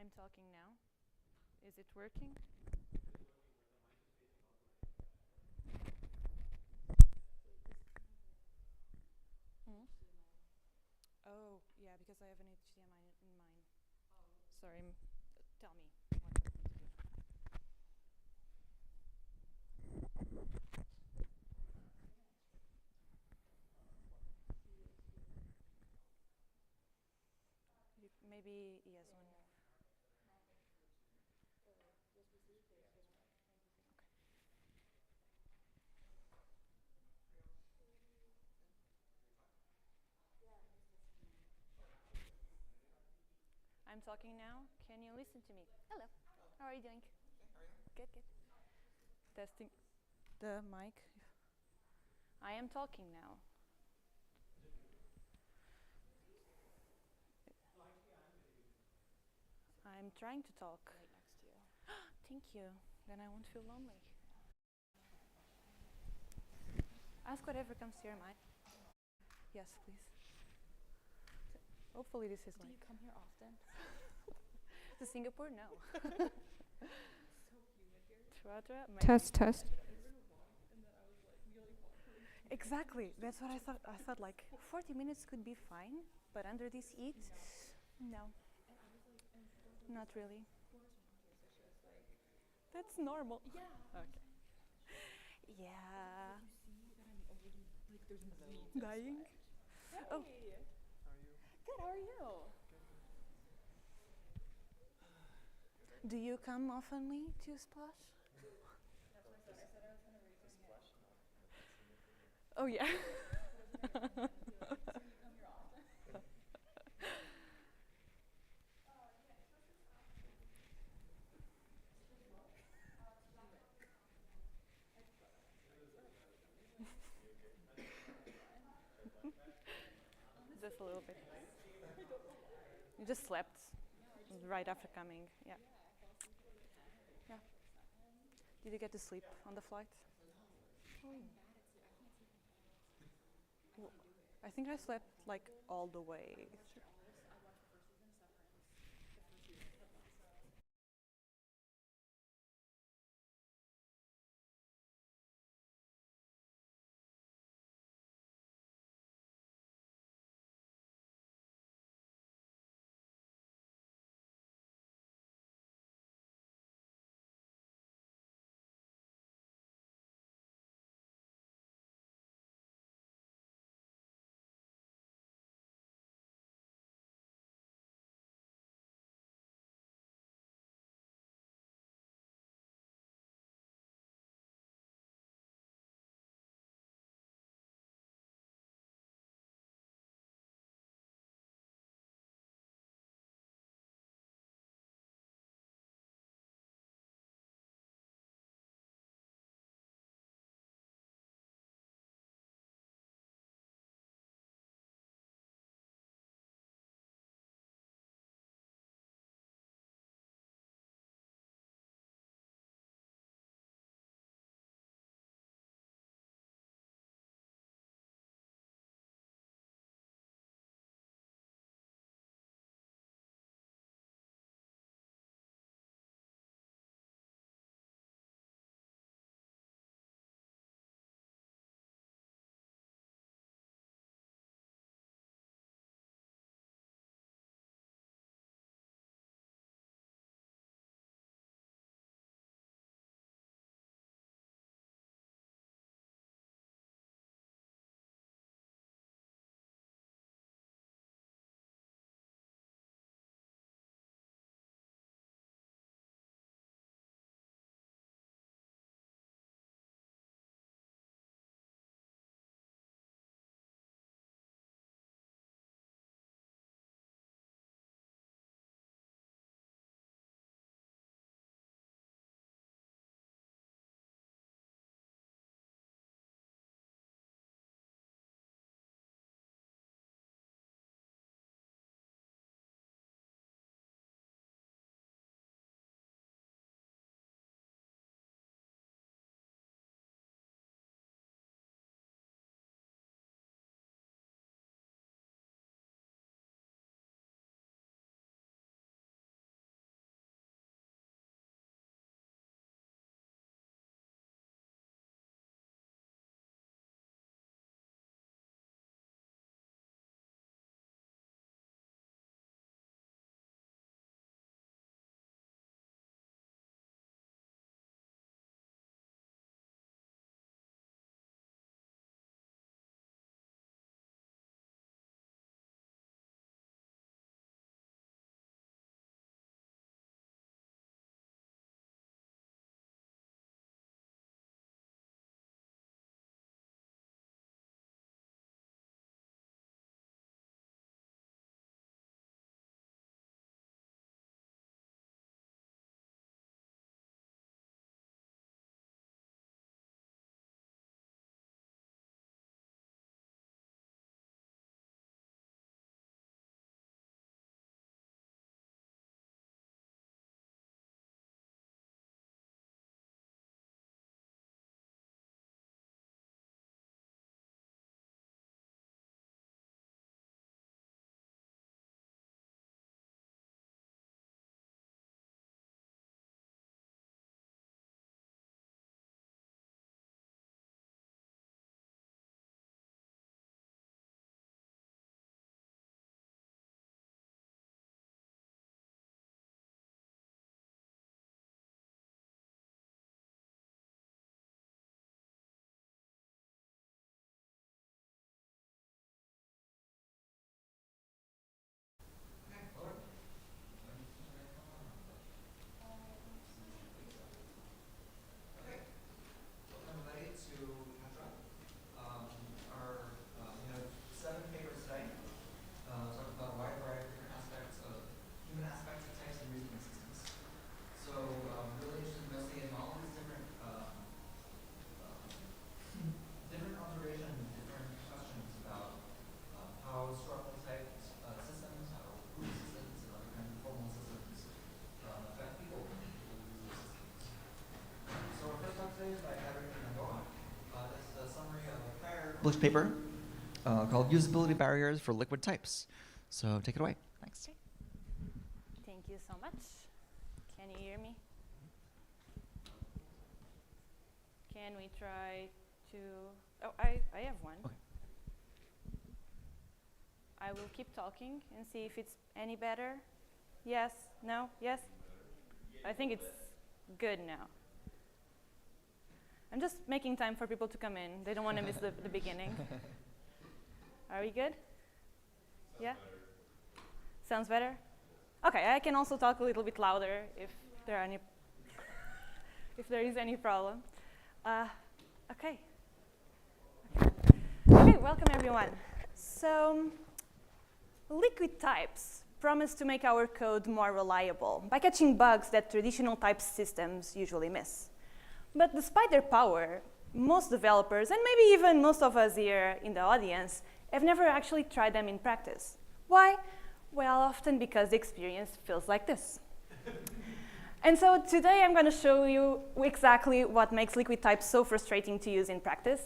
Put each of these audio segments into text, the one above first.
I'm talking now. Is it working? Mm. Oh, yeah, because I have an HDMI in mine. Sorry, tell me what you want me to do. Maybe ES1. I'm talking now. Can you listen to me? Hello. How are you doing? Good, good. Testing the mic. I am talking now. I'm trying to talk. Right next to you. Thank you. Then I won't feel lonely. Ask whatever comes to your mind. Yes, please. Hopefully this is Do you come here often? to Singapore? No. So humid here. HATRA? Test, test. Exactly. That's what I thought. I thought like 40 minutes could be fine, but under this heat, no. Not really. That's normal. Yeah. Okay. Yeah. You see that I'm already like there's beads Dying? Hey. Oh. How are you? Good, how are you? Do you come oftenly to Splash? That's what I said. I said I was gonna raise his hand. Oh yeah. So you come here often? Just a little bit. You just slept right after coming. Yeah. Yeah. Did you get to sleep on the flight? I think I slept like all the way. published paper called Usability Barriers for Liquid Types. So take it away. Thanks. Thank you so much. Can you hear me? Can we try to... Oh, I have one. Okay. I will keep talking and see if it's any better. Yes? No? Yes? I think it's good now. I'm just making time for people to come in. They don't want to miss the beginning. Are we good? Yeah? Sounds better? Okay, I can also talk a little bit louder if there is any problem. Okay. Okay, welcome everyone. So, liquid types promise to make our code more reliable by catching bugs that traditional type systems usually miss. But despite their power, most developers, and maybe even most of us here in the audience, have never actually tried them in practice. Why? Well, often because the experience feels like this. And so today I'm going to show you exactly what makes liquid types so frustrating to use in practice.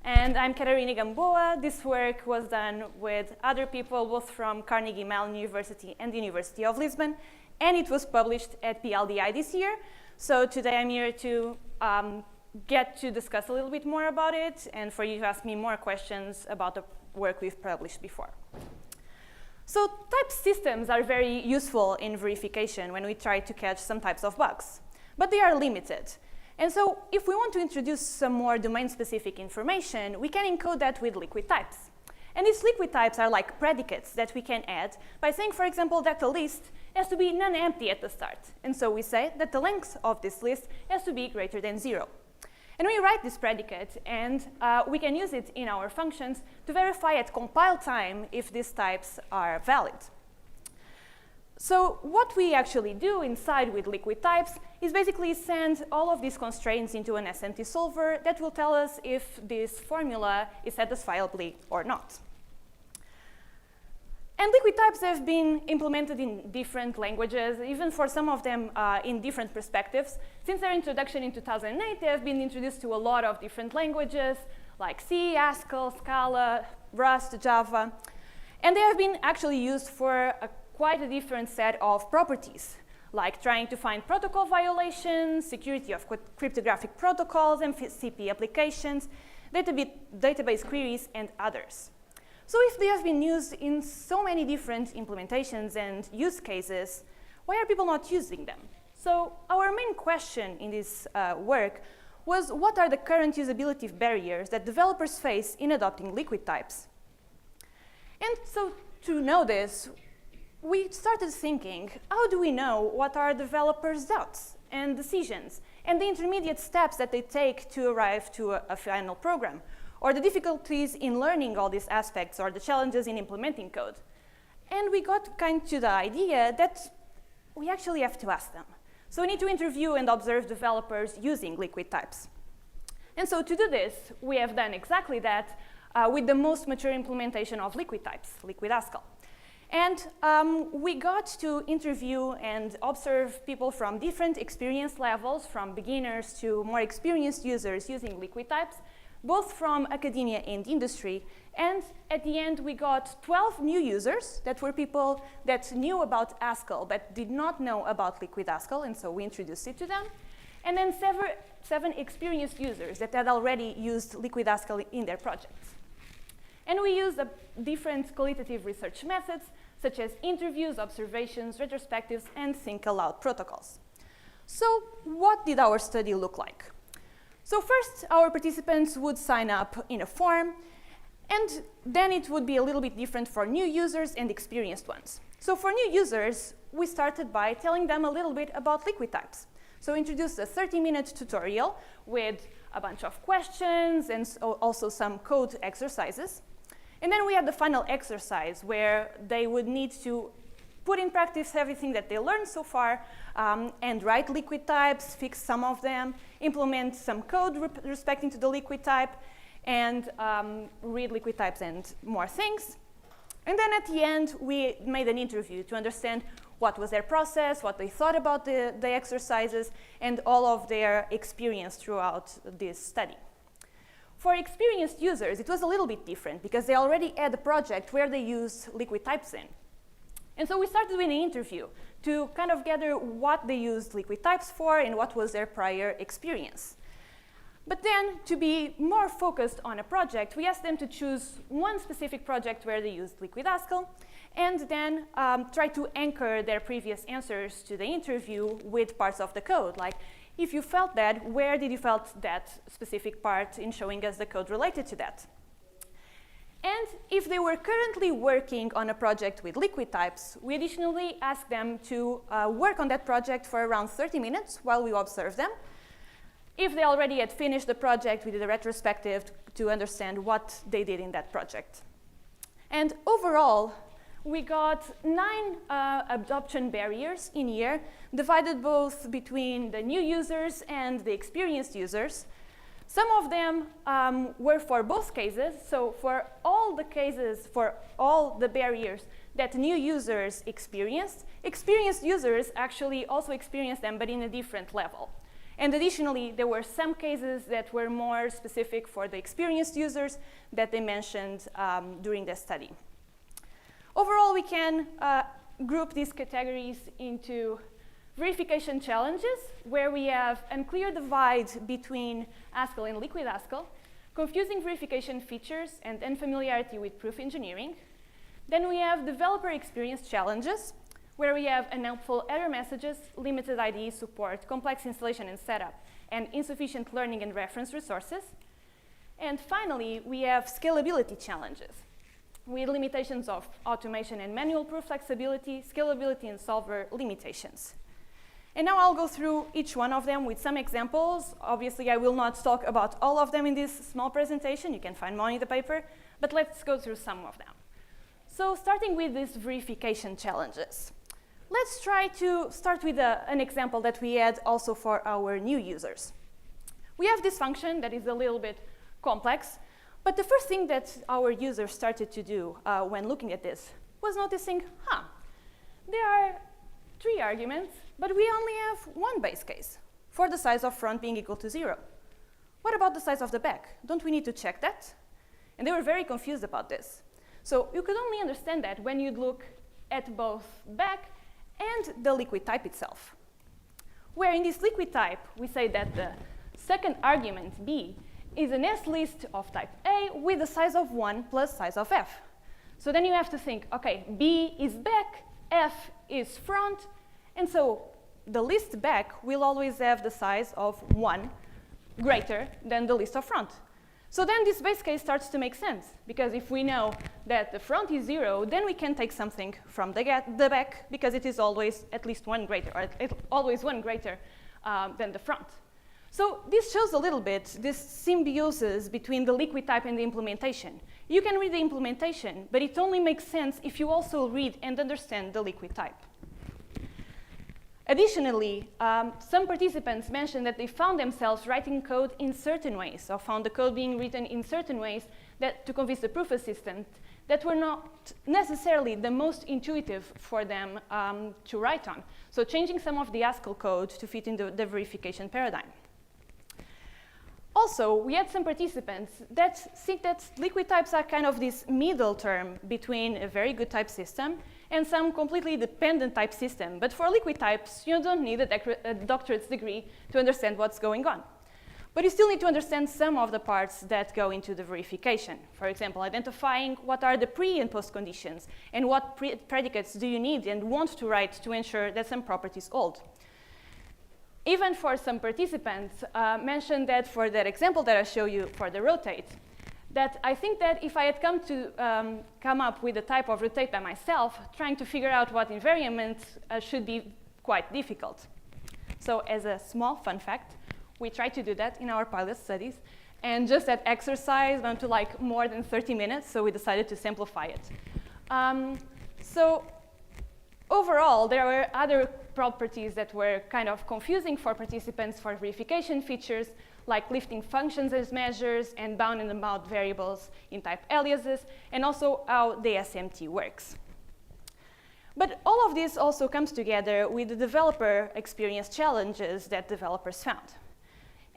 And I'm Catarina Gamboa. This work was done with other people, both from Carnegie Mellon University and the University of Lisbon, and it was published at PLDI this year. So today I'm here to get to discuss a little bit more about it and for you to ask me more questions about the work we've published before. So type systems are very useful in verification when we try to catch some types of bugs, but they are limited. And so if we want to introduce some more domain-specific information, we can encode that with liquid types. And these liquid types are like predicates that we can add by saying, for example, that the list has to be non-empty at the start. And so we say that the length of this list has to be greater than 0. And we write this predicate, and we can use it in our functions to verify at compile time if these types are valid. So what we actually do inside with liquid types is basically send all of these constraints into an SMT solver that will tell us if this formula is satisfiably or not. And liquid types have been implemented in different languages, even for some of them in different perspectives. Since their introduction in 2008, they have been introduced to a lot of different languages, like C, Haskell, Scala, Rust, Java. And they have been actually used for quite a different set of properties, like trying to find protocol violations, security of cryptographic protocols, MCP applications, database queries, and others. So if they have been used in so many different implementations and use cases, why are people not using them? So our main question in this work was, what are the current usability barriers that developers face in adopting liquid types? And so to know this, we started thinking, how do we know what are developers' doubts and decisions and the intermediate steps that they take to arrive to a final program, or the difficulties in learning all these aspects, or the challenges in implementing code? And we got kind of to the idea that we actually have to ask them. So we need to interview and observe developers using liquid types. And so to do this, we have done exactly that with the most mature implementation of liquid types, Liquid Haskell. And we got to interview and observe people from different experience levels, from beginners to more experienced users using liquid types, both from academia and industry. And at the end, we got 12 new users that were people that knew about Haskell but did not know about Liquid Haskell, and so we introduced it to them. And then seven experienced users that had already used Liquid Haskell in their projects. And we used different qualitative research methods, such as interviews, observations, retrospectives, and think aloud protocols. So what did our study look like? So first, our participants would sign up in a form, and then it would be a little bit different for new users and experienced ones. So for new users, we started by telling them a little bit about liquid types. So we introduced a 30-minute tutorial with a bunch of questions and also some code exercises. And then we had the final exercise where they would need to put in practice everything that they learned so far and write liquid types, fix some of them, implement some code respecting to the liquid type, and read liquid types and more things. And then at the end, we made an interview to understand what was their process, what they thought about the exercises, and all of their experience throughout this study. For experienced users, it was a little bit different because they already had a project where they used liquid types in. And so we started doing an interview to kind of gather what they used liquid types for and what was their prior experience. But then, to be more focused on a project, we asked them to choose one specific project where they used liquid Haskell, and then try to anchor their previous answers to the interview with parts of the code. Like, if you felt that, where did you felt that specific part in showing us the code related to that? And if they were currently working on a project with liquid types, we additionally asked them to work on that project for around 30 minutes while we observed them. If they already had finished the project, we did a retrospective to understand what they did in that project. And overall, we got 9 adoption barriers in here, divided both between the new users and the experienced users. Some of them were for both cases. So for all the cases, for all the barriers that new users experienced users actually also experienced them, but in a different level. And additionally, there were some cases that were more specific for the experienced users that they mentioned during the study. Overall, we can group these categories into verification challenges, where we have unclear divide between Haskell and liquid Haskell, confusing verification features, and unfamiliarity with proof engineering. Then we have developer experience challenges, where we have unhelpful error messages, limited IDE support, complex installation and setup, and insufficient learning and reference resources. And finally, we have scalability challenges, with limitations of automation and manual proof flexibility, scalability and solver limitations. And now I'll go through each one of them with some examples. Obviously, I will not talk about all of them in this small presentation. You can find more in the paper, but let's go through some of them. So starting with these verification challenges. Let's try to start with an example that we had also for our new users. We have this function that is a little bit complex, but the first thing that our users started to do when looking at this was noticing, there are 3 arguments, but we only have 1 base case for the size of front being equal to 0. What about the size of the back? Don't we need to check that? And they were very confused about this. So you could only understand that when you'd look at both back and the liquid type itself. Where in this liquid type, we say that the second argument, b, is an S list of type A with the size of 1 plus size of f. So then you have to think, okay, b is back, f is front, and so the list back will always have the size of 1 greater than the list of front. So then this base case starts to make sense, because if we know that the front is 0, then we can take something from the back, because it is always at least 1 greater, or always 1 greater than the front. So this shows a little bit this symbiosis between the liquid type and the implementation. You can read the implementation, but it only makes sense if you also read and understand the liquid type. Additionally, some participants mentioned that they found themselves writing code in certain ways, or found the code being written in certain ways that to convince the proof assistant that were not necessarily the most intuitive for them to write on. So changing some of the Haskell code to fit in the verification paradigm. Also, we had some participants that think that liquid types are kind of this middle term between a very good type system and some completely dependent type system. But for liquid types, you don't need a doctorate's degree to understand what's going on. But you still need to understand some of the parts that go into the verification. For example, identifying what are the pre and post conditions, and what predicates do you need and want to write to ensure that some properties hold. Even for some participants mentioned that for that example that I show you for the rotate, that I think that if I had come up with a type of rotate by myself, trying to figure out what invariant should be quite difficult. So as a small fun fact, we tried to do that in our pilot studies, and just that exercise went to like more than 30 minutes, so we decided to simplify it. So overall, there were other properties that were kind of confusing for participants for verification features, like lifting functions as measures and bound and unbound variables in type aliases, and also how the SMT works. But all of this also comes together with the developer experience challenges that developers found.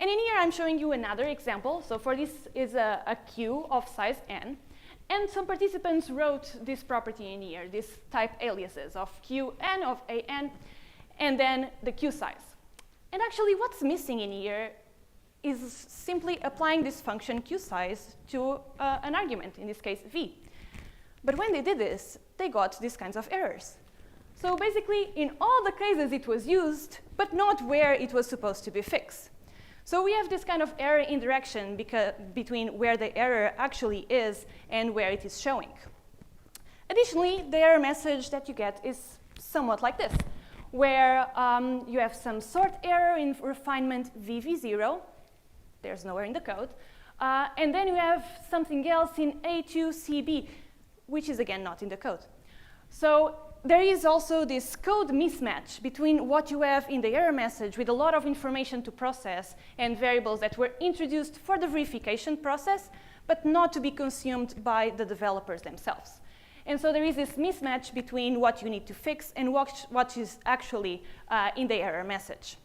And in here, I'm showing you another example. So for this is a queue of size n. And some participants wrote this property in here, this type aliases of qn, of an, and then the queue size. And actually, what's missing in here is simply applying this function qsize to an argument, in this case, v. But when they did this, they got these kinds of errors. So basically, in all the cases, it was used, but not where it was supposed to be fixed. So we have this kind of error indirection between where the error actually is and where it is showing. Additionally, the error message that you get is somewhat like this, where you have some sort error in refinement VV0. There's nowhere in the code. And then you have something else in A2CB, which is again not in the code. So there is also this code mismatch between what you have in the error message with a lot of information to process and variables that were introduced for the verification process, but not to be consumed by the developers themselves. And so there is this mismatch between what you need to fix and what is actually in the error message.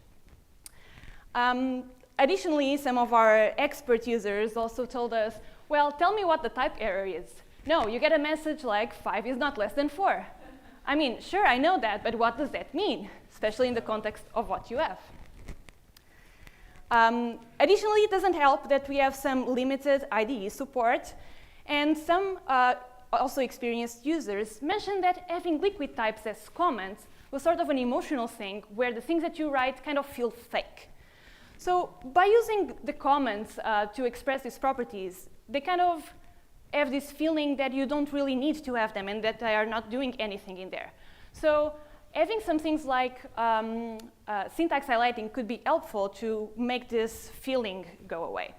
Additionally, some of our expert users also told us, well, tell me what the type error is. No, you get a message like 5 is not less than 4. I mean, sure, I know that, but what does that mean, especially in the context of what you have? Additionally, it doesn't help that we have some limited IDE support, and some also experienced users mentioned that having liquid types as comments was sort of an emotional thing where the things that you write kind of feel fake. So by using the comments to express these properties, they kind of have this feeling that you don't really need to have them and that they are not doing anything in there. So having some things like syntax highlighting could be helpful to make this feeling go away.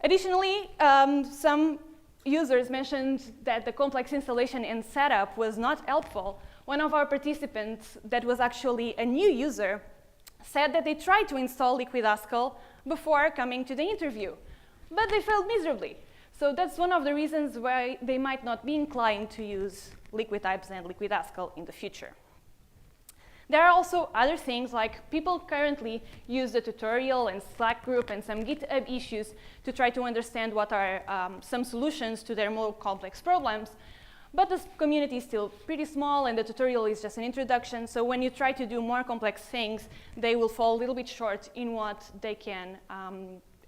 Additionally, some users mentioned that the complex installation and setup was not helpful. One of our participants that was actually a new user said that they tried to install Liquid Haskell before coming to the interview, but they failed miserably. So that's one of the reasons why they might not be inclined to use liquid types and Liquid Haskell in the future. There are also other things, like people currently use the tutorial and Slack group and some GitHub issues to try to understand what are some solutions to their more complex problems. But this community is still pretty small, and the tutorial is just an introduction. So when you try to do more complex things, they will fall a little bit short in what they can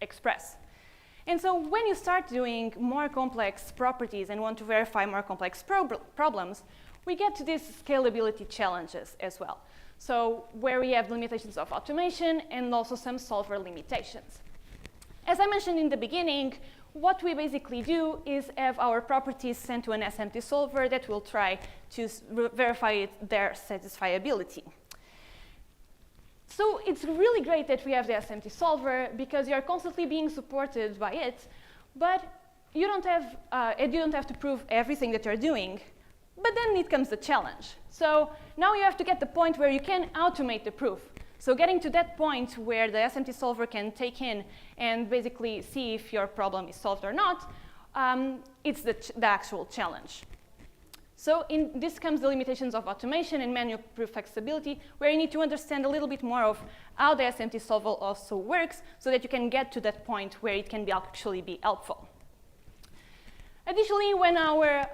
express. And so when you start doing more complex properties and want to verify more complex problems, we get to these scalability challenges as well. So where we have limitations of automation and also some solver limitations. As I mentioned in the beginning, what we basically do is have our properties sent to an SMT solver that will try to verify their satisfiability. So it's really great that we have the SMT solver because you are constantly being supported by it, but you don't have to prove everything that you're doing. But then it comes the challenge. So now you have to get the point where you can automate the proof. So getting to that point where the SMT solver can take in and basically see if your problem is solved or not, it's the actual challenge. So in this comes the limitations of automation and manual proof flexibility, where you need to understand a little bit more of how the SMT solver also works so that you can get to that point where it can actually be helpful. Additionally, when our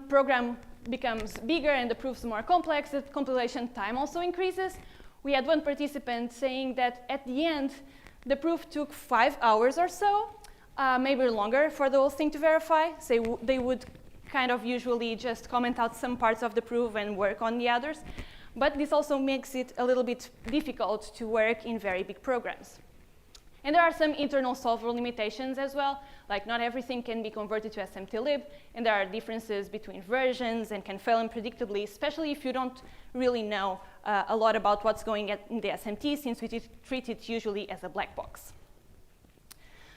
program becomes bigger and the proofs more complex, the compilation time also increases. We had one participant saying that at the end, the proof took 5 hours or so, maybe longer for the whole thing to verify. So they would kind of usually just comment out some parts of the proof and work on the others. But this also makes it a little bit difficult to work in very big programs. And there are some internal solver limitations as well, like not everything can be converted to SMTlib, and there are differences between versions and can fail unpredictably, especially if you don't really know a lot about what's going on in the SMT, since we treat it usually as a black box.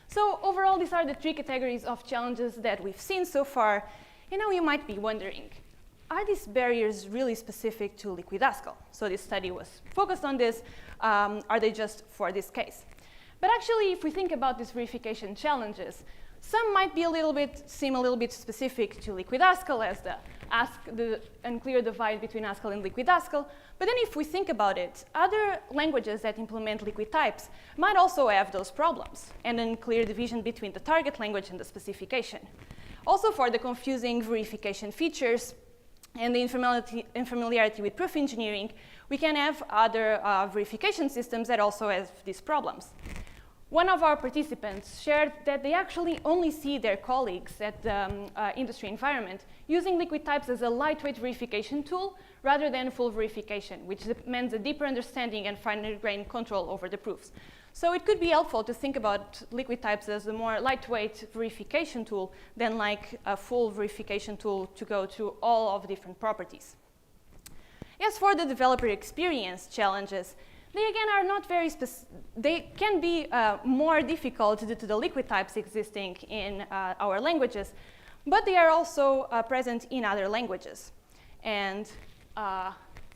So overall, these are the 3 categories of challenges that we've seen so far. And now you might be wondering, are these barriers really specific to Liquid Haskell? So this study was focused on this. Are they just for this case? But actually, if we think about these verification challenges, some might be seem a little bit specific to Liquid Haskell, as the unclear divide between Haskell and liquid Haskell. But then if we think about it, other languages that implement liquid types might also have those problems, and unclear division between the target language and the specification. Also, for the confusing verification features and the unfamiliarity with proof engineering, we can have other verification systems that also have these problems. One of our participants shared that they actually only see their colleagues at the industry environment using liquid types as a lightweight verification tool rather than full verification, which demands a deeper understanding and finer-grained control over the proofs. So it could be helpful to think about liquid types as a more lightweight verification tool than like a full verification tool to go through all of different properties. As for the developer experience challenges, they again are not very they can be more difficult due to the liquid types existing in our languages, but they are also present in other languages. And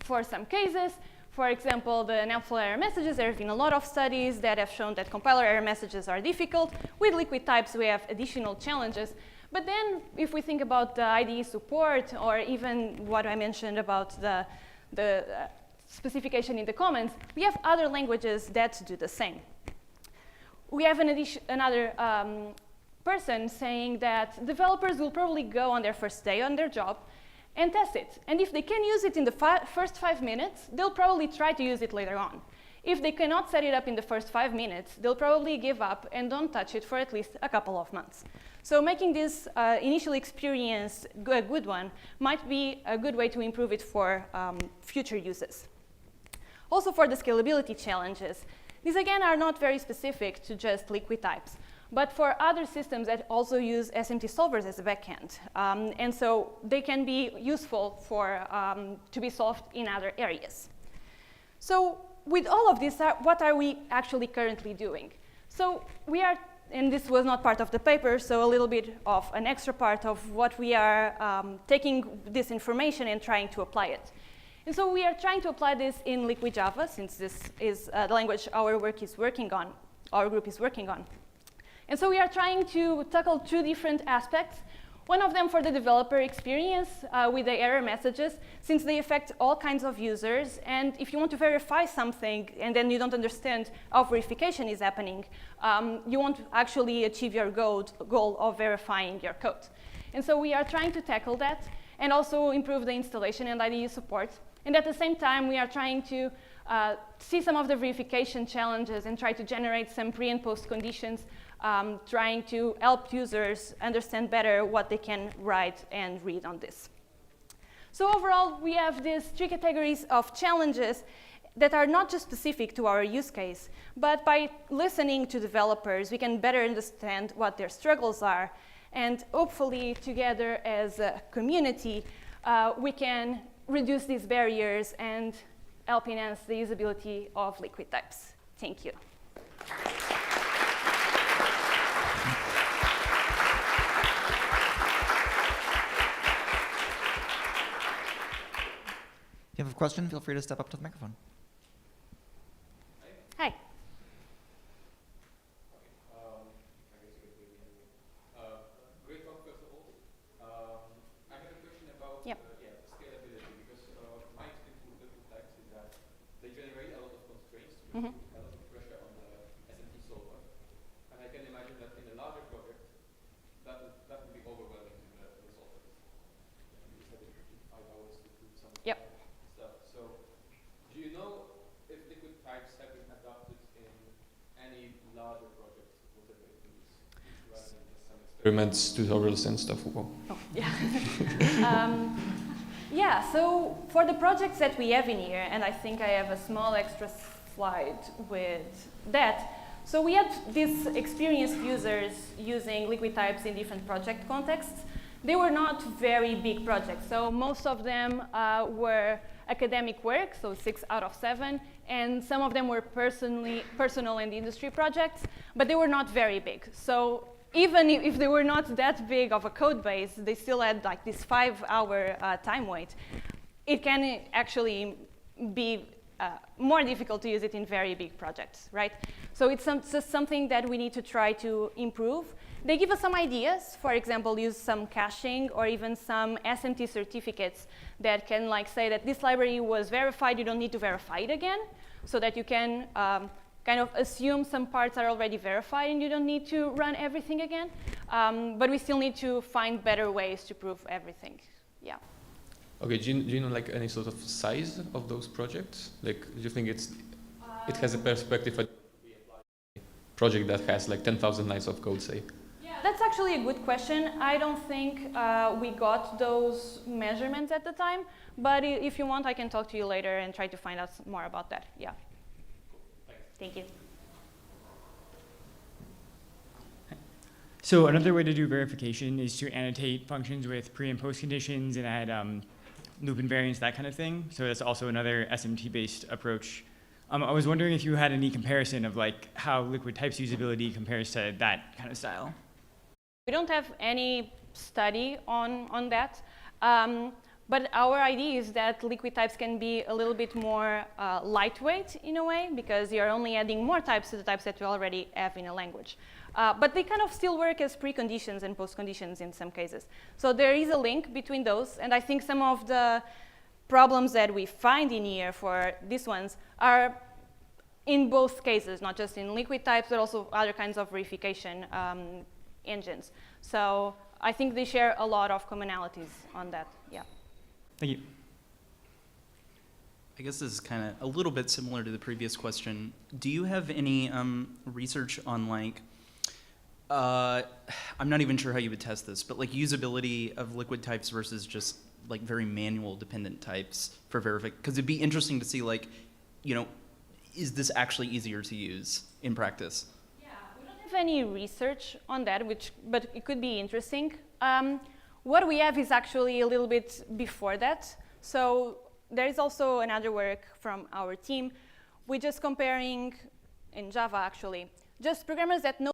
for some cases, for example, the helpful error messages, there have been a lot of studies that have shown that compiler error messages are difficult. With liquid types, we have additional challenges. But then if we think about the IDE support, or even what I mentioned about the specification in the comments, we have other languages that do the same. We have another person saying that developers will probably go on their first day on their job and test it. And if they can use it in the first 5 minutes, they'll probably try to use it later on. If they cannot set it up in the first 5 minutes, they'll probably give up and don't touch it for at least a couple of months. So making this initial experience a good one might be a good way to improve it for future uses. Also for the scalability challenges, these again are not very specific to just liquid types, but for other systems that also use SMT solvers as a backend. And so they can be useful for, to be solved in other areas. So with all of this, what are we actually currently doing? So we are, and this was not part of the paper, so a little bit of an extra part of what we are taking this information and trying to apply it. And so we are trying to apply this in Liquid Java, since this is the language our group is working on. And so we are trying to tackle two different aspects. One of them for the developer experience with the error messages, since they affect all kinds of users. And if you want to verify something and then you don't understand how verification is happening, you won't actually achieve your goal of verifying your code. And so we are trying to tackle that and also improve the installation and IDE support. And at the same time, we are trying to see some of the verification challenges and try to generate some pre and post conditions, trying to help users understand better what they can write and read on this. So overall, we have these three categories of challenges that are not just specific to our use case, but by listening to developers, we can better understand what their struggles are. And hopefully, together as a community, we can reduce these barriers and help enhance the usability of liquid types. Thank you. If you have a question, feel free to step up to the microphone. Hi. Great talk, first of all. I have a question about scalability, because my experience with liquid types is that they generate a lot of constraints, a lot of pressure on the SMT solver. And I can imagine that in a larger project, that would be overwhelming to the solvers. You said it took 5 hours to do some stuff. So do you know if liquid types have been adopted in any larger projects, whatever it is, rather than just some experiments, tutorials and stuff? Oh, yeah. Yeah, so for the projects that we have in here, and I think I have a small extra slide with that. So we had these experienced users using liquid types in different project contexts. They were not very big projects. So most of them were academic work, so 6 out of 7. And some of them were personal and industry projects, but they were not very big. So even if they were not that big of a code base, they still had like this 5-hour time wait. It can actually be more difficult to use it in very big projects, right? So it's just something that we need to try to improve. They give us some ideas. For example, use some caching or even some SMT certificates that can like say that this library was verified, you don't need to verify it again, so that you can kind of assume some parts are already verified and you don't need to run everything again. But we still need to find better ways to prove everything. Yeah. Okay, do you know like any sort of size of those projects? Like, do you think it has a perspective of a project that has like 10,000 lines of code, say? Yeah, that's actually a good question. I don't think we got those measurements at the time, but if you want, I can talk to you later and try to find out more about that. Yeah. Thank you. So another way to do verification is to annotate functions with pre and post conditions and add loop invariants, that kind of thing. So that's also another SMT-based approach. I was wondering if you had any comparison of like how liquid types usability compares to that kind of style. We don't have any study on that, but our idea is that liquid types can be a little bit more lightweight in a way, because you're only adding more types to the types that you already have in a language. But they kind of still work as preconditions and postconditions in some cases. So there is a link between those, and I think some of the problems that we find in here for these ones are in both cases, not just in liquid types, but also other kinds of verification engines. So I think they share a lot of commonalities on that, yeah. Thank you. I guess this is kind of a little bit similar to the previous question. Do you have any research on like, I'm not even sure how you would test this, but like usability of liquid types versus just like very manual dependent types for verification? Because it'd be interesting to see like, you know, is this actually easier to use in practice? Yeah, we don't have any research on that, but it could be interesting. What we have is actually a little bit before that. So there is also another work from our team. We're just comparing, in Java actually, just programmers that know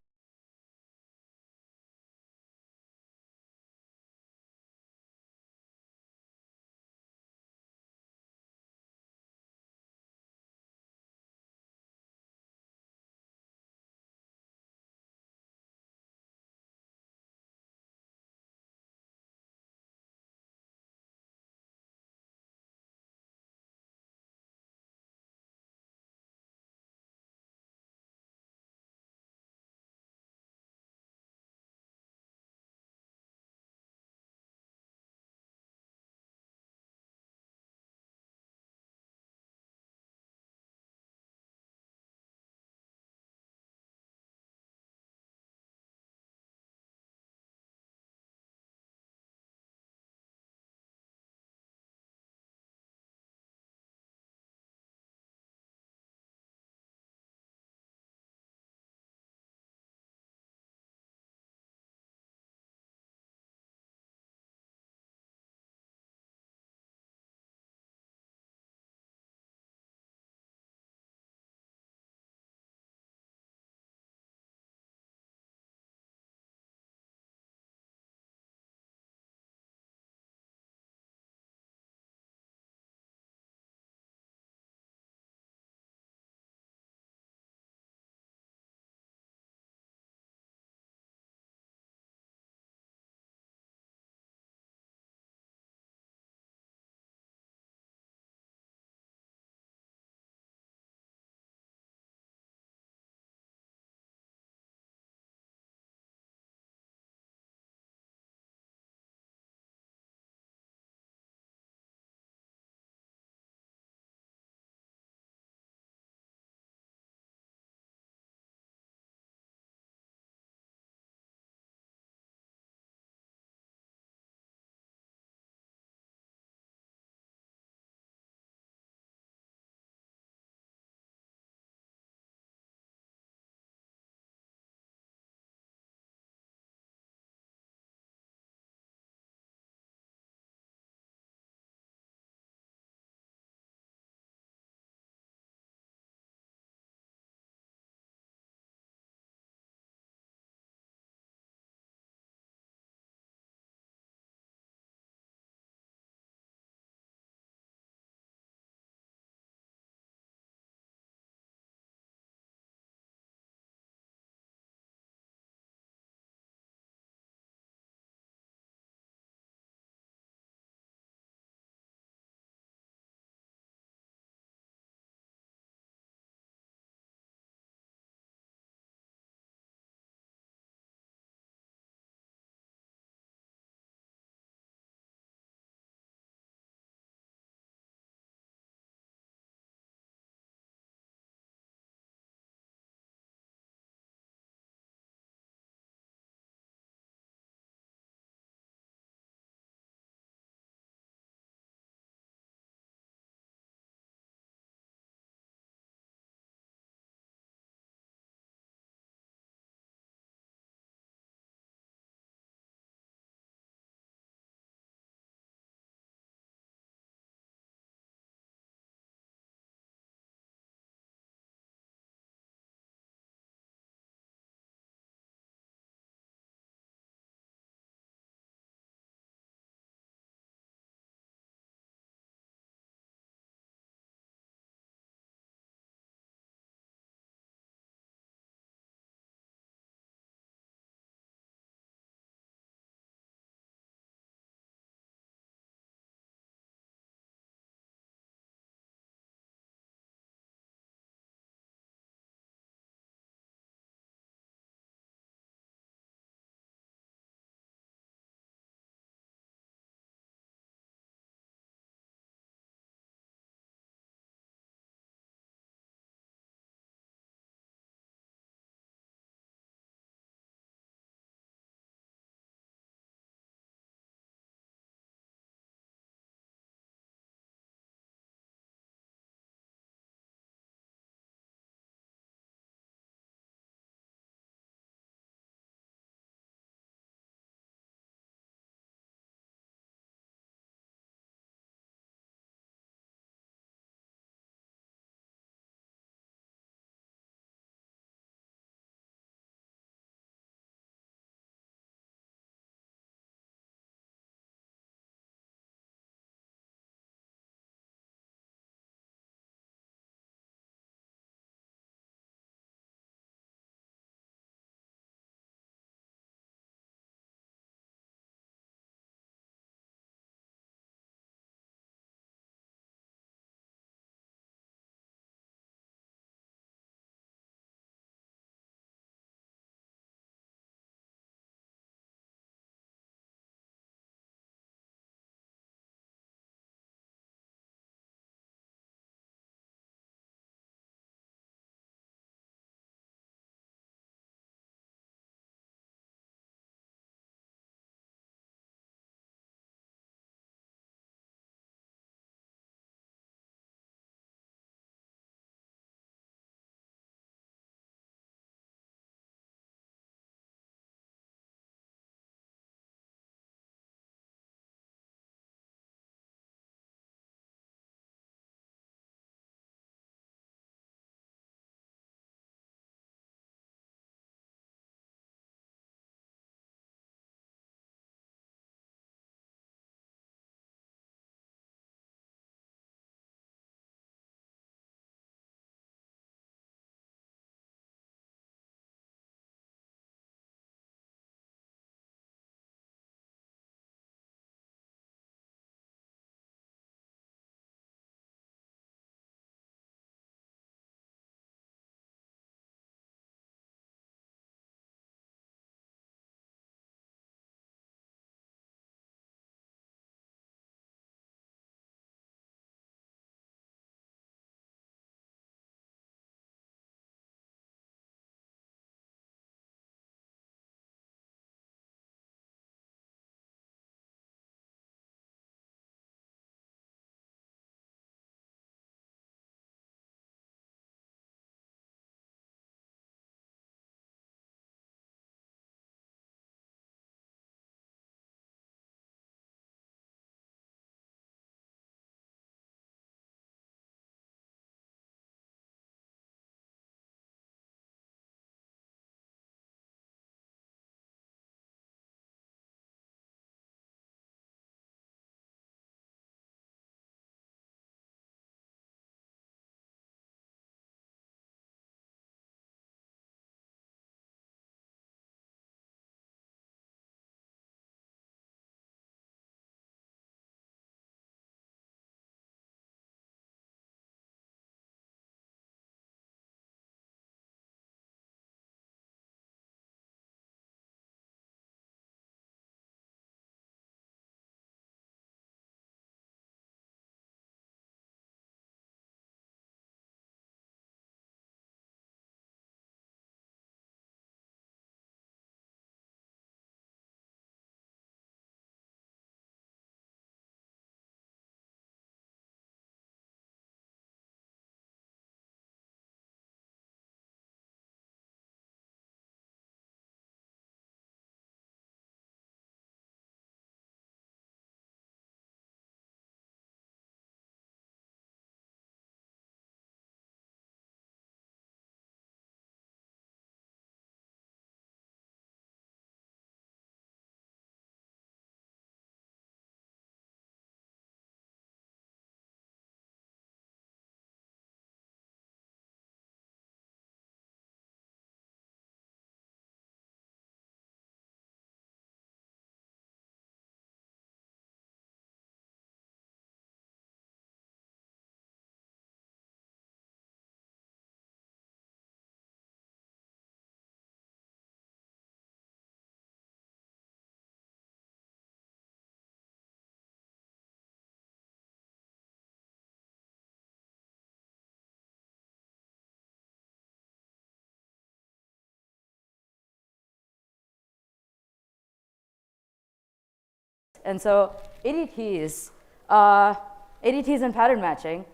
And so ADTs and pattern matching,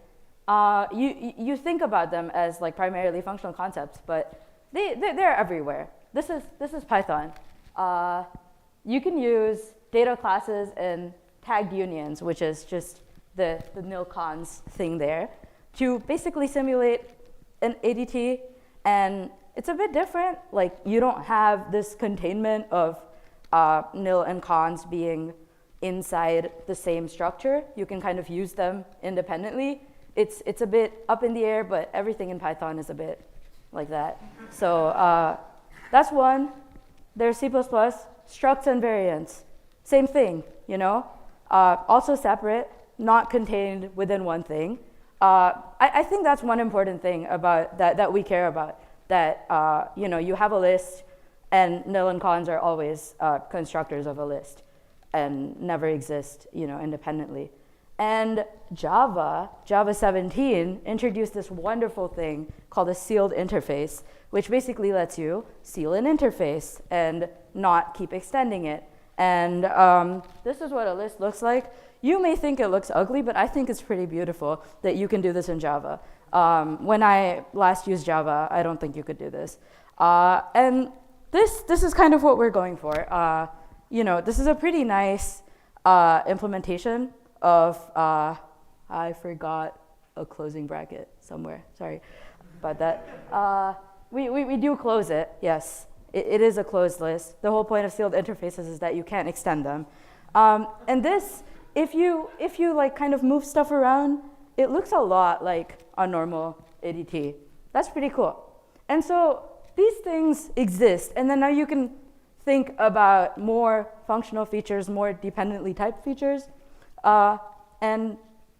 you think about them as like primarily functional concepts, but they're everywhere. This is Python. You can use data classes and tagged unions, which is just the nil cons thing there, to basically simulate an ADT. And it's a bit different. Like, you don't have this containment of nil and cons being inside the same structure. You can kind of use them independently. It's a bit up in the air, but everything in Python is a bit like that. So that's one. There's C++, structs and variants. Same thing, you know? Also separate, not contained within one thing. I think that's one important thing about that we care about, that you know, you have a list, and nil and cons are always constructors of a list and never exist, you know, independently. And Java 17 introduced this wonderful thing called a sealed interface, which basically lets you seal an interface and not keep extending it. And this is what a list looks like. You may think it looks ugly, but I think it's pretty beautiful that you can do this in Java. When I last used Java, I don't think you could do this. And this is kind of what we're going for. You know, this is a pretty nice implementation of, I forgot a closing bracket somewhere, sorry about that. We do close it, yes. It is a closed list. The whole point of sealed interfaces is that you can't extend them. And this, if you like kind of move stuff around, it looks a lot like a normal ADT. That's pretty cool. And so these things exist, and then now you can think about more functional features, more dependently typed features. And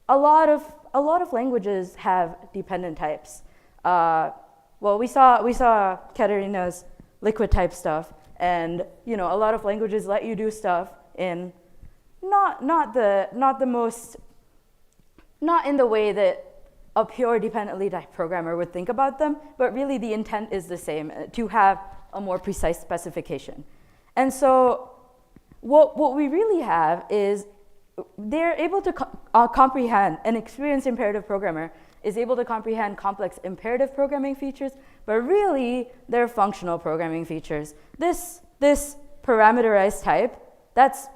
a lot of languages have dependent types. Well, we saw Katerina's liquid type stuff, and you know, a lot of languages let you do stuff in not in the way that a pure dependently typed programmer would think about them, but really the intent is the same, to have a more precise specification. And so what we really have is they're able to comprehend, an experienced imperative programmer is able to comprehend complex imperative programming features, but really they're functional programming features. This parameterized type, that's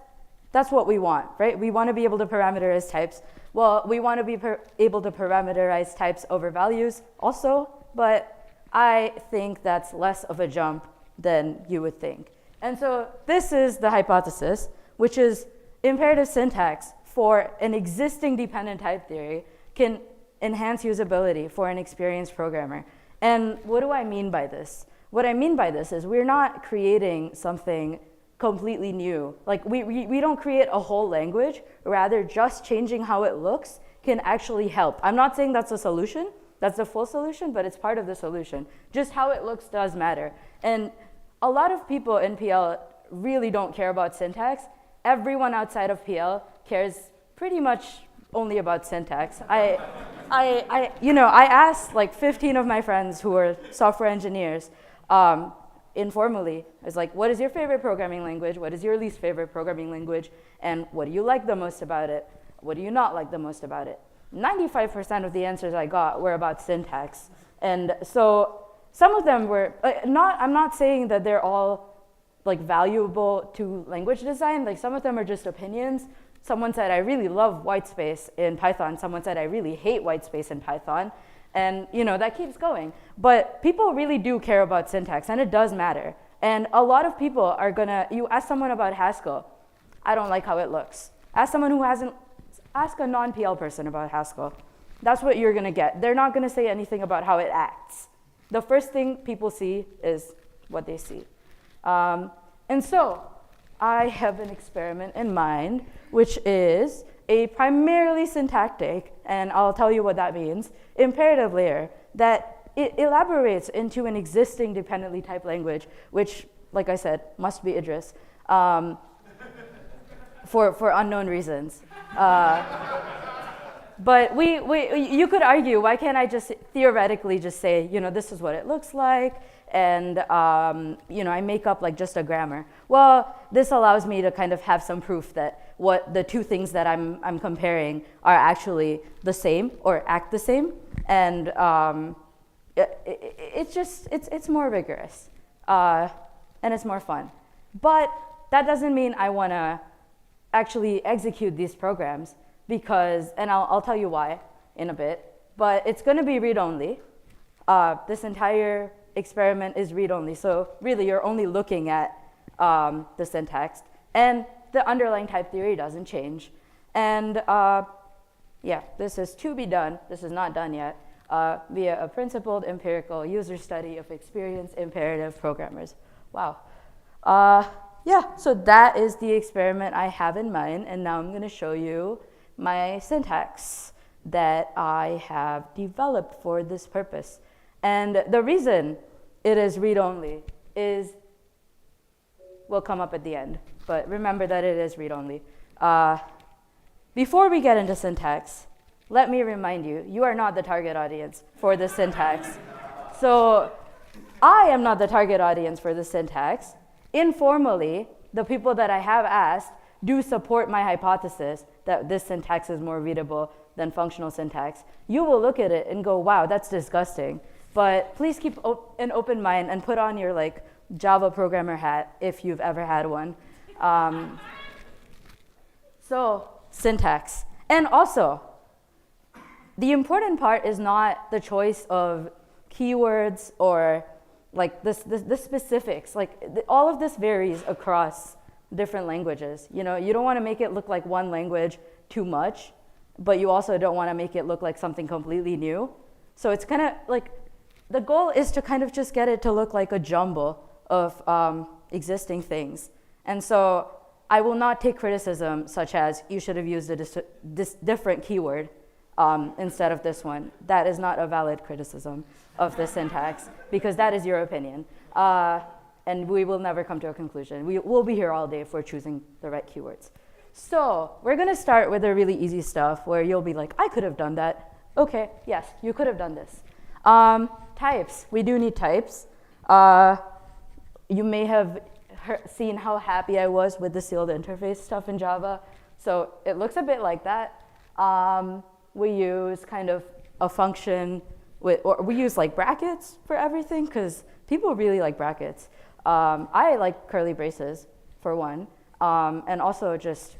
what we want, right? We want to be able to parameterize types. Well, we want to be able to parameterize types over values also, but I think that's less of a jump than you would think. And so this is the hypothesis, which is imperative syntax for an existing dependent type theory can enhance usability for an experienced programmer. And what do I mean by this? What I mean by this is we're not creating something completely new. Like we don't create a whole language, rather just changing how it looks can actually help. I'm not saying that's a solution, that's the full solution, but it's part of the solution. Just how it looks does matter. And a lot of people in PL really don't care about syntax. Everyone outside of PL cares pretty much only about syntax. I asked like 15 of my friends who are software engineers, informally. I was like, what is your favorite programming language? What is your least favorite programming language? And what do you like the most about it? What do you not like the most about it? 95% of the answers I got were about syntax. And so some of them were, I'm not saying that they're all like valuable to language design. Like some of them are just opinions. Someone said, I really love whitespace in Python. Someone said, I really hate whitespace in Python. And you know, that keeps going. But people really do care about syntax, and it does matter. And a lot of people are gonna, you ask someone about Haskell, I don't like how it looks. Ask someone who hasn't, ask a non-PL person about Haskell. That's what you're gonna get. They're not gonna say anything about how it acts. The first thing people see is what they see. And so I have an experiment in mind, which is a primarily syntactic, and I'll tell you what that means, imperative layer that it elaborates into an existing dependently typed language, which, like I said, must be Idris, for unknown reasons. But you could argue, why can't I just theoretically just say, this is what it looks like, and I make up like just a grammar. Well, this allows me to kind of have some proof that what the two things that I'm comparing are actually the same or act the same, and it's more rigorous and it's more fun. But that doesn't mean I want to actually execute these programs, because, and I'll tell you why in a bit, but it's going to be read-only. This entire experiment is read-only, so really you're only looking at the syntax, and the underlying type theory doesn't change. And yeah, this is to be done. This is not done yet, via a principled empirical user study of experienced imperative programmers. Wow. Yeah, so that is the experiment I have in mind, and now I'm going to show you my syntax that I have developed for this purpose. And the reason it is read-only will come up at the end, but remember that it is read-only. Before we get into syntax, let me remind you, you are not the target audience for the syntax. So I am not the target audience for the syntax. Informally, the people that I have asked do support my hypothesis that this syntax is more readable than functional syntax. You will look at it and go, wow, that's disgusting. But please keep an open mind and put on your like Java programmer hat if you've ever had one. So syntax. And also, the important part is not the choice of keywords or like the specifics. Like all of this varies across different languages. You don't want to make it look like one language too much, but you also don't want to make it look like something completely new. So it's kind of like, the goal is to kind of just get it to look like a jumble of existing things. And so I will not take criticism such as you should have used this different keyword instead of this one. That is not a valid criticism of the syntax, because that is your opinion. And we will never come to a conclusion. We'll be here all day if we're choosing the right keywords. So we're going to start with the really easy stuff where you'll be like, I could have done that. Okay, yes, you could have done this. Types. We do need types. You may have seen how happy I was with the sealed interface stuff in Java. So it looks a bit like that. We use kind of a function, or we use like brackets for everything, because people really like brackets. I like curly braces, for one. And also just,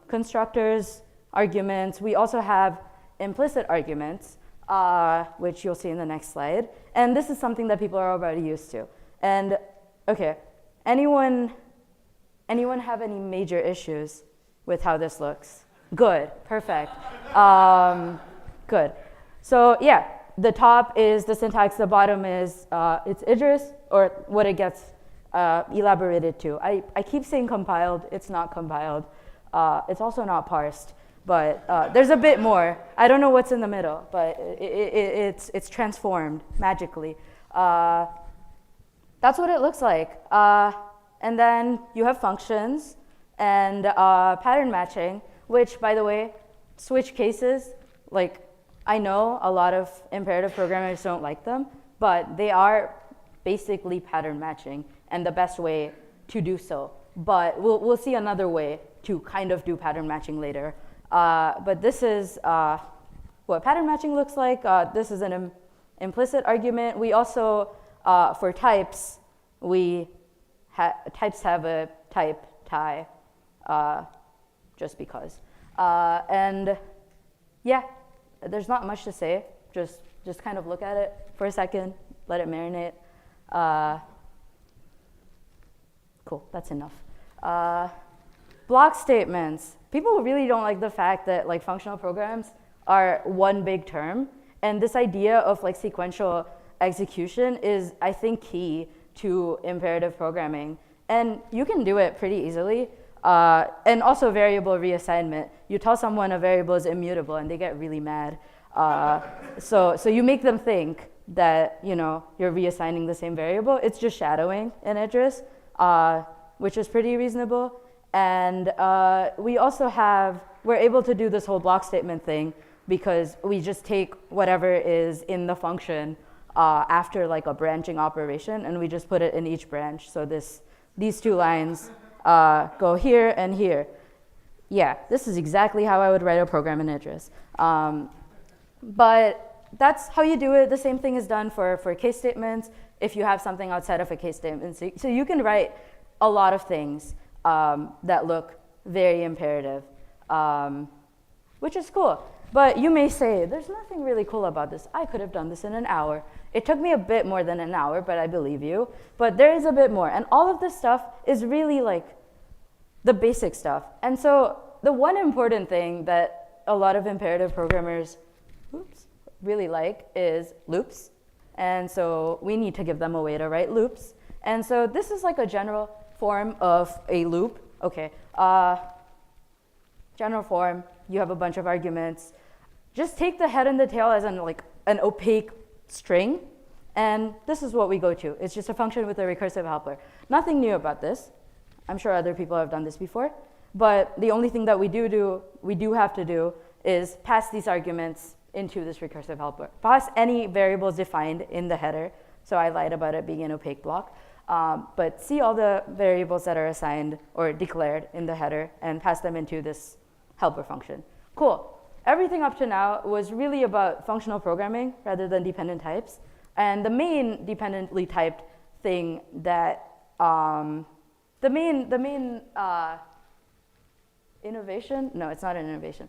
constructors, arguments. We also have implicit arguments, which you'll see in the next slide. And this is something that people are already used to. And okay, anyone have any major issues with how this looks? Good, perfect. Good. So yeah, the top is the syntax, the bottom is it's Idris, or what it gets elaborated to. I keep saying compiled, it's not compiled. It's also not parsed, but there's a bit more. I don't know what's in the middle, but it's transformed magically. That's what it looks like. And then you have functions and pattern matching, which, by the way, switch cases, like I know a lot of imperative programmers don't like them, but they are basically pattern matching and the best way to do so. But we'll see another way to kind of do pattern matching later. But this is what pattern matching looks like. This is an implicit argument. We also, for types, types have a type tie, just because. And yeah, there's not much to say. Just kind of look at it for a second, let it marinate. Cool, that's enough. Block statements. People really don't like the fact that like functional programs are one big term, and this idea of like sequential execution is, I think, key to imperative programming. And you can do it pretty easily. And also variable reassignment. You tell someone a variable is immutable and they get really mad. So you make them think that you're reassigning the same variable. It's just shadowing in Idris, which is pretty reasonable. And we're able to do this whole block statement thing because we just take whatever is in the function after like a branching operation, and we just put it in each branch. So these two lines go here and here. Yeah, this is exactly how I would write a program in Idris. But that's how you do it. The same thing is done for case statements if you have something outside of a case statement. So you can write a lot of things that look very imperative, which is cool. But you may say, there's nothing really cool about this. I could have done this in an hour. It took me a bit more than an hour, but I believe you. But there is a bit more. And all of this stuff is really like the basic stuff. And so the one important thing that a lot of imperative programmers really like is loops. And so we need to give them a way to write loops. And so this is like a general form of a loop. Okay, general form, you have a bunch of arguments. Just take the head and the tail as like an opaque string, and this is what we go to. It's just a function with a recursive helper. Nothing new about this. I'm sure other people have done this before, but the only thing that we do have to do is pass these arguments into this recursive helper. Pass any variables defined in the header. So I lied about it being an opaque block. But see all the variables that are assigned or declared in the header and pass them into this helper function. Cool. Everything up to now was really about functional programming rather than dependent types. And the main dependently typed thing that, the main innovation? No, it's not an innovation.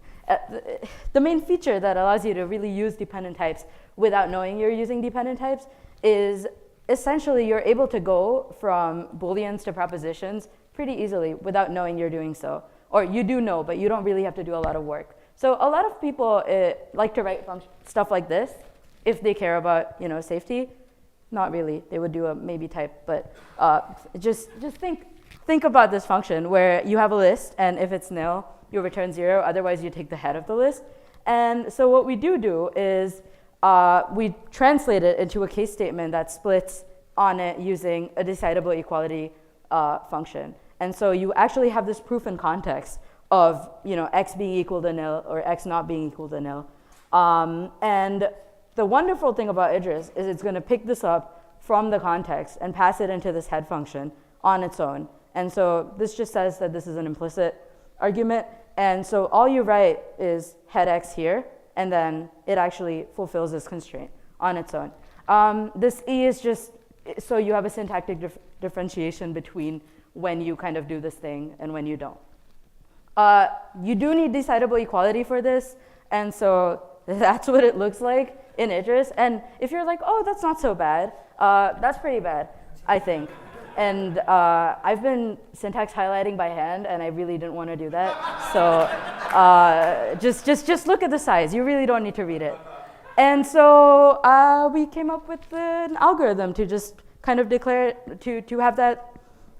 The main feature that allows you to really use dependent types without knowing you're using dependent types is essentially you're able to go from Booleans to propositions pretty easily without knowing you're doing so. Or you do know, but you don't really have to do a lot of work. So a lot of people like to write stuff like this if they care about safety. Not really. They would do a maybe type, but just think about this function where you have a list, and if it's nil, you return 0. Otherwise, you take the head of the list. And so what we do is we translate it into a case statement that splits on it using a decidable equality function. And so you actually have this proof in context of x being equal to nil or x not being equal to nil. And the wonderful thing about Idris is it's going to pick this up from the context and pass it into this head function on its own. And so this just says that this is an implicit argument. And so all you write is head x here, and then it actually fulfills this constraint on its own. This E is just so you have a syntactic differentiation between when you kind of do this thing and when you don't. You do need decidable equality for this, and so that's what it looks like in Idris. And if you're like, oh, that's not so bad, that's pretty bad, I think. And I've been syntax highlighting by hand, and I really didn't want to do that. So just look at the size. You really don't need to read it. And so we came up with an algorithm to just kind of declare, to have that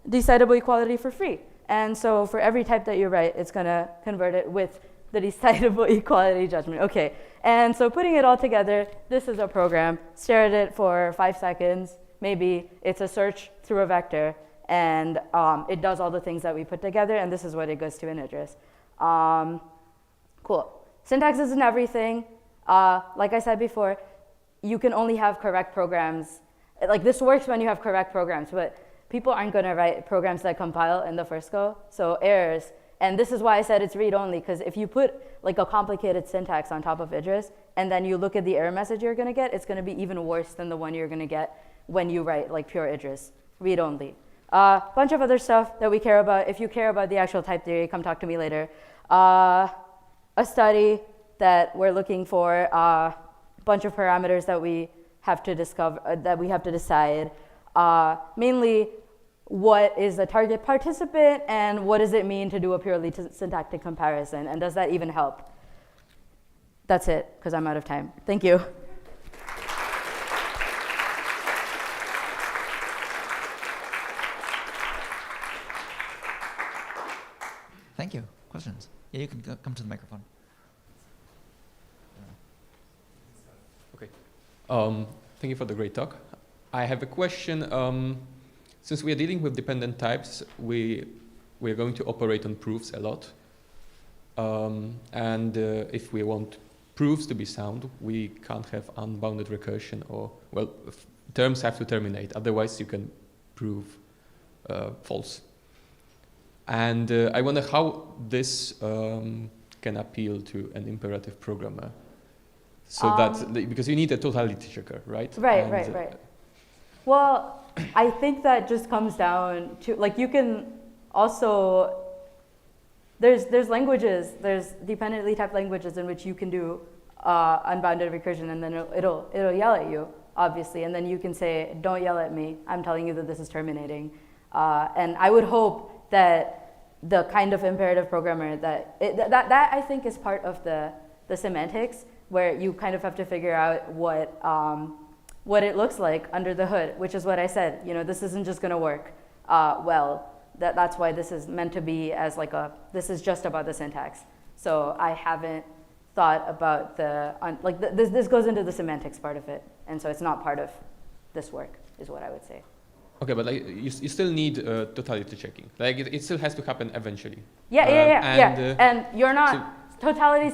decidable equality for free. And so for every type that you write, it's going to convert it with the decidable equality judgment. Okay, and so putting it all together, this is a program. Stare at it for 5 seconds. Maybe it's a search through a vector, and it does all the things that we put together, and this is what it goes to in Idris. Cool. Syntax isn't everything. Like I said before, you can only have correct programs. Like this works when you have correct programs, but people aren't going to write programs that compile in the first go. So errors, and this is why I said it's read-only, because if you put like a complicated syntax on top of Idris, and then you look at the error message you're going to get, it's going to be even worse than the one you're going to get when you write like pure Idris, read-only. Bunch of other stuff that we care about. If you care about the actual type theory, come talk to me later. A study that we're looking for, a bunch of parameters that we have to discover, that we have to decide. Mainly, what is a target participant, and what does it mean to do a purely syntactic comparison, and does that even help? That's it, because I'm out of time. Thank you. Thank you. Questions? Yeah, you can come to the microphone. Okay. Thank you for the great talk. I have a question. Since we are dealing with dependent types, we're going to operate on proofs a lot. And if we want proves to be sound, we can't have unbounded recursion, or, well, terms have to terminate, otherwise you can prove false. And I wonder how this can appeal to an imperative programmer. So because you need a totality checker, right? Right, and, right. Well, I think that just comes down to, like, you can also, there's languages, there's dependently typed languages in which you can do unbounded recursion, and then it'll yell at you, obviously, and then you can say, don't yell at me, I'm telling you that this is terminating. And I would hope that the kind of imperative programmer that I think is part of the semantics, where you kind of have to figure out what it looks like under the hood, which is what I said. You know, this isn't just going to work well. That's why this is meant to be as like this is just about the syntax. So I haven't thought about this goes into the semantics part of it, and so it's not part of this work, is what I would say. Okay, but like, you still need totality checking. Like it still has to happen eventually. Yeah. And you're not totality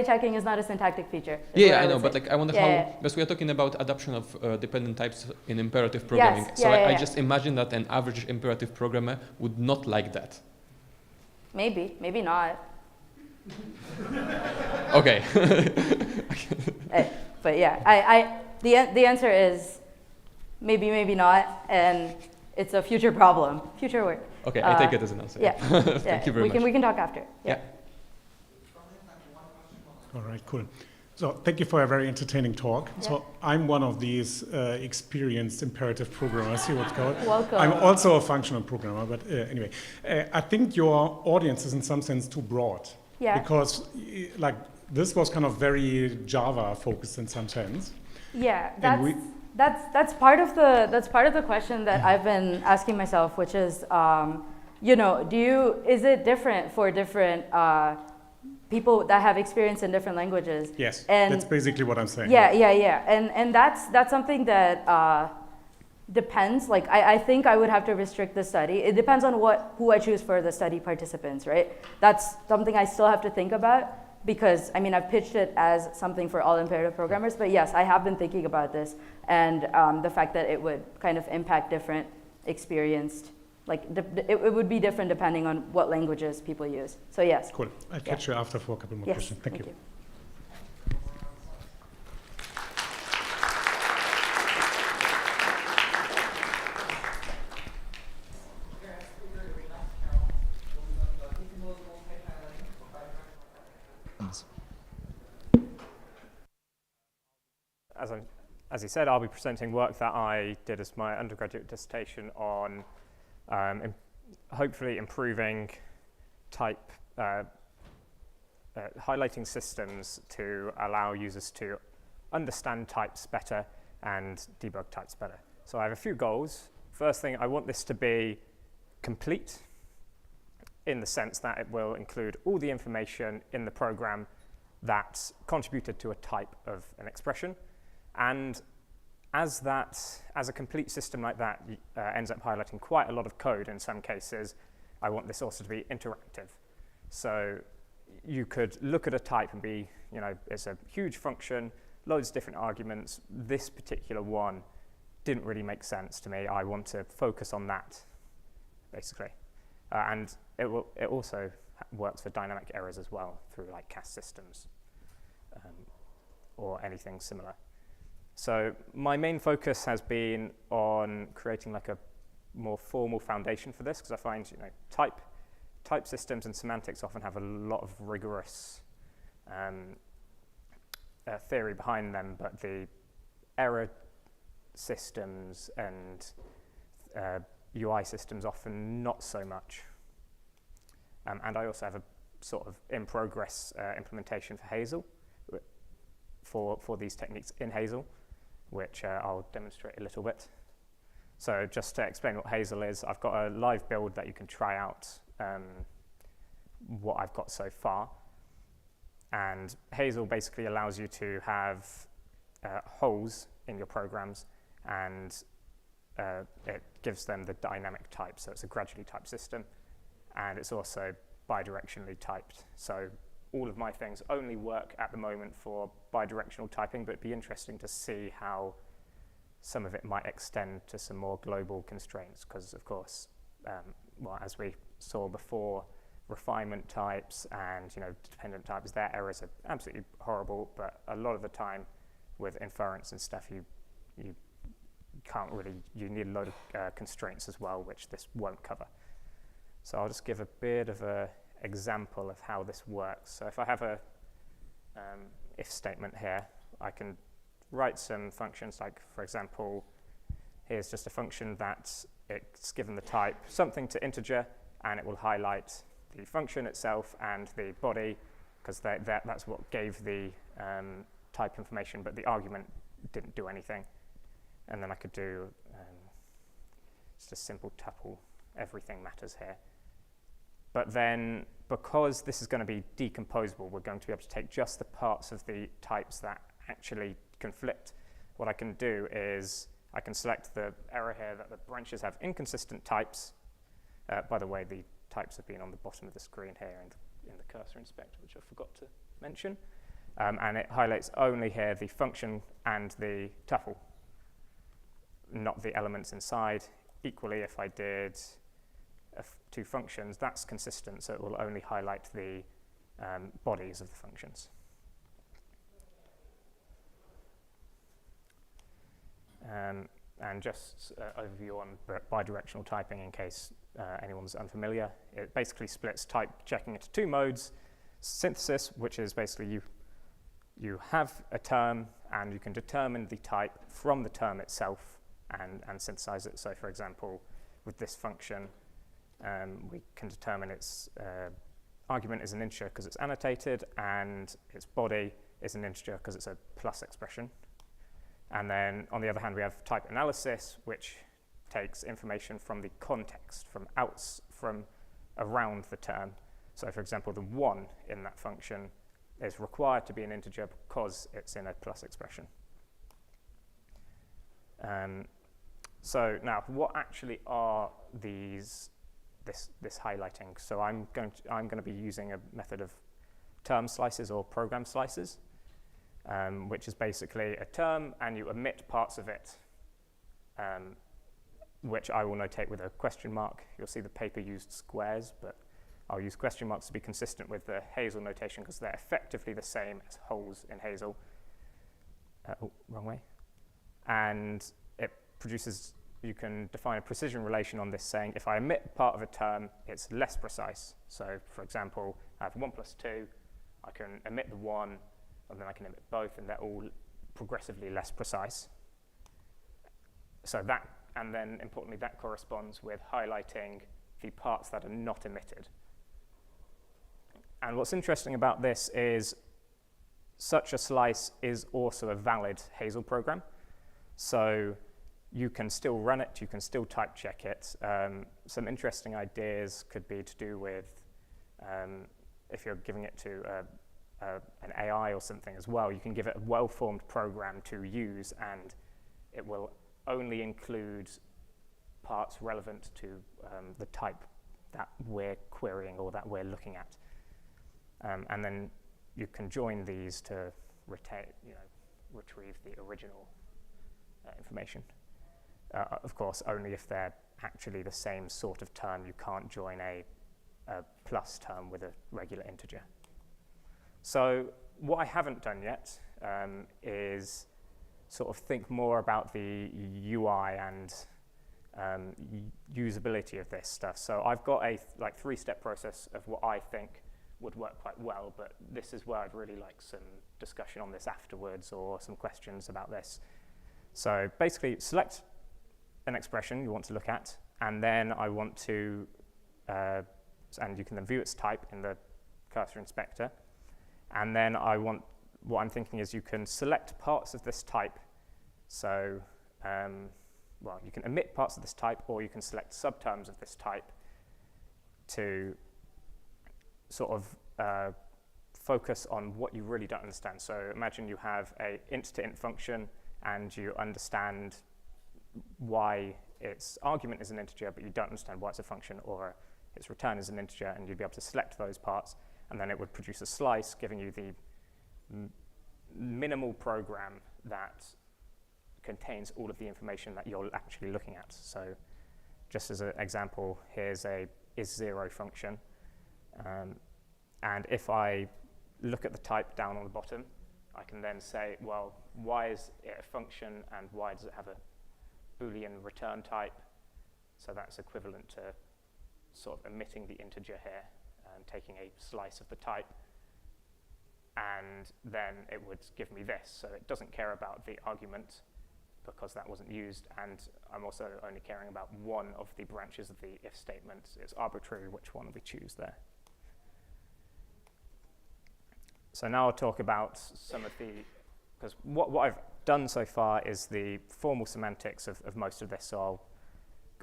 checking is not a syntactic feature. Yeah, I know, but like I wonder how, because we are talking about adoption of dependent types in imperative programming. Yes, so I just imagine that an average imperative programmer would not like that. Maybe not. Okay. But yeah, the answer is maybe not, and it's a future problem, future work. Okay, I take it as an answer. Yeah. Thank you very much. We can talk after. Yeah. All right, cool. So thank you for a very entertaining talk. Yeah. So I'm one of these experienced imperative programmers. See what's called. Welcome. I'm also a functional programmer, but anyway, I think your audience is in some sense too broad. Yeah. Because like this was kind of very Java focused in some sense. Yeah, that's part of the question that I've been asking myself, which is, is it different for different people that have experience in different languages? Yes, and that's basically what I'm saying. Yeah. And that's something that depends. Like I think I would have to restrict the study. It depends on who I choose for the study participants, right? That's something I still have to think about, because I mean I've pitched it as something for all imperative programmers, but yes, I have been thinking about this, and the fact that it would kind of impact different experienced, like it would be different depending on what languages people use. So yes. Cool. I'll catch you after for a couple more Yes, questions. Thank you. As he said, I'll be presenting work that I did as my undergraduate dissertation on hopefully improving type, highlighting systems to allow users to understand types better and debug types better. So I have a few goals. First thing, I want this to be complete in the sense that it will include all the information in the program that's contributed to a type of an expression. And as a complete system like that ends up highlighting quite a lot of code in some cases, I want this also to be interactive. So you could look at a type and be, it's a huge function, loads of different arguments. This particular one didn't really make sense to me. I want to focus on that, basically. And it also works for dynamic errors as well through like cast systems or anything similar. So my main focus has been on creating like a more formal foundation for this, because I find type systems and semantics often have a lot of rigorous theory behind them, but the error systems and UI systems often not so much. And I also have a sort of in-progress implementation for Hazel, for these techniques in Hazel, which I'll demonstrate a little bit. So just to explain what Hazel is, I've got a live build that you can try out what I've got so far. And Hazel basically allows you to have holes in your programs, and it gives them the dynamic type. So it's a gradually typed system, and it's also bidirectionally typed. So all of my things only work at the moment for bidirectional typing, but it'd be interesting to see how some of it might extend to some more global constraints, because of course, well, as we saw before, refinement types and dependent types, their errors are absolutely horrible, but a lot of the time with inference and stuff, you can't really, you need a load of constraints as well, which this won't cover. So I'll just give a bit of an example of how this works. So if I have a if statement here, I can write some functions like, for example, here's just a function that it's given the type something to integer, and it will highlight the function itself and the body, because that's what gave the type information, but the argument didn't do anything. And then I could do just a simple tuple, everything matters here. But then, because this is going to be decomposable, we're going to be able to take just the parts of the types that actually conflict. What I can do is I can select the error here that the branches have inconsistent types. By the way, the types have been on the bottom of the screen here in the cursor inspector, which I forgot to mention. And it highlights only here the function and the tuple, not the elements inside. Equally, if I did two functions, that's consistent, so it will only highlight the bodies of the functions. And just overview on bidirectional typing in case anyone's unfamiliar. It basically splits type checking into two modes. Synthesis, which is basically you have a term and you can determine the type from the term itself and synthesize it. So for example, with this function, we can determine its argument is an integer because it's annotated, and its body is an integer because it's a plus expression. And then on the other hand, we have type analysis, which takes information from the context, from around the term. So for example, the 1 in that function is required to be an integer because it's in a plus expression. So now, what actually are this highlighting? So I'm going to be using a method of term slices or program slices, which is basically a term, and you omit parts of it, which I will notate with a question mark. You'll see the paper used squares, but I'll use question marks to be consistent with the Hazel notation because they're effectively the same as holes in Hazel. Wrong way. And it produces, you can define a precision relation on this saying if I omit part of a term, it's less precise. So for example, I have 1 plus 2, I can omit the 1, and then I can omit both, and they're all progressively less precise. So that, and then importantly, that corresponds with highlighting the parts that are not omitted. And what's interesting about this is such a slice is also a valid Hazel program. So you can still run it, you can still type check it. Some interesting ideas could be to do with if you're giving it to an AI or something as well, you can give it a well-formed program to use, and it will only include parts relevant to the type that we're querying or that we're looking at. And then you can join these to retrieve the original information. Of course, only if they're actually the same sort of term. You can't join a plus term with a regular integer. So what I haven't done yet is sort of think more about the UI and usability of this stuff. So I've got a three-step process of what I think would work quite well, but this is where I'd really like some discussion on this afterwards or some questions about this. So basically, select an expression you want to look at, and then I want to, and you can then view its type in the cursor inspector. And then what I'm thinking is you can select parts of this type. So, well, you can omit parts of this type, or you can select subterms of this type to sort of focus on what you really don't understand. So imagine you have a int-to-int function, and you understand why its argument is an integer, but you don't understand why it's a function, or its return is an integer, and you'd be able to select those parts. and then it would produce a slice, giving you the minimal program that contains all of the information that you're actually looking at. So just as an example, here's a is0 function. And if I look at the type down on the bottom, I can then say, well, why is it a function and why does it have a Boolean return type? So that's equivalent to sort of omitting the integer here and taking a slice of the type. And then it would give me this. So it doesn't care about the argument because that wasn't used. And I'm also only caring about one of the branches of the if statement. It's arbitrary which one we choose there. So now I'll talk about some of the, because what I've done so far is the formal semantics of most of this. So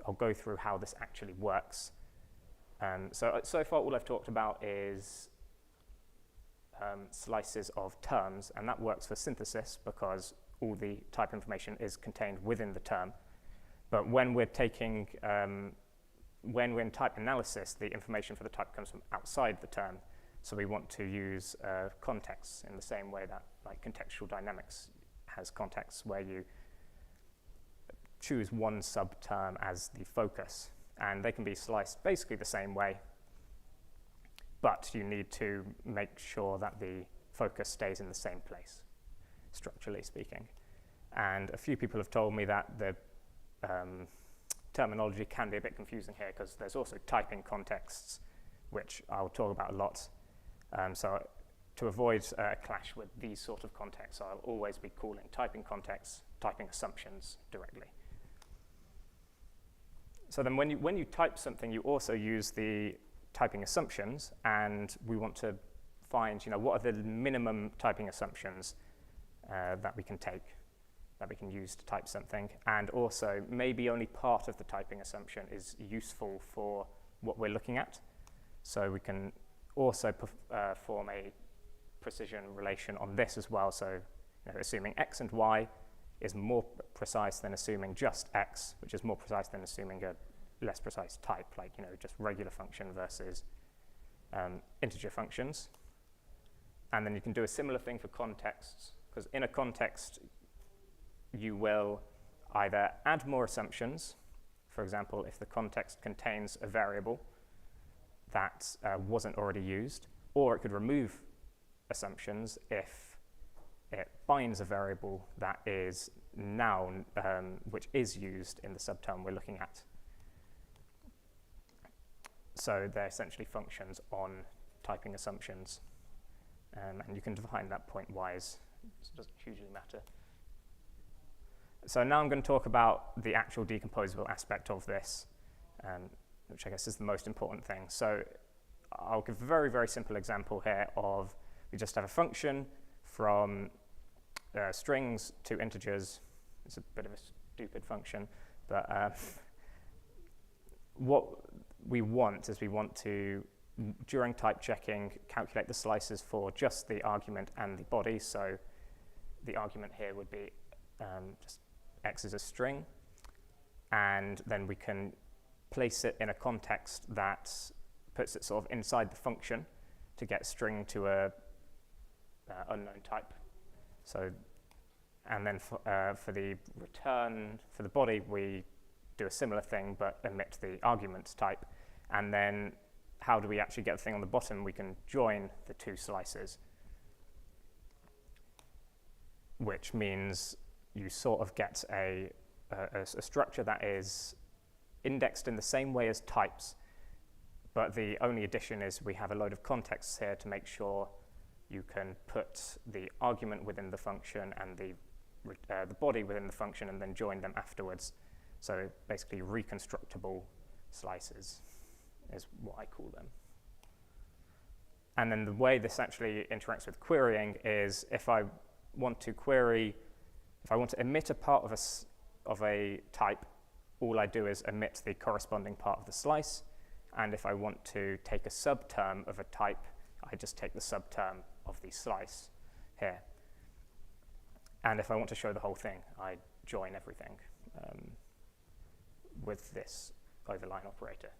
I'll go through how this actually works. So far all I've talked about is slices of terms, and that works for synthesis because all the type information is contained within the term. But when we're taking, when we're in type analysis, the information for the type comes from outside the term. So we want to use context in the same way that like contextual dynamics has context, where you choose one subterm as the focus. And they can be sliced basically the same way, but you need to make sure that the focus stays in the same place, structurally speaking. And a few people have told me that the terminology can be a bit confusing here because there's also typing contexts, which I'll talk about a lot. So to avoid a clash with these sort of contexts, I'll always be calling typing contexts typing assumptions directly. So then when you type something, you also use the typing assumptions, and we want to find, what are the minimum typing assumptions that we can take, that we can use to type something, and also maybe only part of the typing assumption is useful for what we're looking at. So we can also form a precision relation on this as well. So assuming x and y is more precise than assuming just x, which is more precise than assuming a less precise type, like just regular function versus integer functions. And then you can do a similar thing for contexts, because in a context you will either add more assumptions. For example, if the context contains a variable that wasn't already used, or it could remove assumptions if it binds a variable that is now, which is used in the subterm we're looking at. So they're essentially functions on typing assumptions. And you can define that pointwise. It doesn't hugely matter. So now I'm going to talk about the actual decomposable aspect of this, which I guess is the most important thing. So I'll give a very, very simple example here of, we just have a function from strings to integers. It's a bit of a stupid function, but what we want is we want to, during type checking, calculate the slices for just the argument and the body. So the argument here would be just x is a string, and then we can place it in a context that puts it sort of inside the function to get string to a unknown type. So, and then for the return for the body, we do a similar thing but omit the argument type. And then how do we actually get the thing on the bottom? We can join the two slices, which means you sort of get a structure that is indexed in the same way as types, but the only addition is we have a load of contexts here to make sure you can put the argument within the function and the body within the function and then join them afterwards. So basically reconstructible slices is what I call them. And then the way this actually interacts with querying is if I want to query, if I want to omit a part of a type, all I do is omit the corresponding part of the slice. And if I want to take a subterm of a type, I just take the subterm of the slice here. And if I want to show the whole thing, I join everything with this overline operator.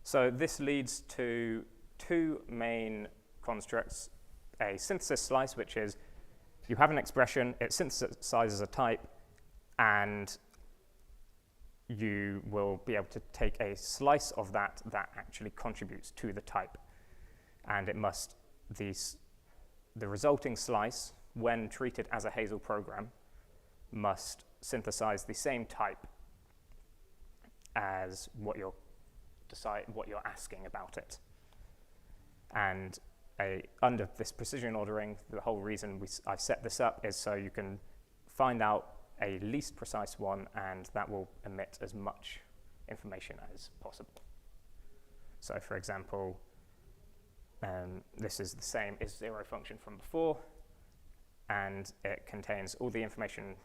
So this leads to two main constructs: a synthesis slice, which is you have an expression, it synthesizes a type, and you will be able to take a slice of that that actually contributes to the type. And it must, the resulting slice, when treated as a Hazel program, must synthesize the same type as what you're asking about it. And under this precision ordering, the whole reason I set this up is so you can find out a least precise one, and that will emit as much information as possible. So for example, this is the same is0 function from before, and it contains all the information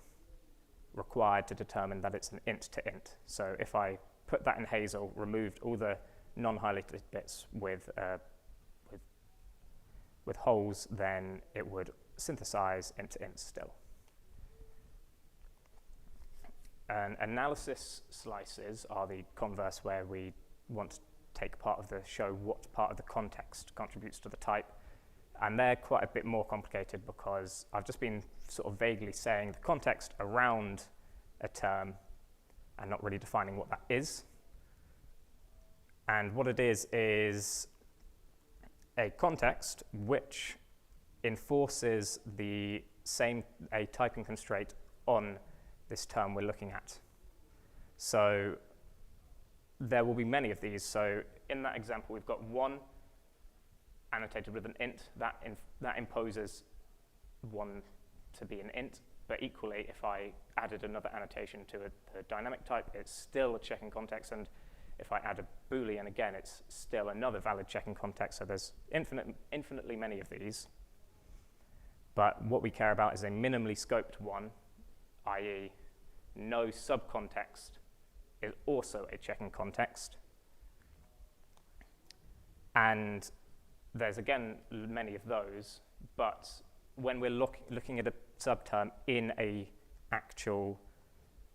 required to determine that it's an int to int. So if I put that in Hazel, removed all the non-highlighted bits with holes, then it would synthesize int to int still. And analysis slices are the converse, where we want to take part of show what part of the context contributes to the type. And they're quite a bit more complicated because I've just been sort of vaguely saying the context around a term and not really defining what that is. And what it is a context which enforces a typing constraint on this term we're looking at. So there will be many of these. So in that example, we've got one annotated with an int. That imposes one to be an int. But equally, if I added another annotation to a dynamic type, it's still a checking context. And if I add a Boolean, again, it's still another valid checking context. So there's infinitely many of these. But what we care about is a minimally scoped one, i.e. no subcontext is also a checking context. And there's, again, many of those, but when we're looking at a subterm in a actual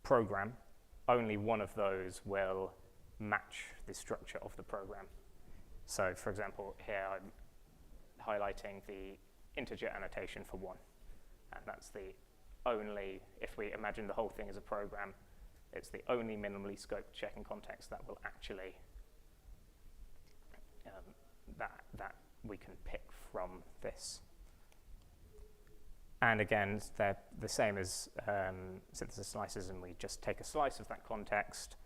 program, only one of those will match the structure of the program. So, for example, here I'm highlighting the integer annotation for 1, and that's the only, if we imagine the whole thing as a program, it's the only minimally scoped checking context that will actually, that we can pick from this. And again, they're the same as synthesis slices, and we just take a slice of that context.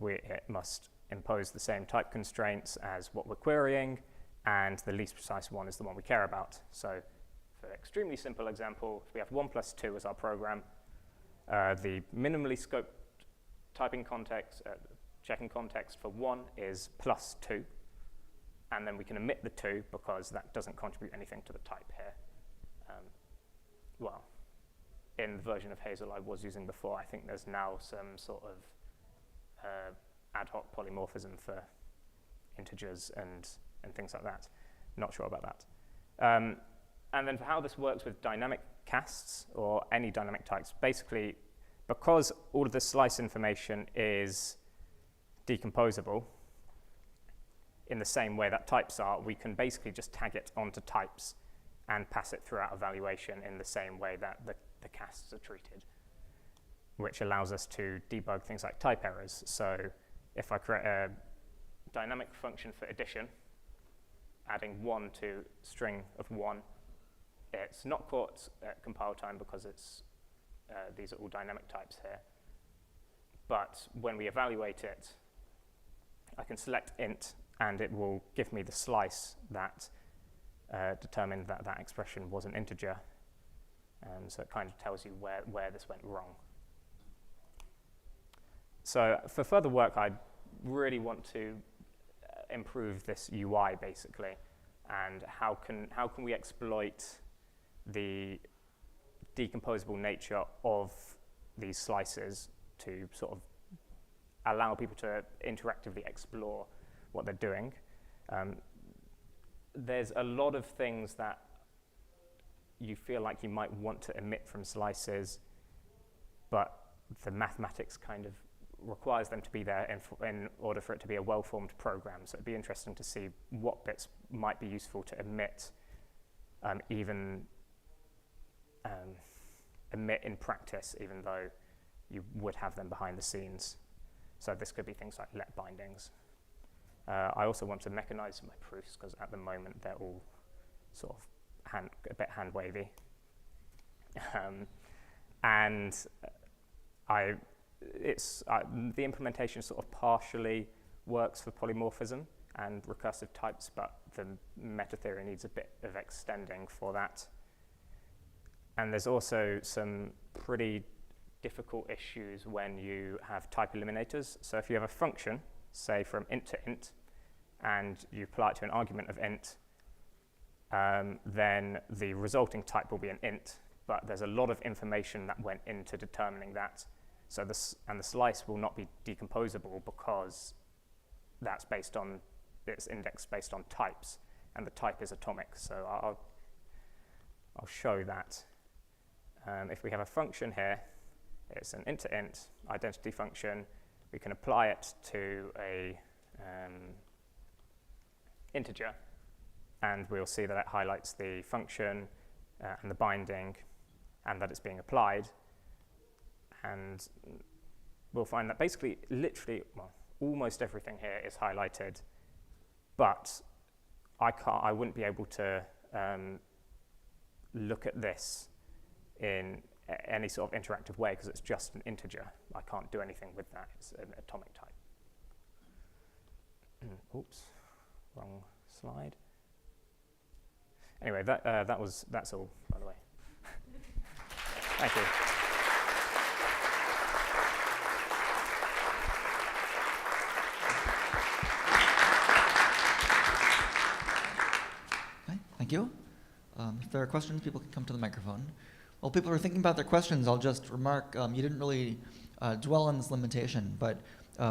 It must impose the same type constraints as what we're querying, and the least precise one is the one we care about. So for an extremely simple example, if we have 1 plus 2 as our program, the minimally scoped typing context, checking context for 1 is plus 2, and then we can omit the 2 because that doesn't contribute anything to the type here. Well, in the version of Hazel I was using before, I think there's now some sort of ad hoc polymorphism for integers and things like that. Not sure about that. And then for how this works with dynamic casts or any dynamic types, basically, because all of the slice information is decomposable in the same way that types are, we can basically just tag it onto types and pass it throughout evaluation in the same way that the casts are treated, which allows us to debug things like type errors. So if I create a dynamic function for addition, adding 1 to string of 1, it's not caught at compile time because these are all dynamic types here. But when we evaluate it, I can select int, and it will give me the slice that determined that that expression was an integer. So it kind of tells you where this went wrong. So for further work, I really want to improve this UI, basically. And how can we exploit the decomposable nature of these slices to sort of allow people to interactively explore what they're doing. There's a lot of things that you feel like you might want to emit from slices, but the mathematics kind of requires them to be there in order for it to be a well-formed program. So it'd be interesting to see what bits might be useful to omit, emit in practice, even though you would have them behind the scenes. So this could be things like let bindings. I also want to mechanize my proofs, because at the moment they're all sort of a bit hand-wavy. And the implementation sort of partially works for polymorphism and recursive types, but the meta theory needs a bit of extending for that. And there's also some pretty difficult issues when you have type eliminators. So if you have a function, say from int to int, and you apply it to an argument of int, then the resulting type will be an int, but there's a lot of information that went into determining that. So the slice will not be decomposable because that's based on, it's indexed based on types, and the type is atomic. So I'll show that. If we have a function here, it's an int to int identity function. We can apply it to a integer, and we'll see that it highlights the function and the binding, and that it's being applied. And we'll find that basically, literally, well, almost everything here is highlighted, but I wouldn't be able to look at this in any sort of interactive way because it's just an integer. I can't do anything with that. It's an atomic type. Oops, wrong slide. Anyway, that's all, by the way. Thank you. Okay, thank you. If there are questions, people can come to the microphone. While people are thinking about their questions, I'll just remark, you didn't really dwell on this limitation, but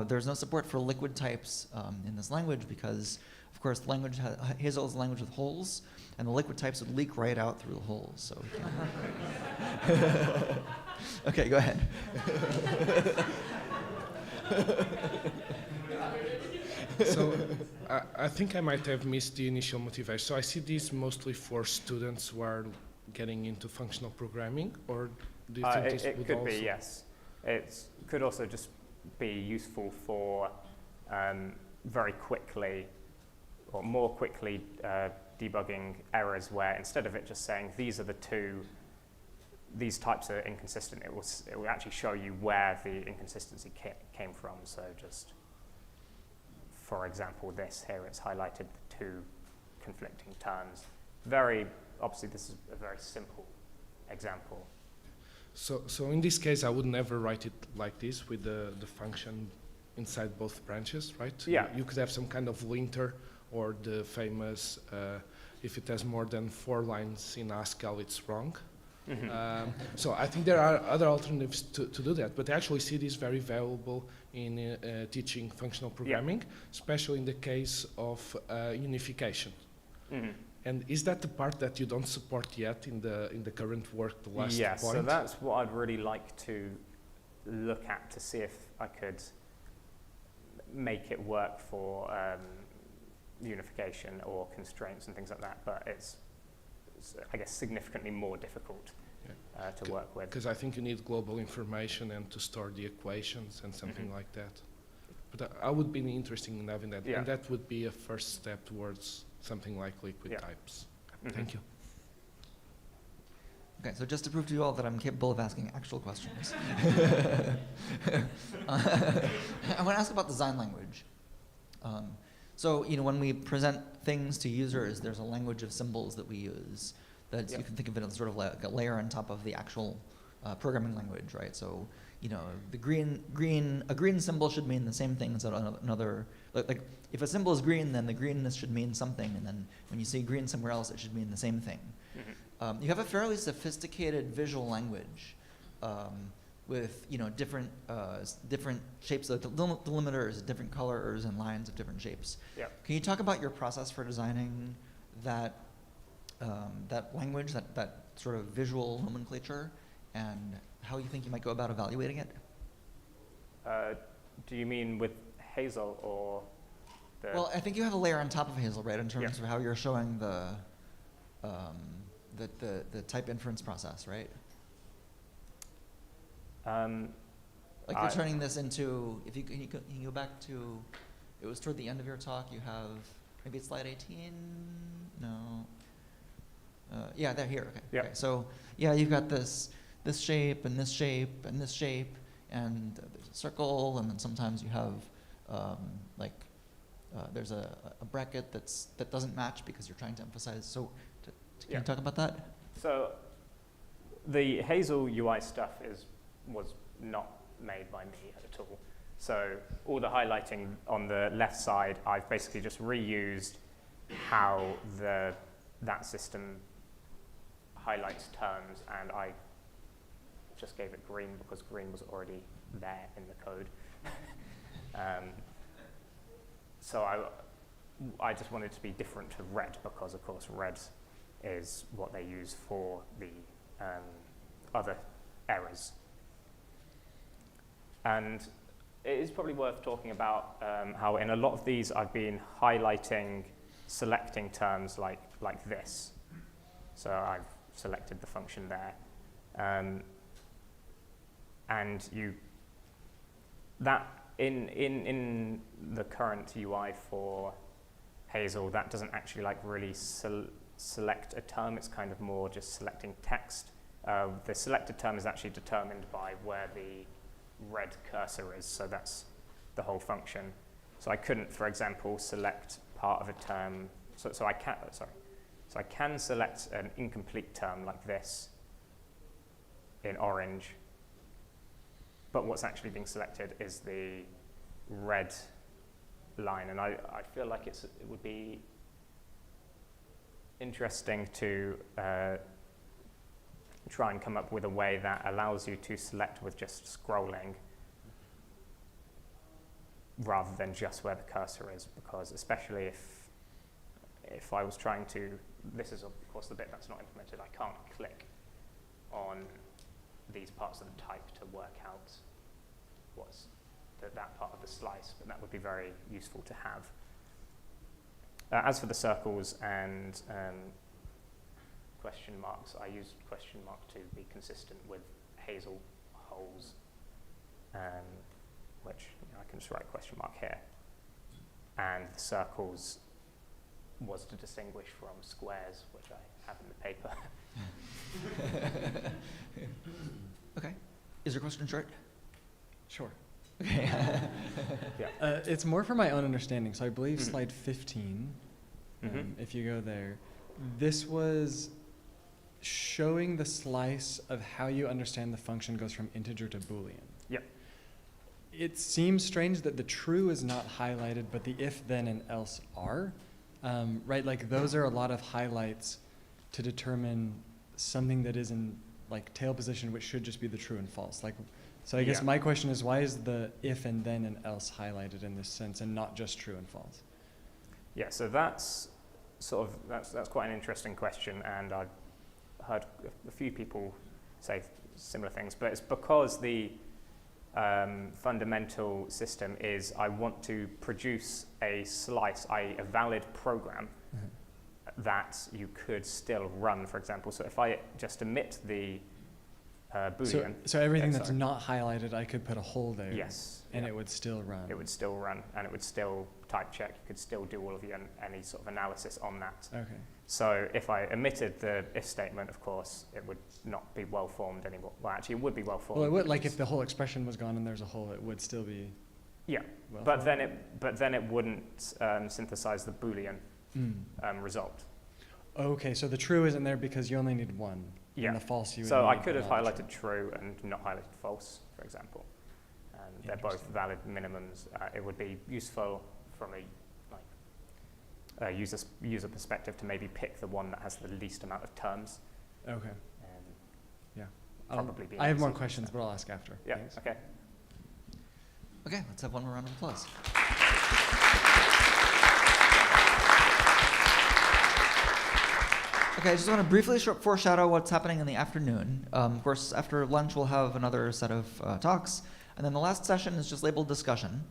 there's no support for liquid types in this language because, of course, the language Hazel is a language with holes, and the liquid types would leak right out through the holes. So, okay, go ahead. So I think I might have missed the initial motivation. So I see these mostly for students who are getting into functional programming, or do you think this would also? It could be, yes. It could also just be useful for very quickly or more quickly debugging errors where instead of it just saying these are the two, these types are inconsistent, it will actually show you where the inconsistency came from. So just, for example, this here, it's highlighted the two conflicting terms. Obviously, this is a very simple example. So in this case, I would never write it like this with the function inside both branches, right? Yeah. You could have some kind of linter, or the famous, if it has more than 4 lines in Haskell, it's wrong. Mm-hmm. So I think there are other alternatives to do that, but I actually see this very valuable in teaching functional programming, especially in the case of unification. Mm-hmm. And is that the part that you don't support yet in the current work, the last point? Yes, so that's what I'd really like to look at to see if I could make it work for unification or constraints and things like that, but it's I guess, significantly more difficult to work with. Because I think you need global information and to store the equations and something like that. But I would be interested in having that, and that would be a first step towards something like liquid types. Thank you. Okay, so just to prove to you all that I'm capable of asking actual questions, I want to ask about design language. So, you know, when we present things to users, there's a language of symbols that we use that you can think of it as sort of like a layer on top of the actual programming language, right? So, you know, a green symbol should mean the same thing as another. Like if a symbol is green, then the greenness should mean something, and then when you see green somewhere else, it should mean the same thing. You have a fairly sophisticated visual language with, you know, different shapes of delimiters, different colors and lines of different shapes. Can you talk about your process for designing that that language, that sort of visual nomenclature, and how you think you might go about evaluating it? Do you mean with Hazel or the? Well, I think you have a layer on top of Hazel, right, in terms of how you're showing the type inference process, right? Like you're turning this into, if you can you go back to, it was toward the end of your talk, you have, maybe it's slide 18? No. Yeah, they're here, okay. Yep. Okay. So, yeah, you've got this shape, and this shape, and this shape, and there's a circle, and then sometimes you have, there's a bracket that doesn't match because you're trying to emphasize. So, can you talk about that? So, the Hazel UI stuff was not made by me at all. So all the highlighting on the left side, I've basically just reused how that system highlights terms, and I just gave it green because green was already there in the code. So I just wanted to be different to red because, of course, red is what they use for the other errors. And it is probably worth talking about how in a lot of these I've been highlighting selecting terms like this. So I've selected the function there. And that in the current UI for Hazel, that doesn't actually really select a term. It's kind of more just selecting text. The selected term is actually determined by where the red cursor is, so that's the whole function. So I couldn't, for example, select part of a term. So I can select an incomplete term like this in orange, but what's actually being selected is the red line, and I feel like it would be interesting to try and come up with a way that allows you to select with just scrolling rather than just where the cursor is, because especially if I was trying to, this is of course the bit that's not implemented, I can't click on these parts of the type to work out what's that part of the slice, but that would be very useful to have. As for the circles and question marks, I used question mark to be consistent with Hazel holes, which I can just write question mark here. And the circles was to distinguish from squares, which I have in the paper. Okay. Is your question short? Sure. Okay. Yeah. It's more for my own understanding. So I believe slide 15, if you go there, this was showing the slice of how you understand the function goes from integer to Boolean. Yep. It seems strange that the true is not highlighted, but the if, then, and else are. Right, like those are a lot of highlights to determine something that is in tail position, which should just be the true and false. So I guess my question is, why is the if and then and else highlighted in this sense and not just true and false? Yeah, so that's quite an interesting question, and I've heard a few people say similar things, but it's because the fundamental system is I want to produce a slice, i.e. a valid program that you could still run, for example. So if I just omit the Boolean. So everything that's not highlighted, I could put a hole there. Yes. And it would still run. It would still run, and it would still type check. You could still do all of any sort of analysis on that. Okay. So if I omitted the if statement, of course, it would not be well formed anymore. Well, actually, it would be well formed. Well, it would, if the whole expression was gone and there's a hole, it would still be. Yeah, but then it wouldn't synthesize the Boolean result. Okay, so the true isn't there because you only need one. Yeah. And the false you would So I need could have another highlighted true and not highlighted false, for example. And they're both valid minimums. It would be useful from a user perspective to maybe pick the one that has the least amount of terms. Okay. Yeah. Probably be I have more easy. questions, but I'll ask after. Yeah. Thanks. Okay. Okay, let's have one more round of applause. Okay, I just want to briefly foreshadow what's happening in the afternoon. Of course, after lunch, we'll have another set of talks. And then the last session is just labeled discussion.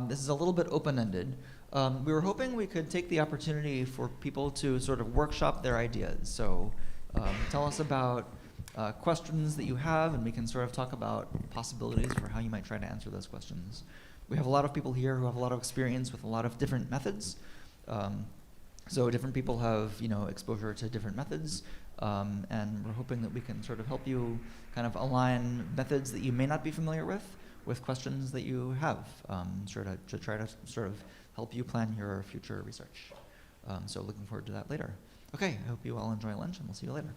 This is a little bit open-ended. We were hoping we could take the opportunity for people to sort of workshop their ideas. So tell us about questions that you have, and we can sort of talk about possibilities for how you might try to answer those questions. We have a lot of people here who have a lot of experience with a lot of different methods. So different people have, exposure to different methods, and we're hoping that we can sort of help you kind of align methods that you may not be familiar with questions that you have, to try to sort of help you plan your future research. So looking forward to that later. Okay, I hope you all enjoy lunch, and we'll see you later.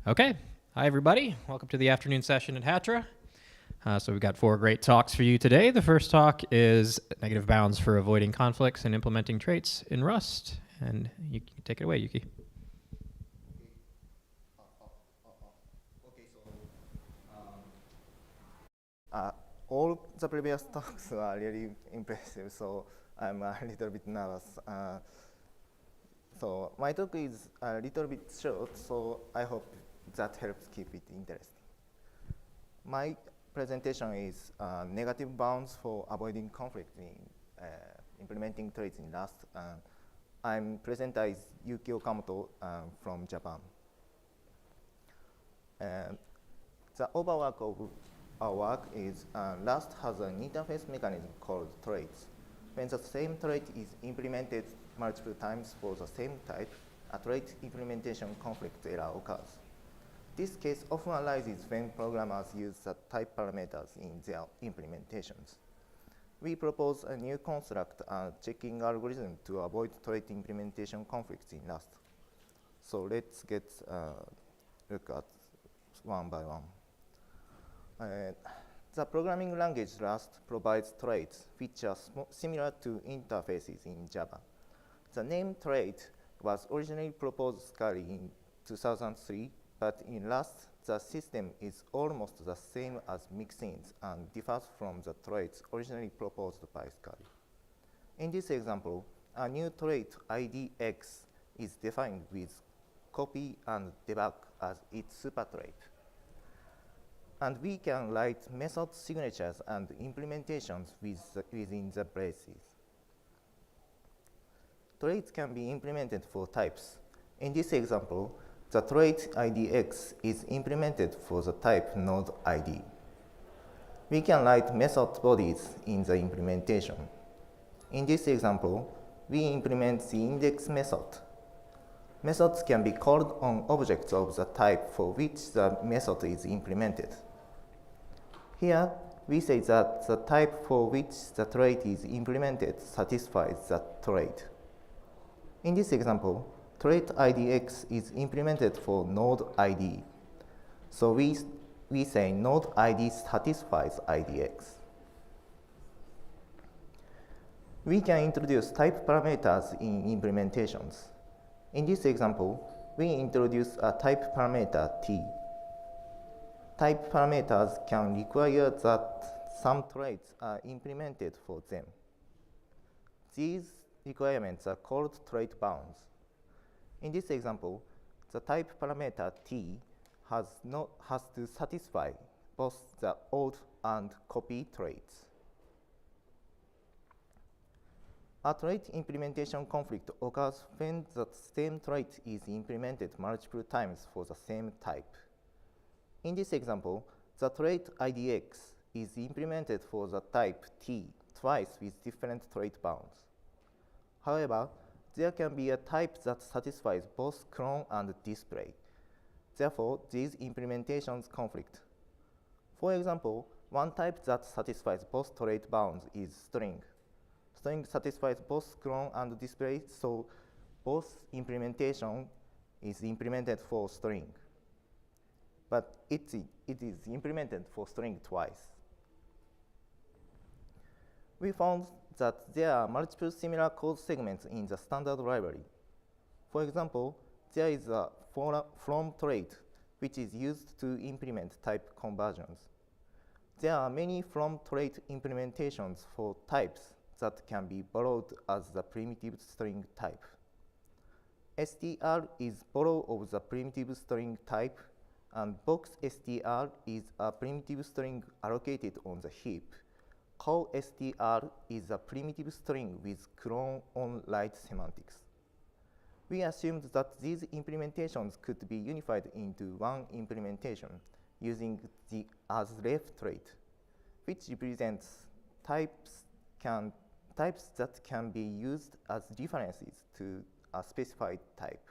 Okay. Hi, everybody. Welcome to the afternoon session at HATRA. So we've got 4 great talks for you today. The first talk is negative bounds for avoiding conflicts and implementing traits in Rust. And you can take it away, Yuki. All the previous talks are really impressive, so I'm a little bit nervous. So my talk is a little bit short, so I hope that helps keep it interesting. My presentation is negative bounds for avoiding conflict in implementing traits in Rust. I'm presenter is Yuki Okamoto from Japan. The overwork of our work is Rust has an interface mechanism called traits. When the same trait is implemented multiple times for the same type, a trait implementation conflict error occurs. This case often arises when programmers use the type parameters in their implementations. We propose a new construct and checking algorithm to avoid trait implementation conflicts in Rust. So let's get look at one by one. The programming language Rust provides traits which are similar to interfaces in Java. The name trait was originally proposed Scali in 2003, but in Rust, the system is almost the same as mixins and differs from the traits originally proposed by Scali. In this example, a new trait ID X is defined with copy and debug as its supertrait. And we can write method signatures and implementations within the braces. Traits can be implemented for types. In this example, the trait IDX is implemented for the type node ID. We can write method bodies in the implementation. In this example, we implement the index method. Methods can be called on objects of the type for which the method is implemented. Here, we say that the type for which the trait is implemented satisfies the trait. In this example, trait IDX is implemented for node ID. So we say node ID satisfies IDX. We can introduce type parameters in implementations. In this example, we introduce a type parameter T. Type parameters can require that some traits are implemented for them. These requirements are called trait bounds. In this example, the type parameter T has to satisfy both the old and copy traits. A trait implementation conflict occurs when the same trait is implemented multiple times for the same type. In this example, the trait IDX is implemented for the type T twice with different trait bounds. However, there can be a type that satisfies both clone and display. Therefore, these implementations conflict. For example, one type that satisfies both trait bounds is string. String satisfies both clone and display, so both implementation is implemented for string. But it is implemented for string twice. We found that there are multiple similar code segments in the standard library. For example, there is a from trait, which is used to implement type conversions. There are many from trait implementations for types that can be borrowed as the primitive string type. str is borrow of the primitive string type, and box str is a primitive string allocated on the heap. Call str is a primitive string with clone on write semantics. We assumed that these implementations could be unified into one implementation using the asRef trait, which represents types that can be used as references to a specified type.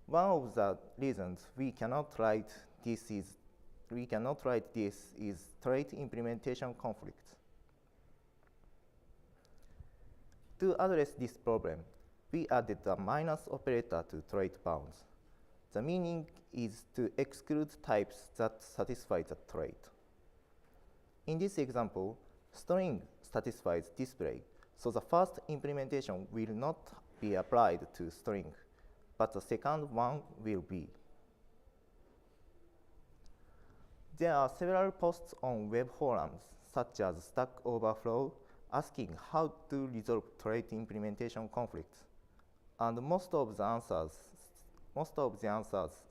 One of the reasons we cannot write this is trait implementation conflicts. To address this problem, we added a minus operator to trait bounds. The meaning is to exclude types that satisfy the trait. In this example, string satisfies display, so the first implementation will not be applied to string, but the second one will be. There are several posts on web forums, such as Stack Overflow, asking how to resolve trait implementation conflicts. And most of the answers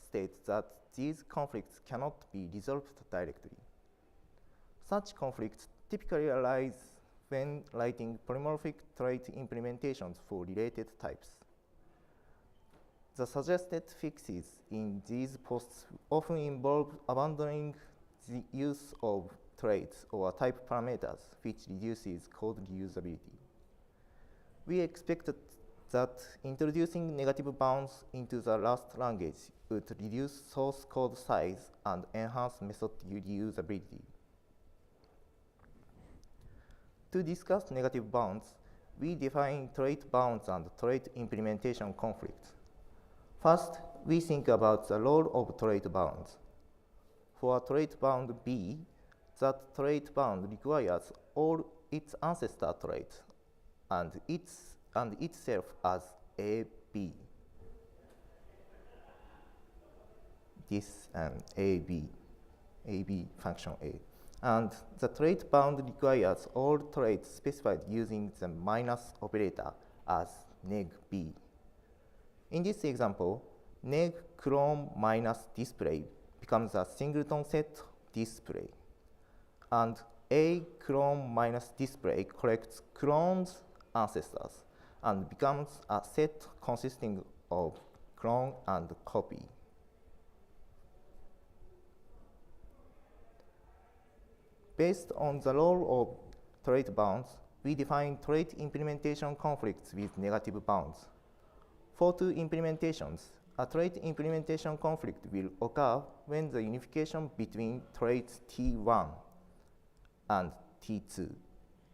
state that these conflicts cannot be resolved directly. Such conflicts typically arise when writing polymorphic trait implementations for related types. The suggested fixes in these posts often involve abandoning the use of traits or type parameters, which reduces code reusability. We expected that introducing negative bounds into the Rust language would reduce source code size and enhance method reusability. To discuss negative bounds, we define trait bounds and trait implementation conflicts. First, we think about the role of trait bounds. For a trait bound B, that trait bound requires all its ancestor traits and itself as AB. This and AB function A. And the trait bound requires all traits specified using the minus operator as neg B. In this example, neg clone minus display becomes a singleton set display. And A clone minus display collects clones ancestors and becomes a set consisting of clone and copy. Based on the role of trait bounds, we define trait implementation conflicts with negative bounds. For two implementations, a trait implementation conflict will occur when the unification between traits T1 and T2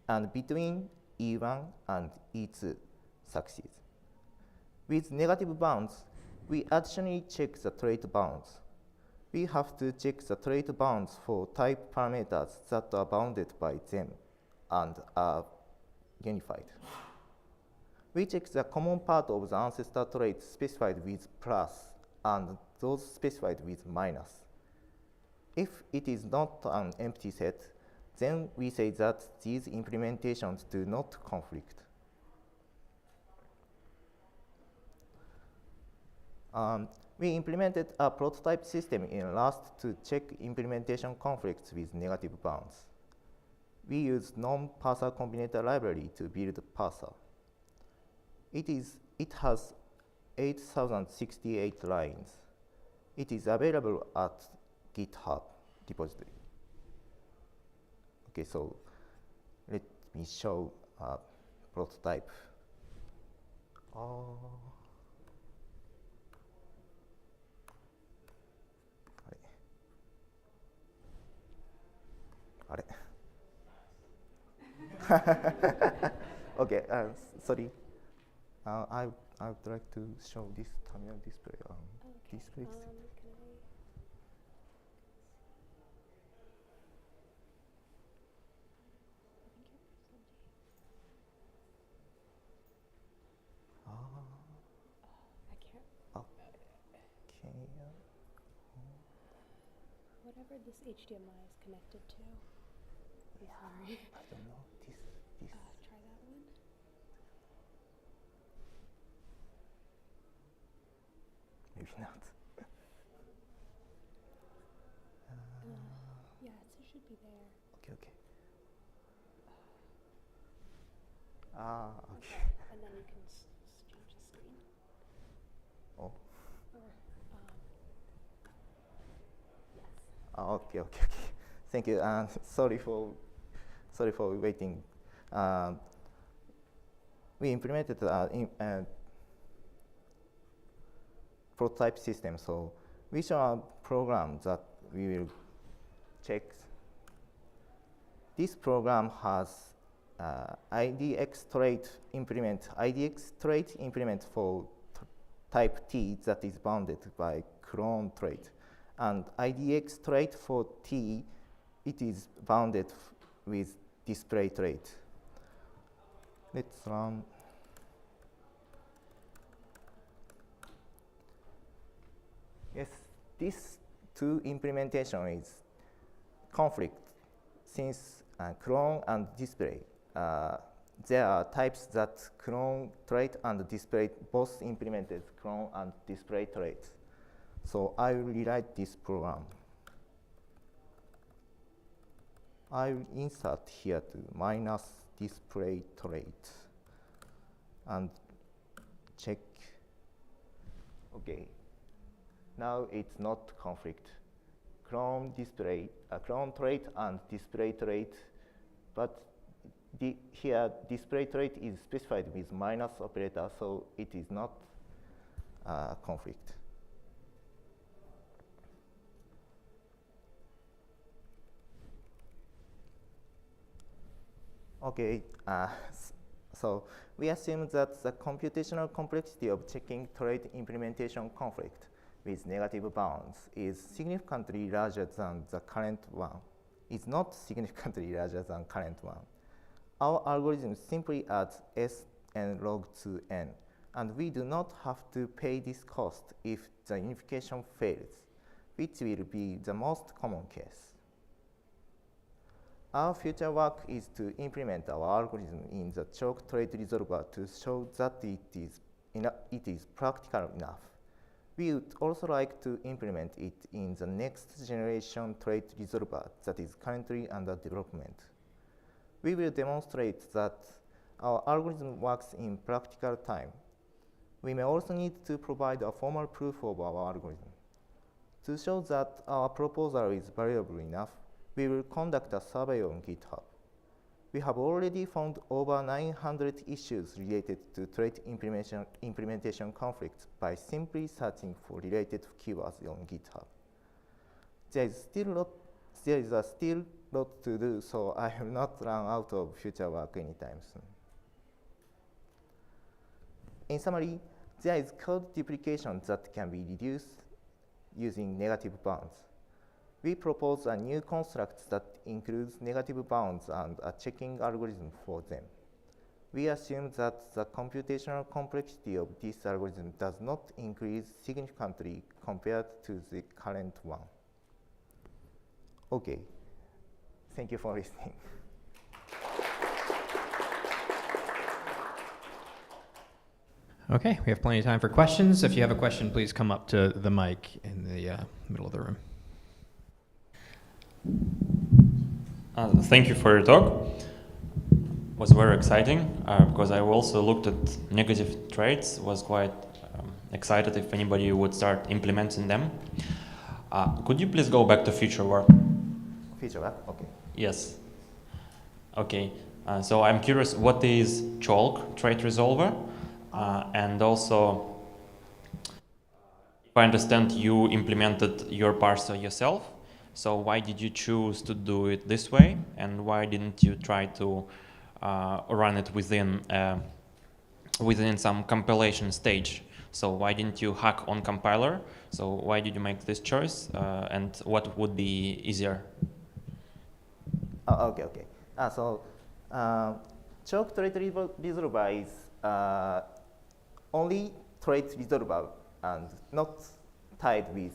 and between E1 and E2 succeeds. With negative bounds, we additionally check the trait bounds. We have to check the trait bounds for type parameters that are bounded by them and are unified. We check the common part of the ancestor traits specified with plus and those specified with minus. If it is not an empty set, then we say that these implementations do not conflict. We implemented a prototype system in Rust to check implementation conflicts with negative bounds. We used non-parser combinator library to build parser. It has 8,068 lines. It is available at GitHub repository. Okay, so let me show a prototype. Okay, sorry. I would like to show this terminal display. Display. Whatever this HDMI is connected to. I'm sorry. I don't know. This. Try that one. Maybe not. Yeah, it should be there. Okay. Okay. And then you can change the screen. Oh. Or, yes. Okay. Thank you. And sorry for waiting. We implemented a prototype system, so we show a program that we will check. This program has IDX trait implement for type T that is bounded by clone trait. And IDX trait for T, it is bounded with display trait. Let's run. Yes, this two implementation is conflict since clone and display. There are types that clone trait and display both implemented clone and display traits. So I will rewrite this program. I will insert here to minus display trait and check. Okay. Now it's not conflict. Clone display, clone trait and display trait, but here display trait is specified with minus operator, so it is not conflict. Okay, so we assume that the computational complexity of checking trait implementation conflict with negative bounds is significantly larger than the current one. It's not significantly larger than current one. Our algorithm simply adds s n log 2n, and we do not have to pay this cost if the unification fails, which will be the most common case. Our future work is to implement our algorithm in the chalk trait resolver to show that it is practical enough. We would also like to implement it in the next generation trait resolver that is currently under development. We will demonstrate that our algorithm works in practical time. We may also need to provide a formal proof of our algorithm. To show that our proposal is valuable enough, we will conduct a survey on GitHub. We have already found over 900 issues related to trait implementation conflicts by simply searching for related keywords on GitHub. There is a still lot to do, so I will not run out of future work anytime soon. In summary, there is code duplication that can be reduced using negative bounds. We propose a new construct that includes negative bounds and a checking algorithm for them. We assume that the computational complexity of this algorithm does not increase significantly compared to the current one. Okay, thank you for listening. Okay, we have plenty of time for questions. If you have a question, please come up to the mic in the middle of the room. Thank you for your talk. It was very exciting because I also looked at negative traits, was quite excited if anybody would start implementing them. Could you please go back to future work? Future work, okay. Yes. Okay, so I'm curious, what is chalk trait resolver? And also, if I understand, you implemented your parser yourself. So why did you choose to do it this way, and why didn't you try to run it within some compilation stage? So why didn't you hack on compiler? So why did you make this choice, and what would be easier? Oh, okay. Chalk trait resolver is only trait resolver and not tied with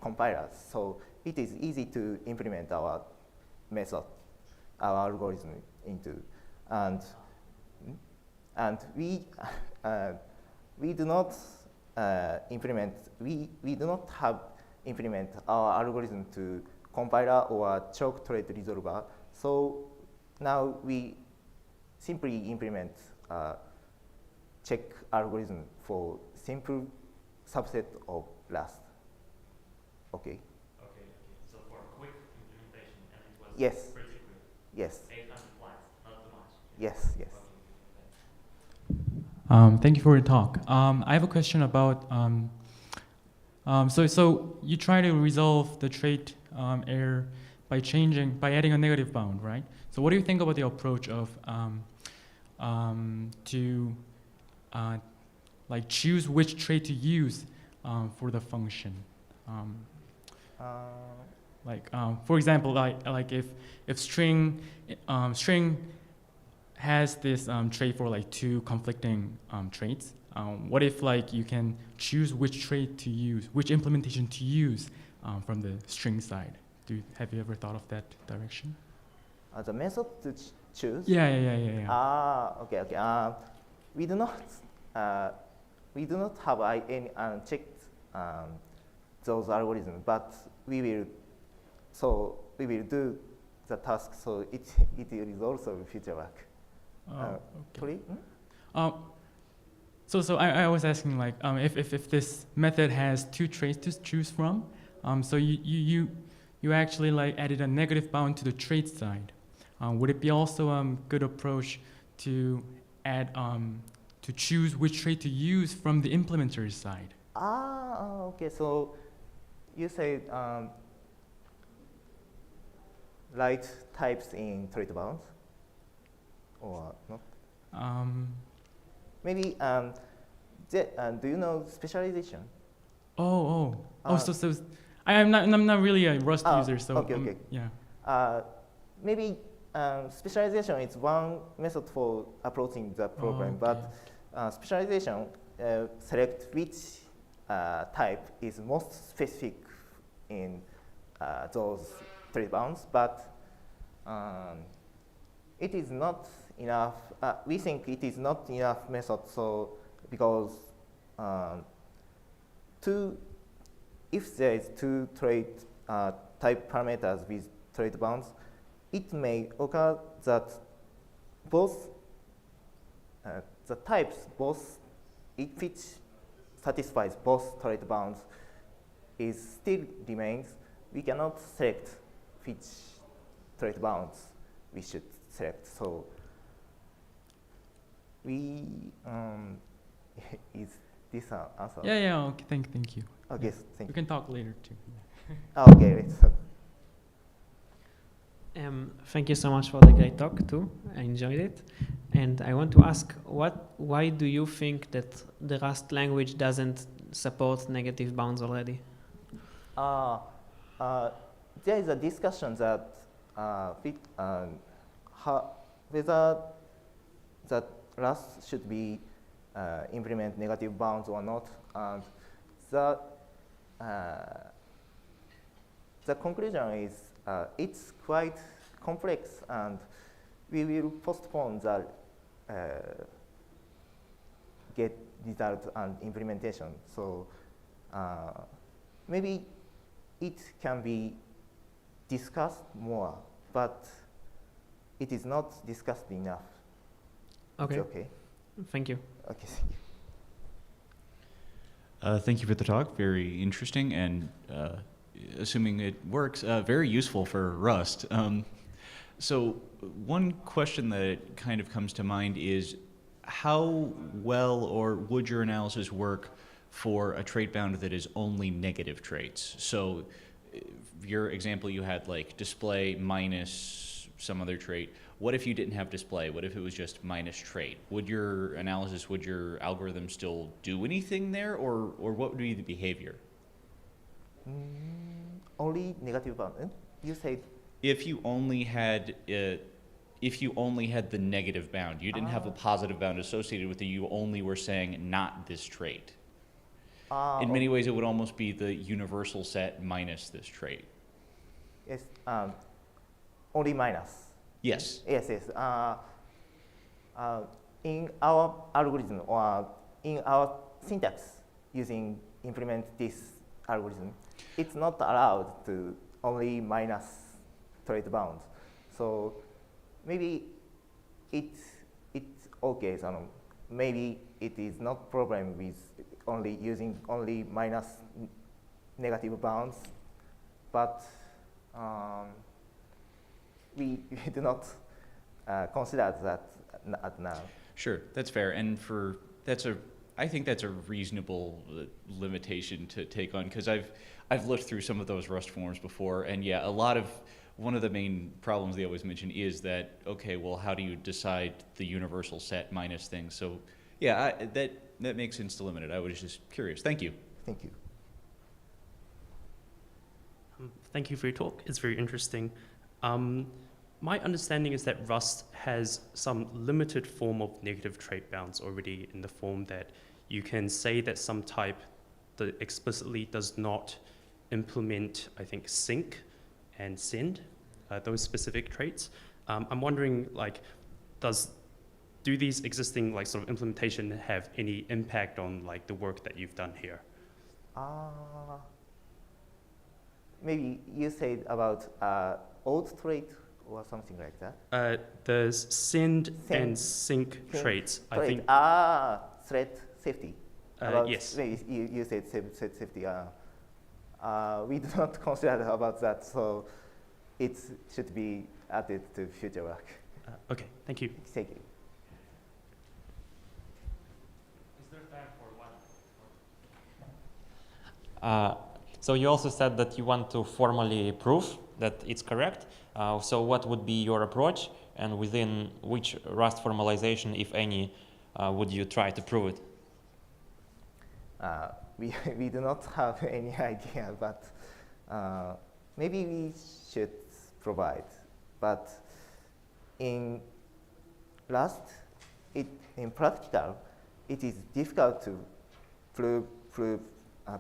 compilers. So it is easy to implement our method, our algorithm into, and we do not implement our algorithm to compiler or chalk trait resolver. So now we simply implement check algorithm for simple subset of last. Okay. So for quick implementation, and it was yes. Pretty quick. Yes. 800 lines, not too much. Yes. Thank you for your talk. I have a question about, so you try to resolve the trait error by adding a negative bound, right? So what do you think about the approach of like choose which trait to use for the function. For example, like if string has this trait for like two conflicting traits, what if like you can choose which trait to use, which implementation to use from the string side? Have you ever thought of that direction? The method to choose? Yeah. Okay. We do not have any checked those algorithms, but we will do the task, so it is also future work. Okay. So I was asking like if this method has two traits to choose from, so you actually like added a negative bound to the trait side. Would it be also a good approach to add to choose which trait to use from the implementer side? Okay. So you say write types in trait bounds, or not? Maybe. Do you know specialization? So I'm not really a Rust user, so okay. Yeah. Maybe specialization is one method for approaching the problem, but specialization select which type is most specific in those trait bounds, but it is not enough. We think it is not enough method, so because if there is two trait type parameters with trait bounds, it may occur that both the types, which satisfies both trait bounds, is still remains. We cannot select which trait bounds we should select. So we is this answer? Yeah. Okay. Thank you. Okay. Thank you. We can talk later too. Okay. Let's talk. Thank you so much for the great talk too. I enjoyed it. And I want to ask, why do you think that the Rust language doesn't support negative bounds already? There is a discussion that whether that Rust should be implement negative bounds or not, and the conclusion is it's quite complex, and we will postpone the get result and implementation. So maybe it can be discussed more, but it is not discussed enough. Okay. It's okay. Thank you. Okay, thank you. Thank you for the talk. Very interesting, and assuming it works, very useful for Rust. So one question that kind of comes to mind is, how well or would your analysis work for a trait bound that is only negative traits? So your example, you had like display minus some other trait. What if you didn't have display? What if it was just minus trait? Would your analysis, would your algorithm still do anything there, or what would be the behavior? Only negative bound. You said if you only had the negative bound, you didn't have a positive bound associated with it. You only were saying not this trait. In many ways, it would almost be the universal set minus this trait. Yes. Only minus. Yes. Yes. In our algorithm or in our syntax using implement this algorithm, it's not allowed to only minus trait bounds. So maybe it's okay. So maybe it is not problem with using only minus negative bounds, but we do not consider that at now. Sure, that's fair, and I think that's a reasonable limitation to take on, because I've looked through some of those Rust forms before, and yeah, one of the main problems they always mention is that, okay, well, how do you decide the universal set minus things? So yeah, that makes sense to limit it. I was just curious. Thank you. Thank you. Thank you for your talk. It's very interesting. My understanding is that Rust has some limited form of negative trait bounds already, in the form that you can say that some type that explicitly does not implement, I think, sync and send, those specific traits. I'm wondering, like, do these existing like sort of implementation have any impact on like the work that you've done here? Maybe you said about old trait or something like that. There's send and sync traits. I think. Threat safety. Yes. Maybe you said safety. We do not consider about that, so it should be added to future work. Okay, thank you. Thank you. Is there time for one? So you also said that you want to formally prove that it's correct. So what would be your approach, and within which Rust formalization, if any, would you try to prove it? We do not have any idea, but maybe we should provide. But in Rust, in practical, it is difficult to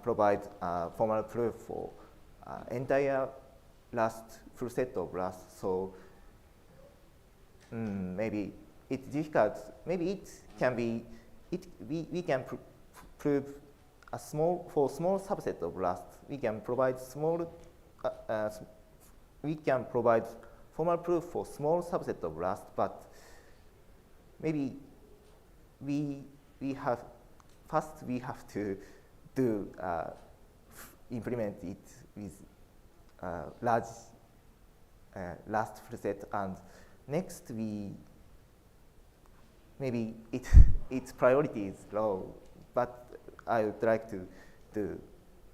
provide formal proof for entire Rust, full set of Rust. So maybe it's difficult. Maybe it can be. We can prove a small subset of Rust. We can provide we can provide formal proof for small subset of Rust, but maybe we have to do implement it with large Rust full set, and next maybe its priority is low, but I would like to do,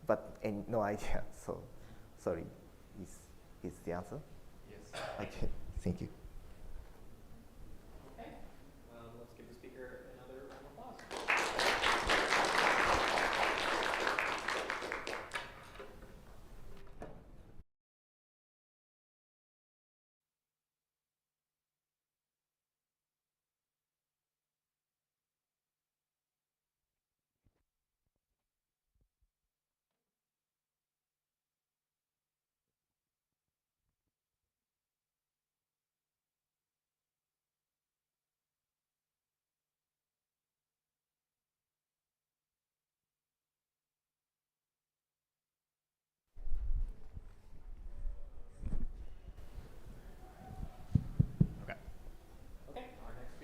but no idea. So sorry, is the answer? Yes. Okay, thank you. Okay, let's give the speaker another round of applause.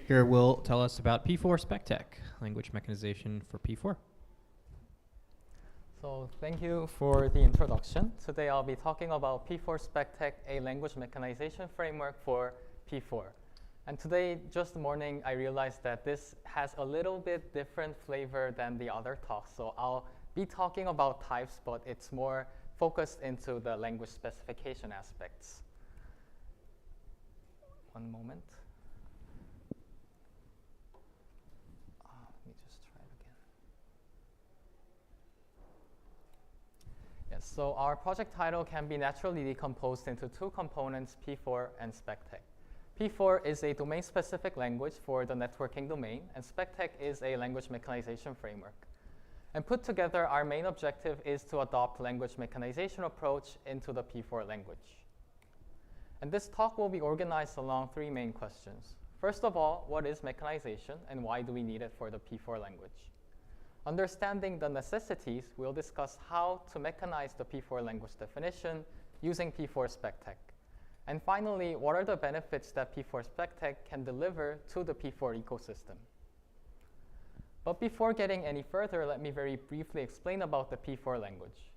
Here will tell us about P4 SpecTech, language mechanization for P4. So thank you for the introduction. Today I'll be talking about P4 SpecTech, a language mechanization framework for P4. And today, just this morning, I realized that this has a little bit different flavor than the other talks. So I'll be talking about types, but it's more focused into the language specification aspects. One moment. Let me just try it again. Yes, so our project title can be naturally decomposed into two components, P4 and SpecTech. P4 is a domain-specific language for the networking domain, and SpecTech is a language mechanization framework. And put together, our main objective is to adopt language mechanization approach into the P4 language. And this talk will be organized along three main questions. First of all, what is mechanization and why do we need it for the P4 language? Understanding the necessities, we'll discuss how to mechanize the P4 language definition using P4 SpecTech. And finally, what are the benefits that P4 SpecTech can deliver to the P4 ecosystem? But before getting any further, let me very briefly explain about the P4 language.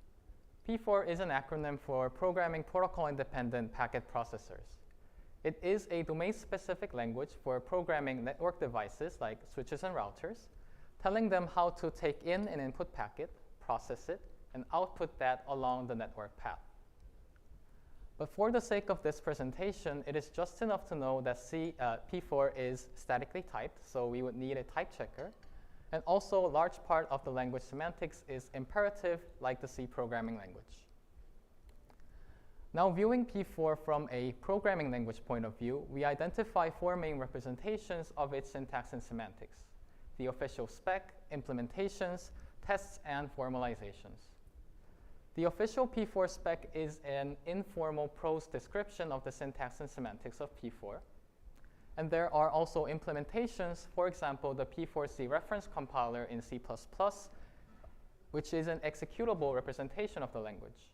P4 is an acronym for Programming Protocol-Independent Packet Processors. It is a domain-specific language for programming network devices like switches and routers, telling them how to take in an input packet, process it, and output that along the network path. But for the sake of this presentation, it is just enough to know that P4 is statically typed, so we would need a type checker. And also, a large part of the language semantics is imperative, like the C programming language. Now, viewing P4 from a programming language point of view, we identify 4 main representations of its syntax and semantics: the official spec, implementations, tests, and formalizations. The official P4 spec is an informal prose description of the syntax and semantics of P4. And there are also implementations, for example, the P4C reference compiler in C++, which is an executable representation of the language.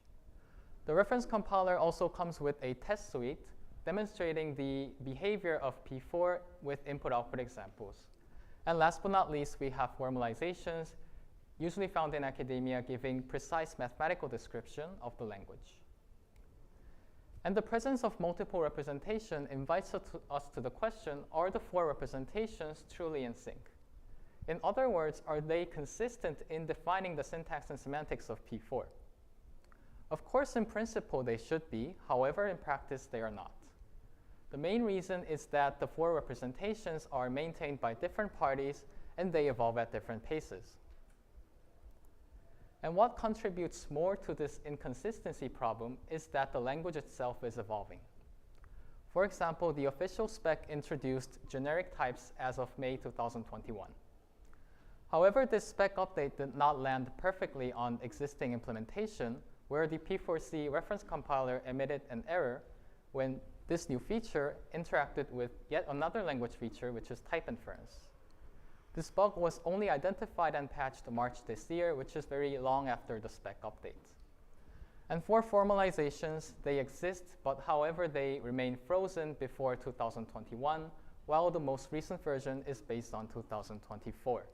The reference compiler also comes with a test suite demonstrating the behavior of P4 with input-output examples. And last but not least, we have formalizations, usually found in academia, giving precise mathematical description of the language. And the presence of multiple representation invites us to the question, are the 4 representations truly in sync? In other words, are they consistent in defining the syntax and semantics of P4? Of course, in principle, they should be. However, in practice, they are not. The main reason is that the 4 representations are maintained by different parties, and they evolve at different paces. And what contributes more to this inconsistency problem is that the language itself is evolving. For example, the official spec introduced generic types as of May 2021. However, this spec update did not land perfectly on existing implementation, where the P4C reference compiler emitted an error when this new feature interacted with yet another language feature, which is type inference. This bug was only identified and patched March this year, which is very long after the spec update. And for formalizations, they exist, but however, they remain frozen before 2021, while the most recent version is based on 2024.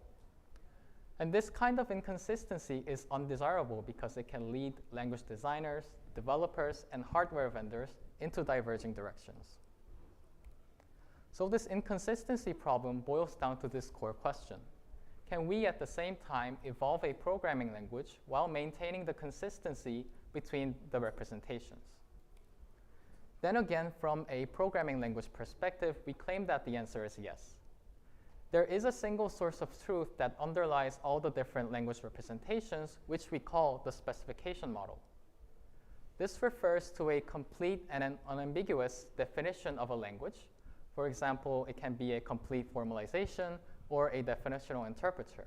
And this kind of inconsistency is undesirable because it can lead language designers, developers, and hardware vendors into diverging directions. So this inconsistency problem boils down to this core question. Can we at the same time evolve a programming language while maintaining the consistency between the representations? Then again, from a programming language perspective, we claim that the answer is yes. There is a single source of truth that underlies all the different language representations, which we call the specification model. This refers to a complete and an unambiguous definition of a language. For example, it can be a complete formalization or a definitional interpreter.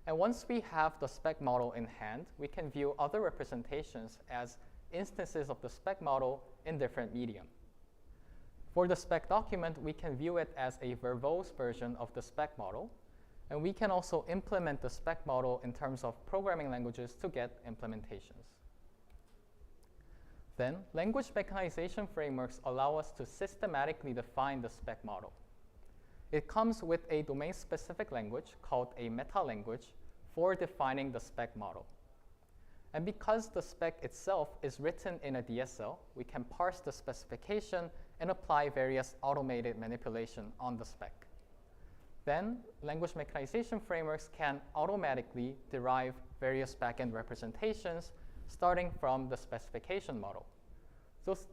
And once we have the spec model in hand, we can view other representations as instances of the spec model in different medium. For the spec document, we can view it as a verbose version of the spec model, and we can also implement the spec model in terms of programming languages to get implementations. Then, language mechanization frameworks allow us to systematically define the spec model. It comes with a domain-specific language called a meta-language for defining the spec model. And because the spec itself is written in a DSL, we can parse the specification and apply various automated manipulation on the spec. Then, language mechanization frameworks can automatically derive various backend representations starting from the specification model.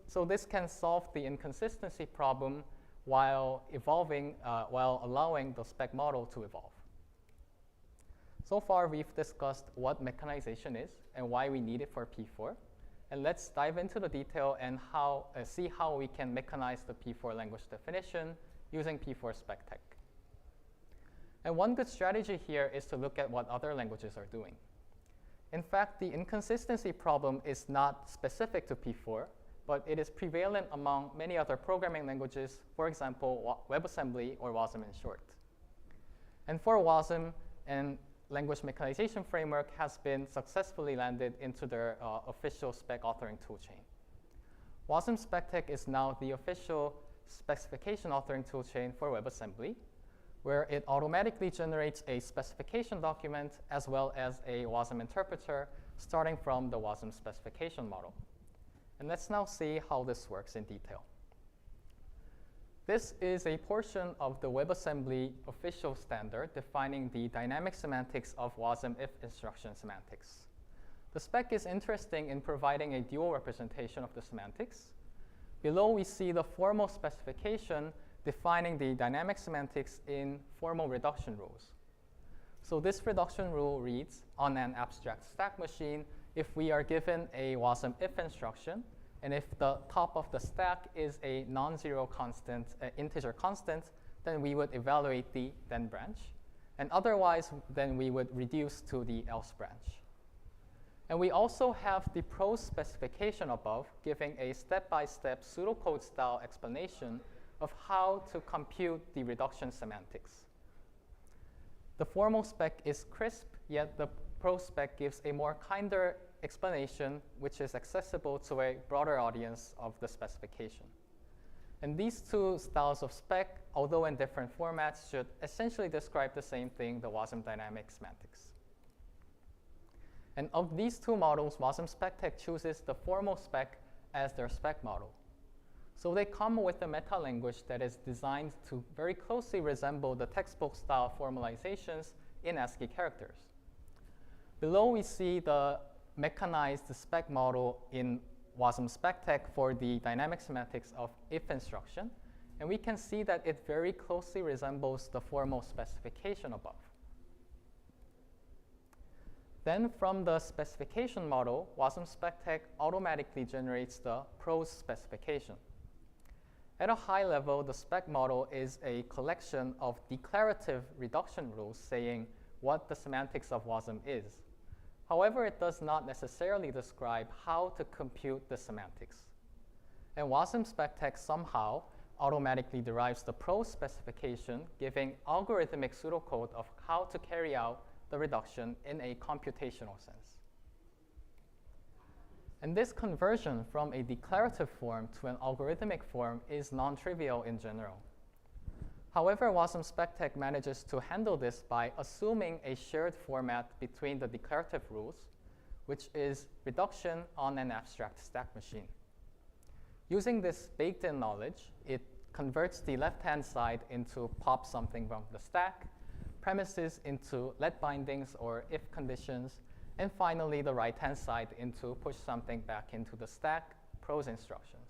So this can solve the inconsistency problem while allowing the spec model to evolve. So far, we've discussed what mechanization is and why we need it for P4. And let's dive into the detail and see how we can mechanize the P4 language definition using P4 spec tech. And one good strategy here is to look at what other languages are doing. In fact, the inconsistency problem is not specific to P4, but it is prevalent among many other programming languages, for example, WebAssembly or WASM in short. And for WASM, an language mechanization framework has been successfully landed into their official spec authoring toolchain. WASM SpecTech is now the official specification authoring toolchain for WebAssembly, where it automatically generates a specification document as well as a WASM interpreter starting from the WASM specification model. And let's now see how this works in detail. This is a portion of the WebAssembly official standard defining the dynamic semantics of WASM if instruction semantics. The spec is interesting in providing a dual representation of the semantics. Below, we see the formal specification defining the dynamic semantics in formal reduction rules. So this reduction rule reads, on an abstract stack machine, if we are given a WASM if instruction, and if the top of the stack is a non-zero constant, integer constant, then we would evaluate the then branch. And otherwise, then we would reduce to the else branch. And we also have the prose specification above, giving a step-by-step pseudocode style explanation of how to compute the reduction semantics. The formal spec is crisp, yet the prose spec gives a more kinder explanation, which is accessible to a broader audience of the specification. And these two styles of spec, although in different formats, should essentially describe the same thing, the WASM dynamic semantics. And of these two models, WASM SpecTech chooses the formal spec as their spec model. So they come with a meta language that is designed to very closely resemble the textbook style formalizations in ASCII characters. Below we see the mechanized spec model in WASM SpecTech for the dynamic semantics of if instruction. And we can see that it very closely resembles the formal specification above. Then from the specification model, WASM SpecTech automatically generates the prose specification. At a high level, the spec model is a collection of declarative reduction rules saying what the semantics of WASM is. However, it does not necessarily describe how to compute the semantics. And WASM SpecTech somehow automatically derives the prose specification, giving algorithmic pseudocode of how to carry out the reduction in a computational sense. And this conversion from a declarative form to an algorithmic form is non-trivial in general. However, WASM SpecTech manages to handle this by assuming a shared format between the declarative rules, which is reduction on an abstract stack machine. Using this baked-in knowledge, it converts the left-hand side into pop something from the stack, premises into let bindings or if conditions, and finally the right-hand side into push something back into the stack, prose instructions.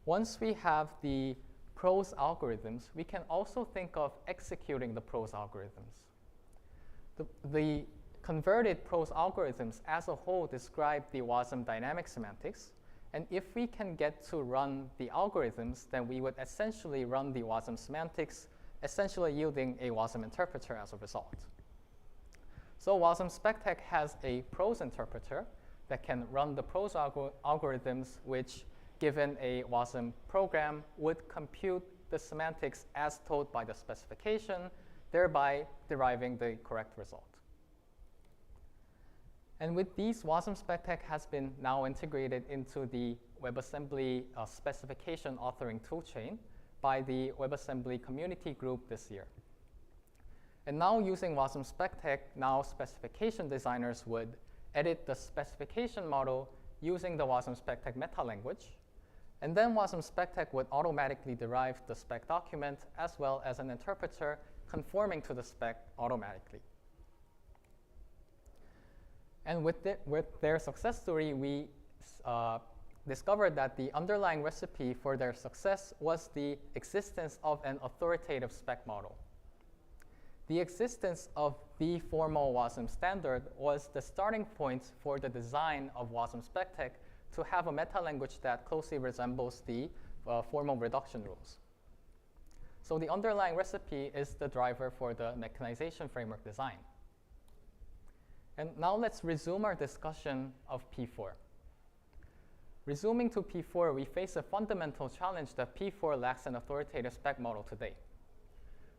Once we have the prose algorithms, we can also think of executing the prose algorithms. The converted prose algorithms as a whole describe the WASM dynamic semantics, and if we can get to run the algorithms, then we would essentially run the WASM semantics, essentially yielding a WASM interpreter as a result. So WASM SpecTech has a prose interpreter that can run the prose algorithms, which, given a WASM program, would compute the semantics as told by the specification, thereby deriving the correct result. And with these, WASM SpecTech has been now integrated into the WebAssembly specification authoring toolchain by the WebAssembly community group this year. And now using WASM SpecTech, now specification designers would edit the specification model using the WASM SpecTech meta language. And then WASM SpecTech would automatically derive the spec document as well as an interpreter conforming to the spec automatically. And with their success story, we discovered that the underlying recipe for their success was the existence of an authoritative spec model. The existence of the formal WASM standard was the starting point for the design of WASM SpecTech to have a meta language that closely resembles the formal reduction rules. So the underlying recipe is the driver for the mechanization framework design. And now let's resume our discussion of P4. Resuming to P4, we face a fundamental challenge that P4 lacks an authoritative spec model today.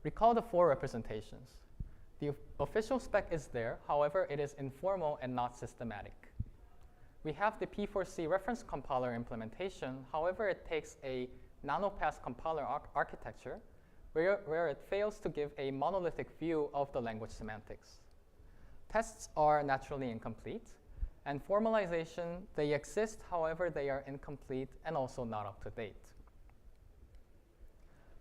Recall the 4 representations. The official spec is there, however, it is informal and not systematic. We have the P4C reference compiler implementation, however, it takes a nanopass compiler architecture where it fails to give a monolithic view of the language semantics. Tests are naturally incomplete, and formalization, they exist, however, they are incomplete and also not up to date.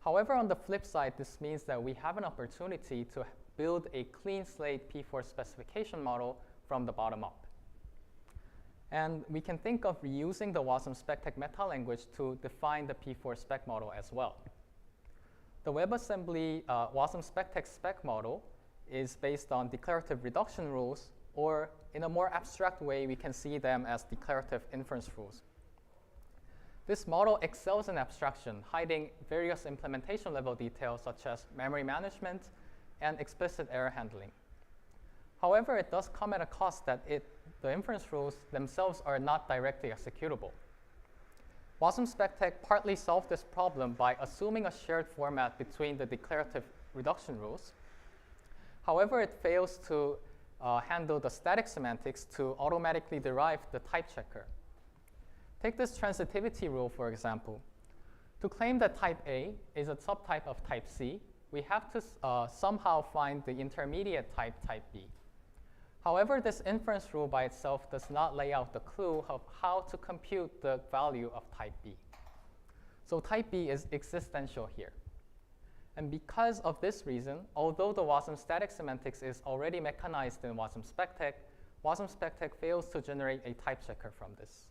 However, on the flip side, this means that we have an opportunity to build a clean slate P4 specification model from the bottom up. And we can think of reusing the WASM SpecTech meta language to define the P4 spec model as well. the WebAssembly WASM SpecTech spec model is based on declarative reduction rules, or in a more abstract way, we can see them as declarative inference rules. This model excels in abstraction, hiding various implementation level details such as memory management and explicit error handling. However, it does come at a cost that the inference rules themselves are not directly executable. WASM SpecTech partly solved this problem by assuming a shared format between the declarative reduction rules. However, it fails to handle the static semantics to automatically derive the type checker. Take this transitivity rule, for example. To claim that type A is a subtype of type C, we have to somehow find the intermediate type, type B. However, this inference rule by itself does not lay out the clue of how to compute the value of type B. So type B is existential here. And because of this reason, although the WASM static semantics is already mechanized in WASM SpecTech fails to generate a type checker from this.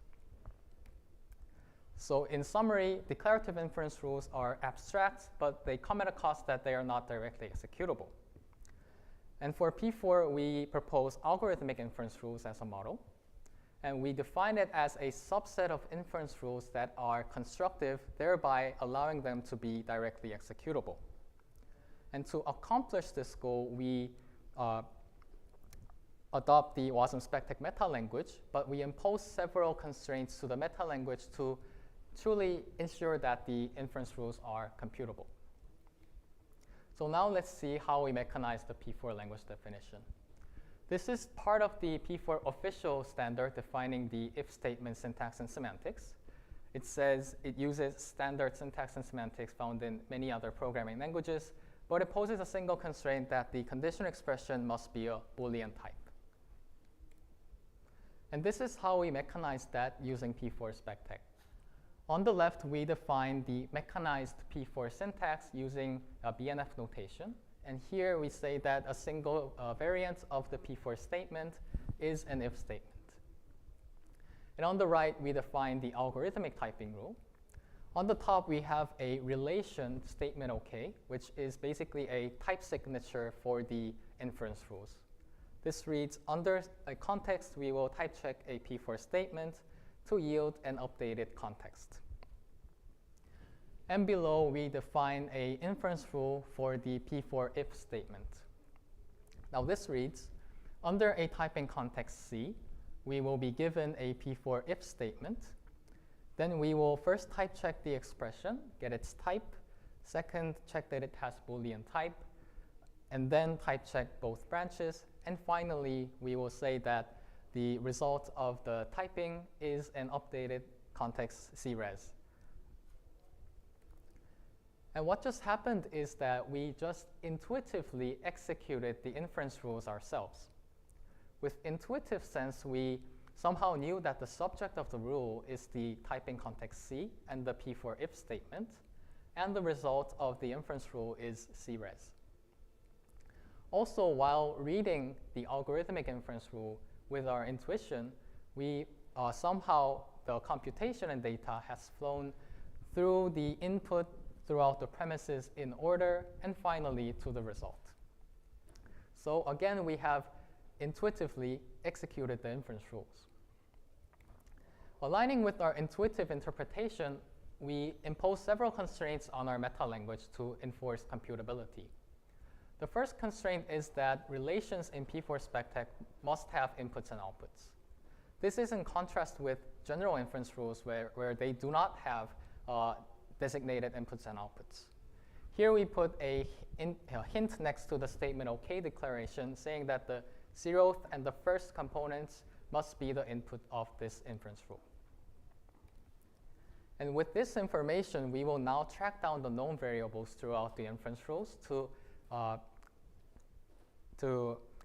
So in summary, declarative inference rules are abstract, but they come at a cost that they are not directly executable. And for P4, we propose algorithmic inference rules as a model. And we define it as a subset of inference rules that are constructive, thereby allowing them to be directly executable. And to accomplish this goal, we adopt the WASM SpecTech meta language, but we impose several constraints to the meta language to truly ensure that the inference rules are computable. So now let's see how we mechanize the P4 language definition. This is part of the P4 official standard defining the if statement syntax and semantics. It says it uses standard syntax and semantics found in many other programming languages, but it poses a single constraint that the conditional expression must be a Boolean type. And this is how we mechanize that using P4 SpecTech. On the left, we define the mechanized P4 syntax using a BNF notation. And here we say that a single variant of the P4 statement is an if statement. And on the right, we define the algorithmic typing rule. On the top, we have a relation statement OK, which is basically a type signature for the inference rules. This reads, under a context, we will type check a P4 statement to yield an updated context. And below, we define an inference rule for the P4 if statement. Now this reads, under a typing context C, we will be given a P4 if statement. Then we will first type check the expression, get its type. Second, check that it has Boolean type. And then type check both branches. And finally, we will say that the result of the typing is an updated context CRES. And what just happened is that we just intuitively executed the inference rules ourselves. With intuitive sense, we somehow knew that the subject of the rule is the typing context C and the P4 if statement, and the result of the inference rule is CRES. Also, while reading the algorithmic inference rule with our intuition, we somehow, the computation and data has flown through the input throughout the premises in order, and finally to the result. So again, we have intuitively executed the inference rules. Aligning with our intuitive interpretation, we impose several constraints on our meta language to enforce computability. The first constraint is that relations in P4 SpecTech must have inputs and outputs. This is in contrast with general inference rules where they do not have designated inputs and outputs. Here we put a hint next to the statement OK declaration saying that the 0th and the first components must be the input of this inference rule. And with this information, we will now track down the known variables throughout the inference rules to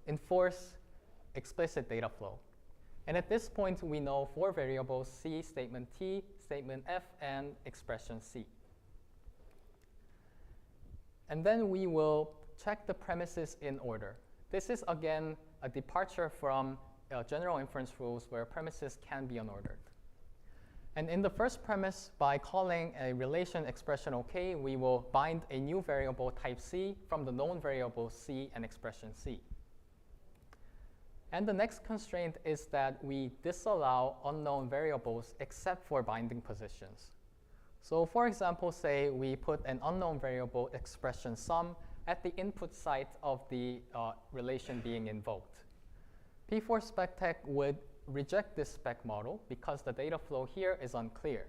enforce explicit data flow. And at this point, we know 4 variables, C, statement T, statement F, and expression C. And then we will check the premises in order. This is, again, a departure from general inference rules where premises can be unordered. And in the first premise, by calling a relation expression OK, we will bind a new variable type C from the known variable C and expression C. And the next constraint is that we disallow unknown variables except for binding positions. So for example, say we put an unknown variable expression sum at the input site of the relation being invoked. P4 SpecTech would reject this spec model because the data flow here is unclear.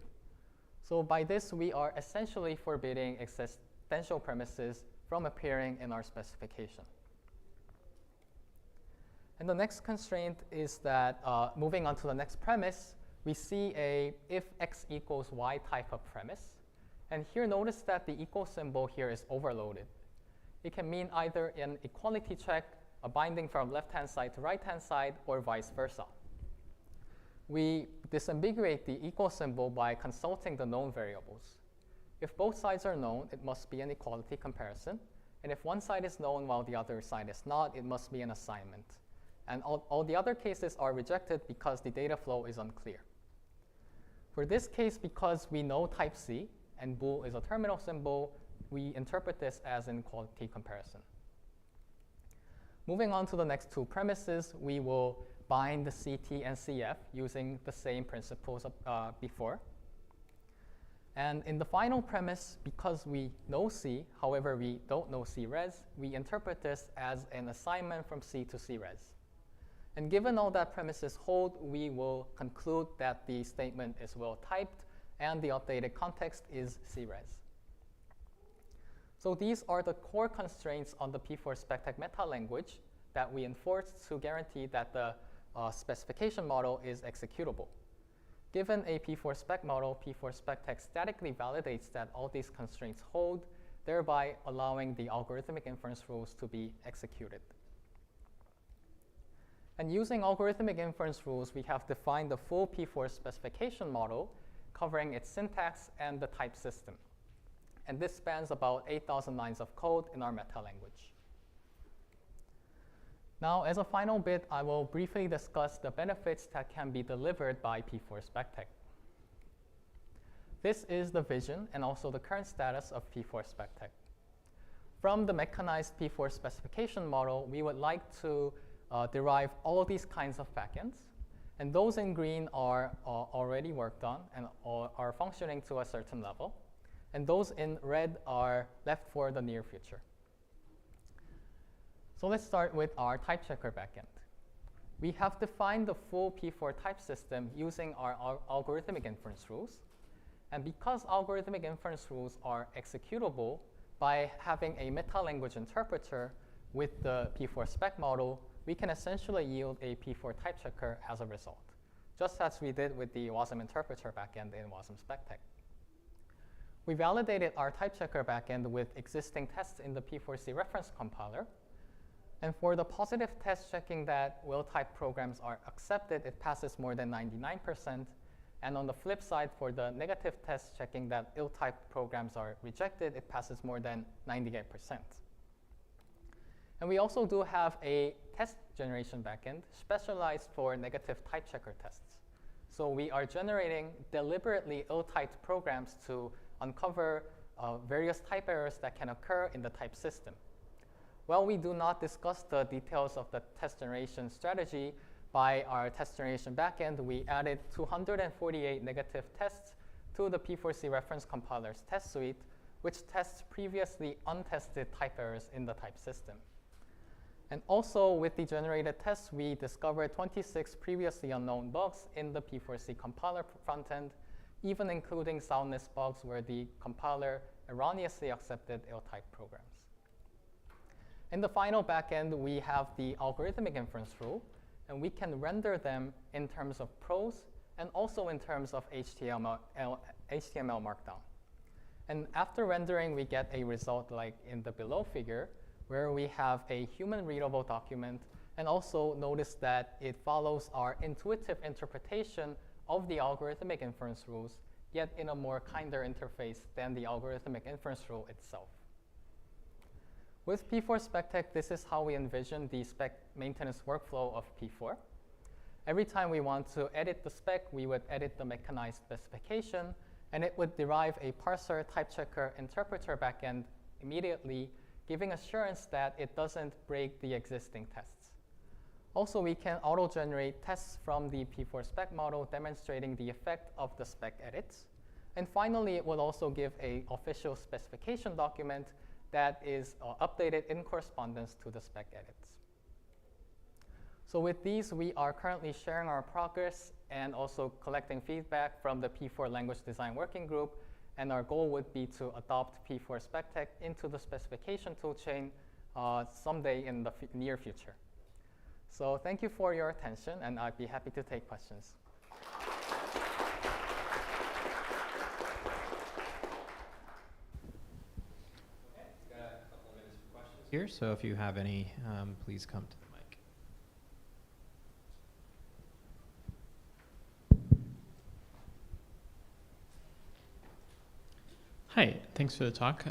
So by this, we are essentially forbidding existential premises from appearing in our specification. And the next constraint is that, moving on to the next premise, we see a if x equals y type of premise. And here notice that the equal symbol here is overloaded. It can mean either an equality check, a binding from left-hand side to right-hand side, or vice versa. We disambiguate the equal symbol by consulting the known variables. If both sides are known, it must be an equality comparison. And if one side is known while the other side is not, it must be an assignment. And all the other cases are rejected because the data flow is unclear. For this case, because we know type C and bool is a terminal symbol, we interpret this as an equality comparison. Moving on to the next two premises, we will bind the CT and CF using the same principles before. And in the final premise, because we know C, however we don't know C-res, we interpret this as an assignment from C to C-res. And given all that premises hold, we will conclude that the statement is well typed and the updated context is C-res. So these are the core constraints on the P4 SpecTech meta language that we enforce to guarantee that the specification model is executable. Given a P4 spec model, P4 SpecTech statically validates that all these constraints hold, thereby allowing the algorithmic inference rules to be executed. And using algorithmic inference rules, we have defined the full P4 specification model covering its syntax and the type system. And this spans about 8,000 lines of code in our meta language. Now, as a final bit, I will briefly discuss the benefits that can be delivered by P4 SpecTech. This is the vision and also the current status of P4 SpecTech. From the mechanized P4 specification model, we would like to derive all of these kinds of backends. And those in green are already worked on and are functioning to a certain level. And those in red are left for the near future. So let's start with our type checker backend. We have defined the full P4 type system using our algorithmic inference rules. And because algorithmic inference rules are executable by having a meta-language interpreter with the P4 spec model, we can essentially yield a P4 type checker as a result, just as we did with the WASM interpreter backend in WASM SpecTech. We validated our type checker backend with existing tests in the P4C reference compiler. And for the positive test checking that well-typed programs are accepted, it passes more than 99%. And on the flip side, for the negative test checking that ill-typed programs are rejected, it passes more than 98%. And we also do have a test generation backend specialized for negative type checker tests. So we are generating deliberately ill-typed programs to uncover various type errors that can occur in the type system. While we do not discuss the details of the test generation strategy, by our test generation backend, we added 248 negative tests to the P4C reference compiler's test suite, which tests previously untested type errors in the type system. And also with the generated tests, we discovered 26 previously unknown bugs in the P4C compiler frontend, even including soundness bugs where the compiler erroneously accepted ill-typed programs. In the final backend, we have the algorithmic inference rule, and we can render them in terms of prose and also in terms of HTML markdown. And after rendering, we get a result like in the below figure, where we have a human readable document, and also notice that it follows our intuitive interpretation of the algorithmic inference rules, yet in a more kinder interface than the algorithmic inference rule itself. With P4 SpecTech, this is how we envision the spec maintenance workflow of P4. every time we want to edit the spec, we would edit the mechanized specification, and it would derive a parser, type checker, interpreter backend immediately, giving assurance that it doesn't break the existing tests. Also, we can auto-generate tests from the P4 spec model demonstrating the effect of the spec edits. And finally, it will also give an official specification document that is updated in correspondence to the spec edits. So with these, we are currently sharing our progress and also collecting feedback from the P4 language design working group. And our goal would be to adopt P4 SpecTech into the specification toolchain someday in the near future. So thank you for your attention, and I'd be happy to take questions. Here, so if you have any, please come to the mic. Hi, thanks for the talk.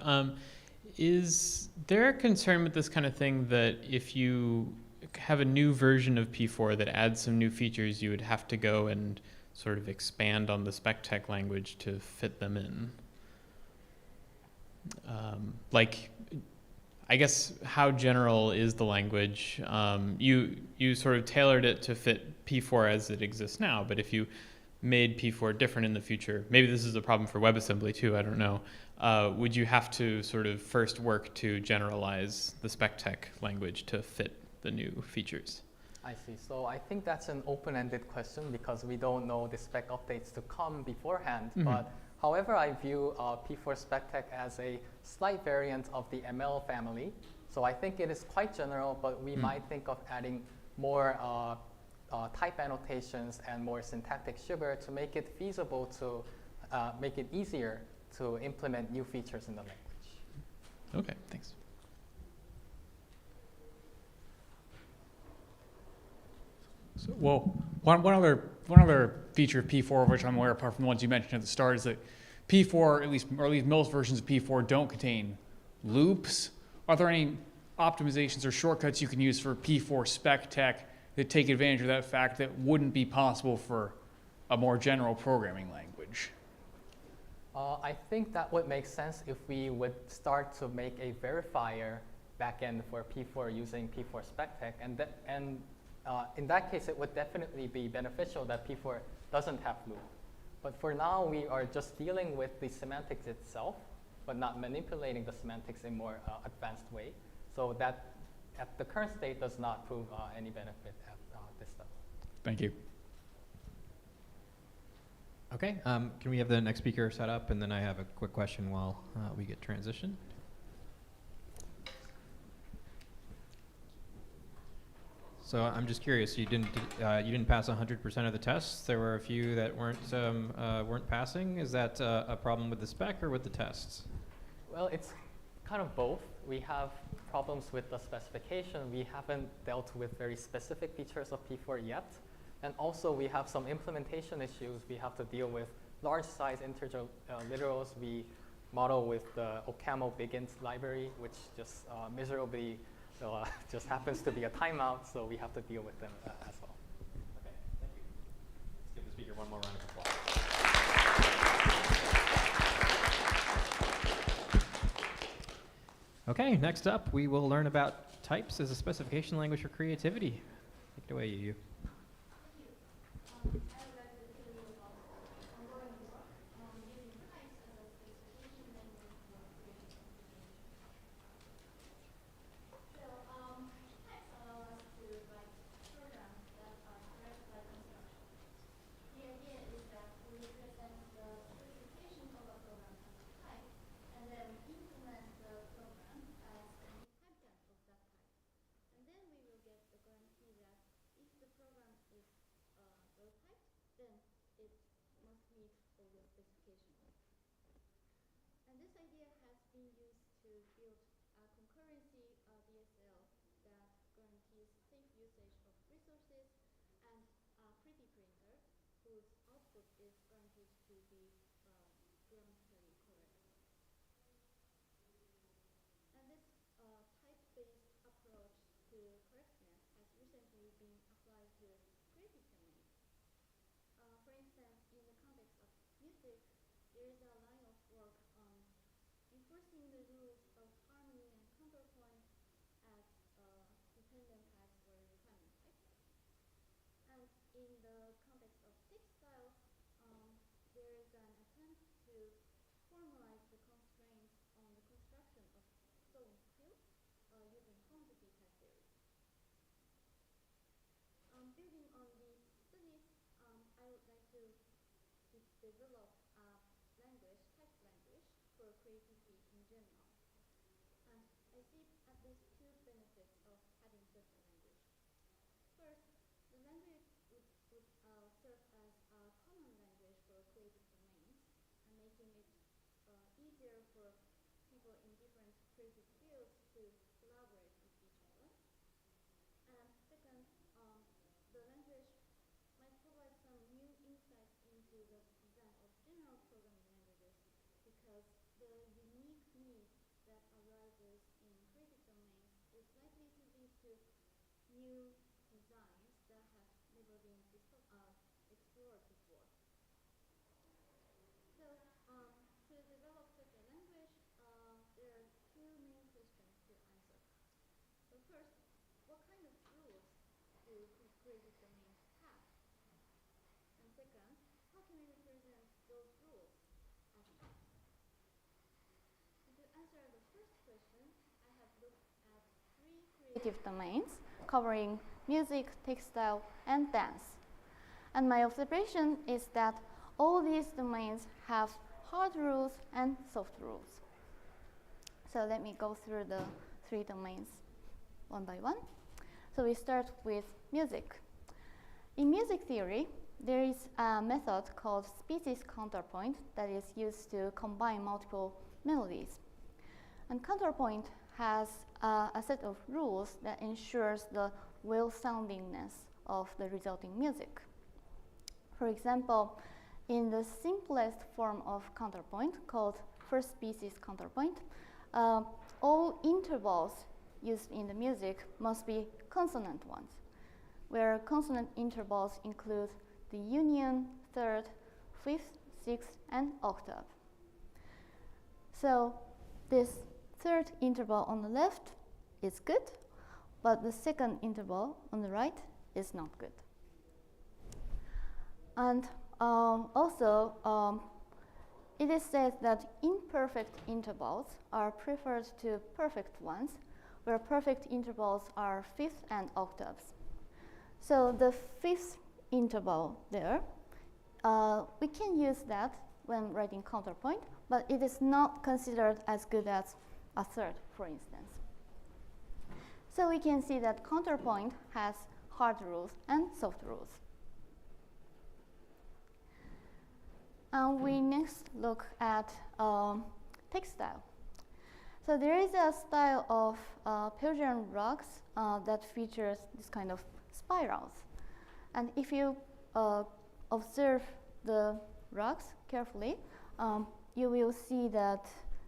Is there a concern with this kind of thing that if you have a new version of P4 that adds some new features, you would have to go and sort of expand on the SpecTech language to fit them in? I guess, how general is the language? You sort of tailored it to fit P4 as it exists now, but if you made P4 different in the future, maybe this is a problem for WebAssembly too, I don't know, would you have to sort of first work to generalize the SpecTech language to fit the new features? I see. So I think that's an open-ended question because we don't know the spec updates to come beforehand. Mm-hmm. But however, I view P4 SpecTech as a slight variant of the ML family. So I think it is quite general, but we might think of adding more type annotations and more syntactic sugar to make it feasible to make it easier to implement new features in the language. Okay, thanks. So, well, one other feature of P4, which I'm aware, apart from the ones you mentioned at the start, is that P4, at least most versions of P4, don't contain loops. Are there any optimizations or shortcuts you can use for P4 SpecTech that take advantage of that fact that wouldn't be possible for a more general programming language? I think that would make sense if we would start to make a verifier backend for P4 using P4 SpecTech, and in that case, it would definitely be beneficial that P4 doesn't have loop. But for now, we are just dealing with the semantics itself, but not manipulating the semantics in a more advanced way. So that, at the current state, does not prove any benefit at this level. Thank you. Okay, can we have the next speaker set up, and then I have a quick question while we get transitioned. So I'm just curious. You didn't pass 100% of the tests. There were a few that weren't passing. Is that a problem with the spec or with the tests? Well, it's kind of both. We have problems with the specification. We haven't dealt with very specific features of P4 yet. And also, we have some implementation issues. We have to deal with large size integer literals. We model with the OCaml bigint library, which just miserably just happens to be a timeout, so we have to deal with them as well. Okay, thank you. Let's give the speaker one more round of applause. Okay, next up, we will learn about types as a specification language for creativity. Take it away, Yu. type-based approach to correctness has recently been applied to creative technology. music, there is a line of work on enforcing the rules of harmony and counterpoint as dependent types or requirement types. And in the context of textile, there is an attempt to formalize the constraints on the construction of sewing quilt using quantity type theory. Building on these studies, I would like to develop a language, type language, for creativity in general. And I see at least two benefits of having such a language. First, the language would serve as a common language for creative domains and making it easier for people in different creative fields to collaborate with each other. And second, the language might provide some new insights into the design of general programming languages because the unique need that arises in creative domains is likely to lead to new designs that have never been explored before. So, to develop such a language, there are two main questions to answer. So first, what kind of rules do creative domains have? And second, how can we represent those rules as types? And to answer the first question, I have looked at 3 creative domains covering music, textile, and dance. And my observation is that all these domains have hard rules and soft rules. So let me go through the 3 domains one by one. So we start with music. In music theory, there is a method called species counterpoint that is used to combine multiple melodies. And counterpoint has a set of rules that ensures the well-soundingness of the resulting music. For example, in the simplest form of counterpoint, called first species counterpoint, all intervals used in the music must be consonant ones, where consonant intervals include the union, third, fifth, sixth, and octave. So this third interval on the left is good, but the second interval on the right is not good. And also, it is said that imperfect intervals are preferred to perfect ones, where perfect intervals are fifths and octaves. So the fifth interval there, we can use that when writing counterpoint, but it is not considered as good as a third, for instance. So we can see that counterpoint has hard rules and soft rules. And we next look at textile. So there is a style of Persian rugs that features this kind of spirals. And if you observe the rugs carefully, you will see that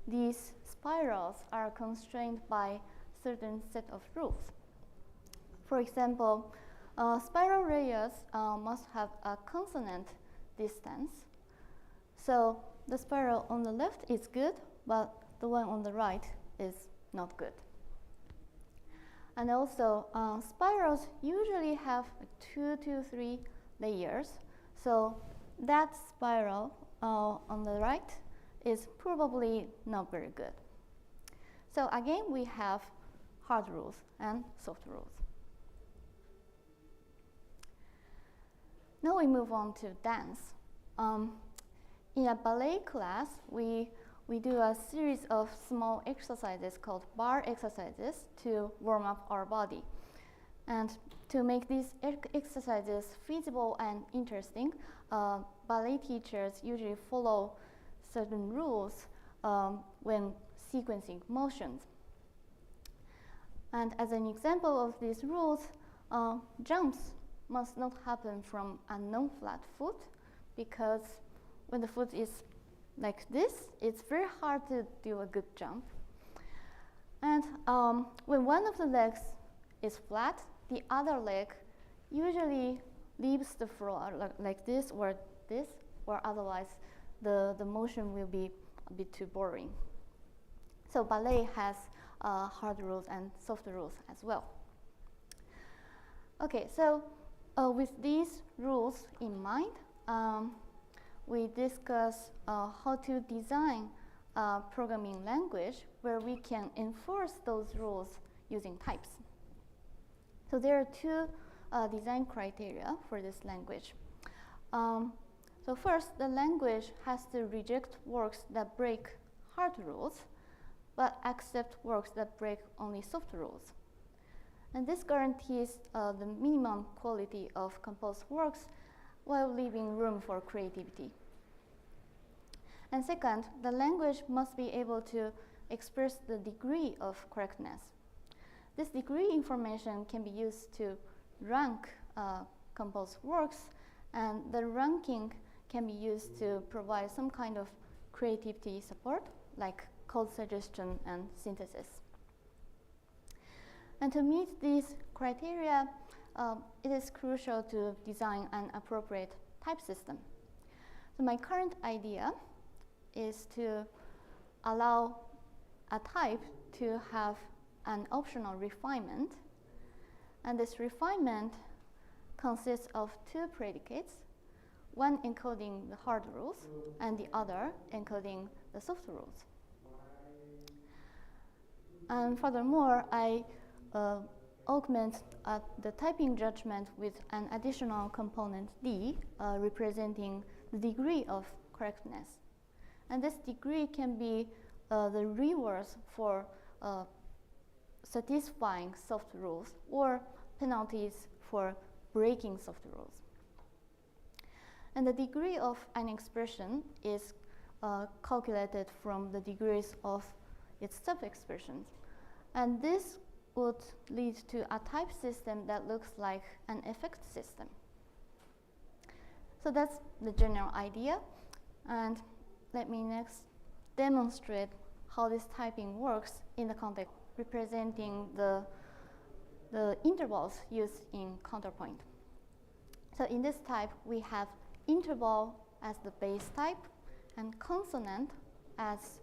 these spirals are constrained by certain set of rules. For example, spiral radius must have a consonant distance. So the spiral on the left is good, but the one on the right is not good. And also, spirals usually have 2 to 3 layers. So that spiral on the right is probably not very good. So again, we have hard rules and soft rules. Now we move on to dance. In a ballet class, we do a series of small exercises called bar exercises to warm up our body. And to make these exercises feasible and interesting, ballet teachers usually follow certain rules when sequencing motions. And as an example of these rules, jumps must not happen from a non-flat foot, because when the foot is like this, it's very hard to do a good jump. And when one of the legs is flat, the other leg usually leaves the floor like this, or otherwise the motion will be a bit too boring. So ballet has hard rules and soft rules as well. Okay, so with these rules in mind, we discuss how to design a programming language where we can enforce those rules using types. So there are two design criteria for this language. So first, the language has to reject works that break hard rules, but accept works that break only soft rules. And this guarantees the minimum quality of composed works while leaving room for creativity. And second, the language must be able to express the degree of correctness. This degree information can be used to rank composed works, and the ranking can be used to provide some kind of creativity support, like code suggestion and synthesis. And to meet these criteria, it is crucial to design an appropriate type system. So my current idea is to allow a type to have an optional refinement, and this refinement consists of two predicates, one encoding the hard rules and the other encoding the soft rules. And furthermore, I augment the typing judgment with an additional component D representing the degree of correctness. And this degree can be the rewards for satisfying soft rules or penalties for breaking soft rules. And the degree of an expression is calculated from the degrees of its sub-expressions. And this would lead to a type system that looks like an effect system. So that's the general idea. And let me next demonstrate how this typing works in the context representing the intervals used in counterpoint. So in this type, we have interval as the base type and consonant as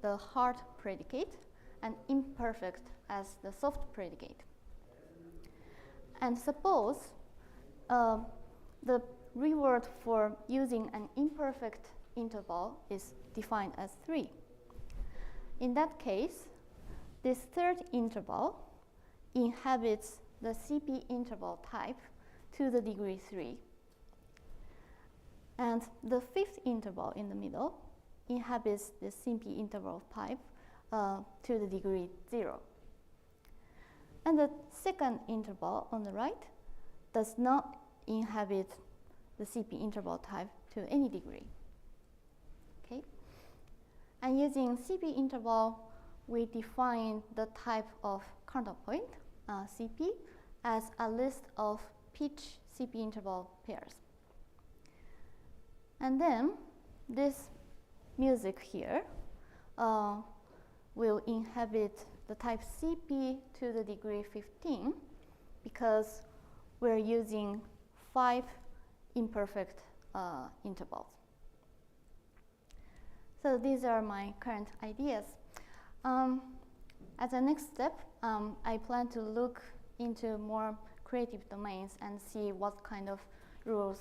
the hard predicate and imperfect as the soft predicate. And suppose the reward for using an imperfect interval is defined as 3. In that case, this third interval inhabits the CP interval type to the degree 3. And the fifth interval in the middle inhabits the CP interval type to the degree 0. And the second interval on the right does not inhabit the CP interval type to any degree. Okay? And using CP interval, we define the type of counterpoint, CP, as a list of pitch CP interval pairs. And then this music here will inhabit the type CP to the degree 15 because we're using 5 imperfect intervals. So these are my current ideas. As a next step, I plan to look into more creative domains and see what kind of rules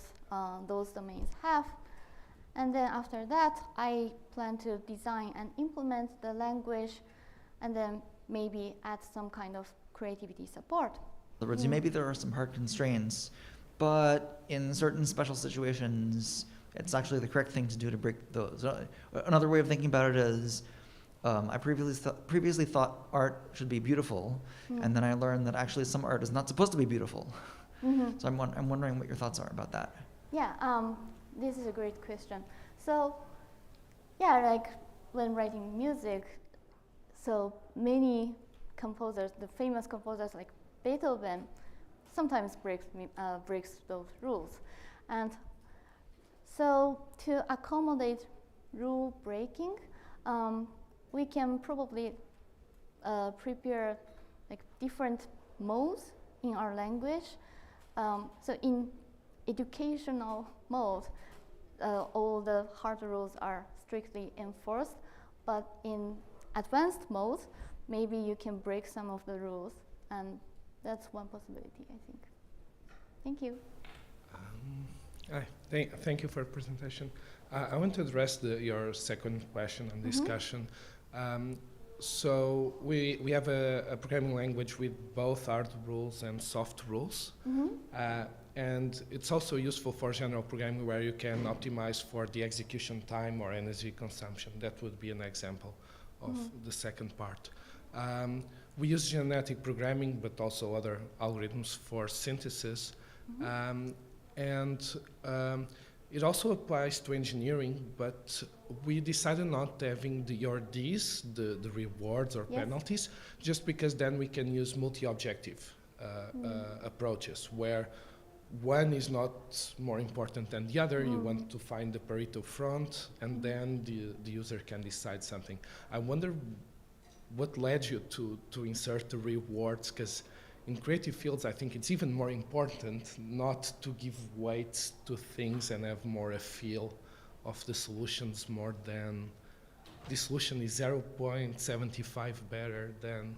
those domains have. And then after that, I plan to design and implement the language and then maybe add some kind of creativity support. In other words, maybe there are some hard constraints, but in certain special situations, it's actually the correct thing to do to break those. Another way of thinking about it is, I previously thought art should be beautiful, and then I learned that actually some art is not supposed to be beautiful. So I'm wondering what your thoughts are about that. Yeah, this is a great question. So, yeah, like when writing music, so many composers, the famous composers like Beethoven, sometimes breaks those rules. And so to accommodate rule breaking, we can probably prepare like different modes in our language. So in educational mode, all the hard rules are strictly enforced, but in advanced mode, maybe you can break some of the rules, and that's one possibility, I think. Thank you. Thank you for the presentation. I want to address your second question and discussion. So we have a programming language with both hard rules and soft rules. And it's also useful for general programming where you can optimize for the execution time or energy consumption. That would be an example of the second part. We use genetic programming, but also other algorithms for synthesis. It also applies to engineering, but we decided not having the rewards or penalties, just because then we can use multi-objective approaches, where one is not more important than the other. You want to find the Pareto front, and then the user can decide something. I wonder what led you to insert the rewards, because in creative fields, I think it's even more important not to give weight to things and have more a feel of the solutions more than this solution is 0.75 better than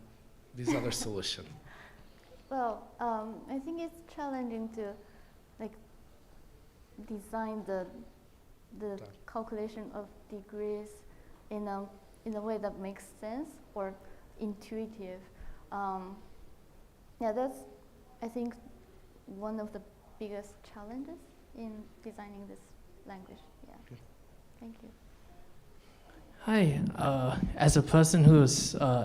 this other solution. Well, I think it's challenging to design the calculation of degrees in a way that makes sense or intuitive. Yeah, that's, I think, one of the biggest challenges in designing this language. Yeah. Thank you. Hi. As a person who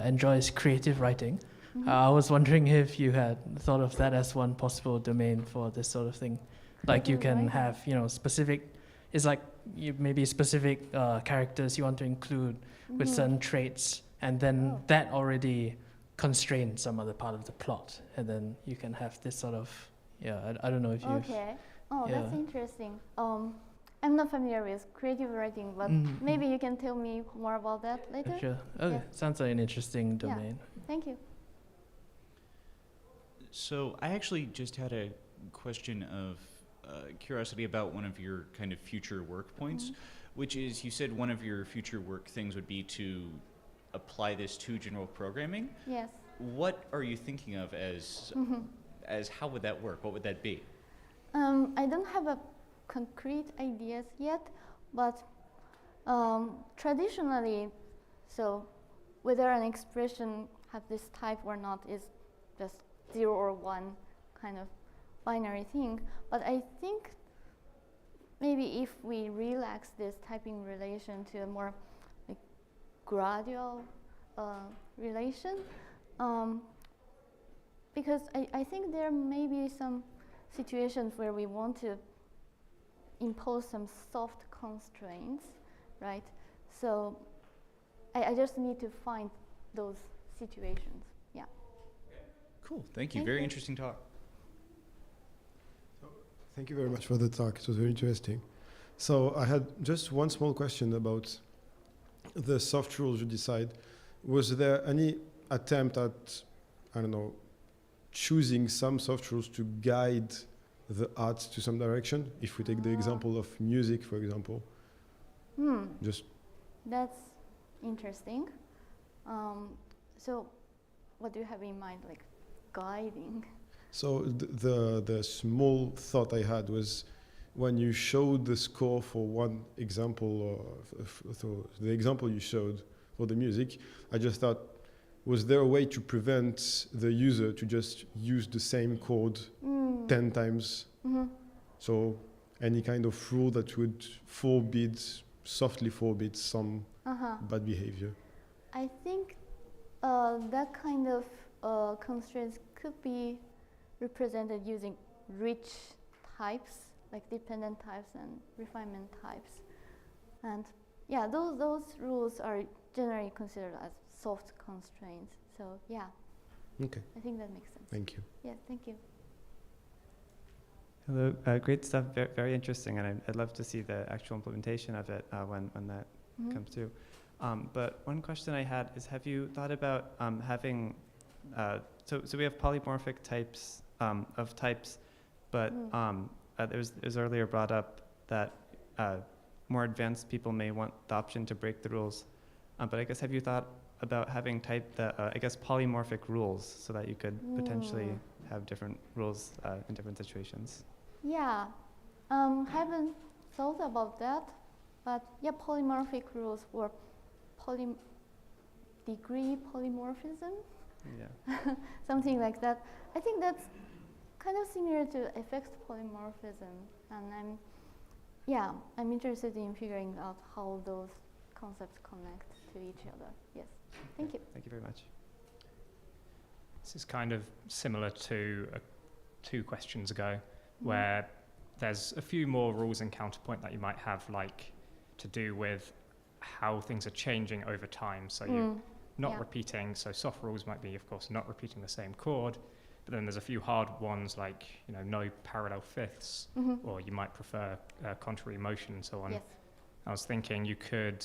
enjoys creative writing, I was wondering if you had thought of that as one possible domain for this sort of thing. Like you can have, specific, it's like maybe specific characters you want to include with certain traits, and then that already constrain some other part of the plot, and then you can have this sort of, I don't know if you. Okay. Oh, that's interesting. I'm not familiar with creative writing, but maybe you can tell me more about that later. Sure. Okay. Sounds like an interesting domain. Yeah. Thank you. So I actually just had a question of curiosity about one of your kind of future work points, which is you said one of your future work things would be to apply this to general programming. Yes. What are you thinking of as how would that work? What would that be? I don't have a concrete ideas yet, but traditionally, so whether an expression have this type or not is just 0 or 1 kind of binary thing. But I think maybe if we relax this typing relation to a more gradual relation, because I think there may be some situations where we want to impose some soft constraints, right? So I just need to find those situations. Yeah. Cool. Thank you. Very interesting talk. Thank you very much for the talk. It was very interesting. So I had just one small question about the soft rules you decide. Was there any attempt at, I don't know, choosing some soft rules to guide the art to some direction? If we take the example of music, for example. Just. That's interesting. So what do you have in mind, like guiding? So the small thought I had was when you showed the score for one example, or the example you showed for the music, I just thought, was there a way to prevent the user to just use the same chord 10 times? So any kind of rule that would softly forbid some bad behavior? I think that kind of constraints could be represented using rich types, like dependent types and refinement types. And yeah, those rules are generally considered as soft constraints. So yeah. Okay. I think that makes sense. Thank you. Yeah, thank you. Hello, great stuff, very interesting, and I'd love to see the actual implementation of it when that comes through. But one question I had is, have you thought about having, so we have polymorphic types of types, but it was earlier brought up that more advanced people may want the option to break the rules. But I guess, have you thought about having type the, I guess, polymorphic rules so that you could potentially have different rules in different situations? Yeah, haven't thought about that, but yeah, polymorphic rules or degree polymorphism, something like that. I think that's kind of similar to effects polymorphism, and I'm interested in figuring out how those concepts connect to each other. Yes, thank you. Thank you very much. This is kind of similar to 2 questions ago, where there's a few more rules in counterpoint that you might have, like to do with how things are changing over time. So you're not repeating, so soft rules might be, of course, not repeating the same chord, but then there's a few hard ones like, no parallel fifths, or you might prefer contrary motion and so on. Yes. I was thinking you could,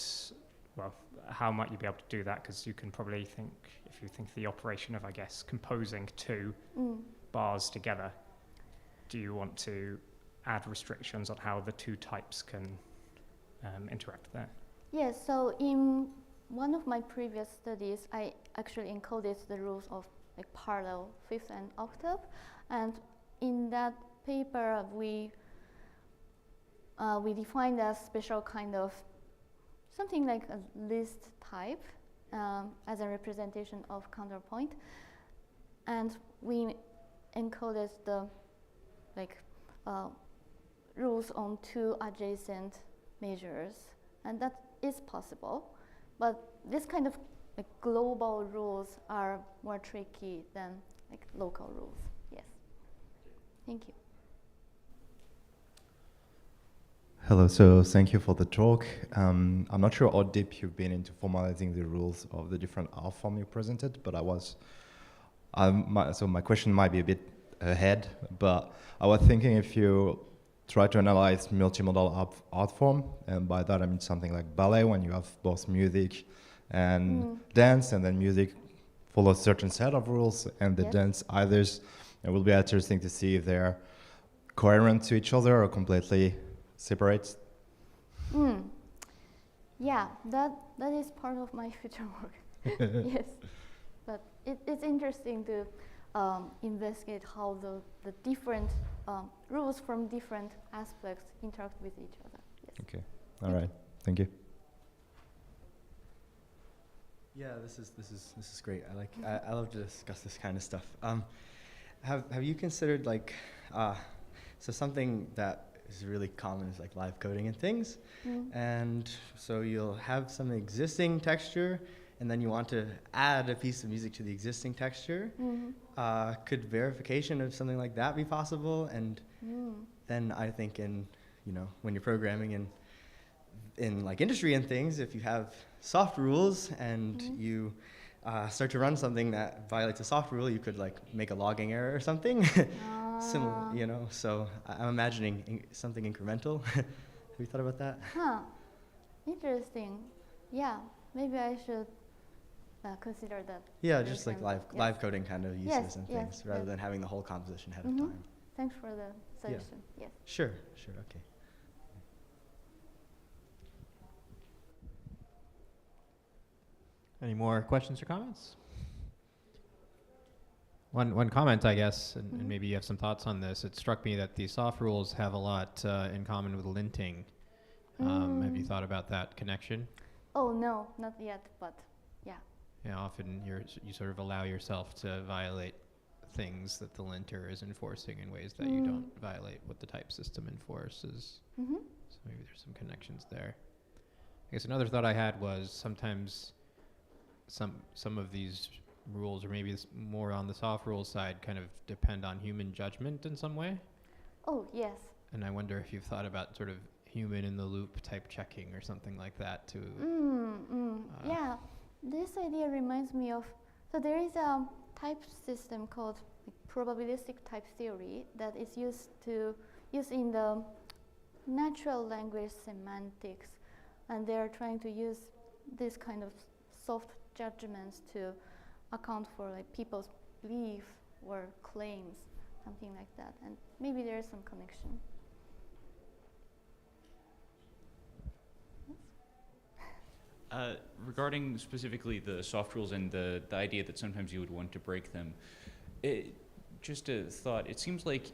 well, how might you be able to do that? Because you can probably think, if you think the operation of, I guess, composing 2 bars together, do you want to add restrictions on how the 2 types can interact there? Yes, so in one of my previous studies, I actually encoded the rules of like parallel fifth and octave, and in that paper we defined a special kind of something like a list type as a representation of counterpoint, and we encoded the rules on 2 adjacent measures, and that is possible, but this kind of global rules are more tricky than local rules. Yes. Thank you. Hello, so thank you for the talk. I'm not sure how deep you've been into formalizing the rules of the different art form you presented, but so my question might be a bit ahead, but I was thinking if you try to analyze multimodal art form, and by that I mean something like ballet, when you have both music and dance, and then music follows certain set of rules, and the dance others. It will be interesting to see if they're coherent to each other or completely separate. Yeah, that is part of my future work. Yes, but it's interesting to investigate how the different rules from different aspects interact with each other. Yes. Okay. All right. Thank you. Yeah, this is great. I love to discuss this kind of stuff. Have you considered so something that is really common is like live coding and things, and so you'll have some existing texture, and then you want to add a piece of music to the existing texture. Could verification of something like that be possible? And then I think when you're programming in like industry and things, if you have soft rules and you start to run something that violates a soft rule, you could make a logging error or something. Similar, so I'm imagining something incremental. Have you thought about that? Interesting. Yeah, maybe I should consider that. Yeah, just like live coding kind of uses and things, rather than having the whole composition ahead of time. Thanks for the suggestion. Yes. Sure, okay. Any more questions or comments? One comment, I guess, and maybe you have some thoughts on this. It struck me that the soft rules have a lot in common with linting. Have you thought about that connection? Oh, no, not yet, but yeah. Yeah, often you sort of allow yourself to violate things that the linter is enforcing in ways that you don't violate what the type system enforces. So maybe there's some connections there. I guess another thought I had was sometimes some of these rules, or maybe it's more on the soft rules side, kind of depend on human judgment in some way. Oh, yes. And I wonder if you've thought about sort of human in the loop type checking or something like that to yeah, this idea reminds me of, so there is a type system called probabilistic type theory that is used in the natural language semantics, and they're trying to use this kind of soft judgments to account for people's belief or claims, something like that, and maybe there is some connection. regarding specifically the soft rules and the idea that sometimes you would want to break them, just a thought, it seems like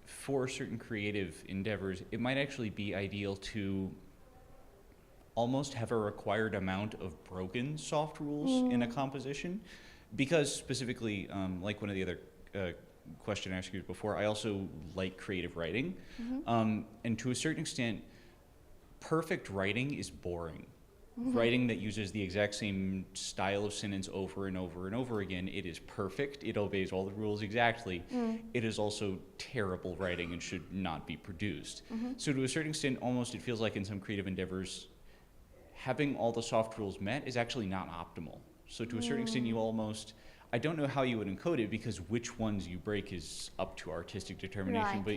for certain creative endeavors, it might actually be ideal to almost have a required amount of broken soft rules in a composition, because specifically, like one of the other question I asked you before, I also like creative writing, and to a certain extent, perfect writing is boring. Writing that uses the exact same style of sentence over and over and over again, it is perfect, it obeys all the rules exactly. It is also terrible writing and should not be produced. So to a certain extent, almost it feels like in some creative endeavors, having all the soft rules met is actually not optimal. So to a certain extent, you almost, I don't know how you would encode it, because which ones you break is up to artistic determination, but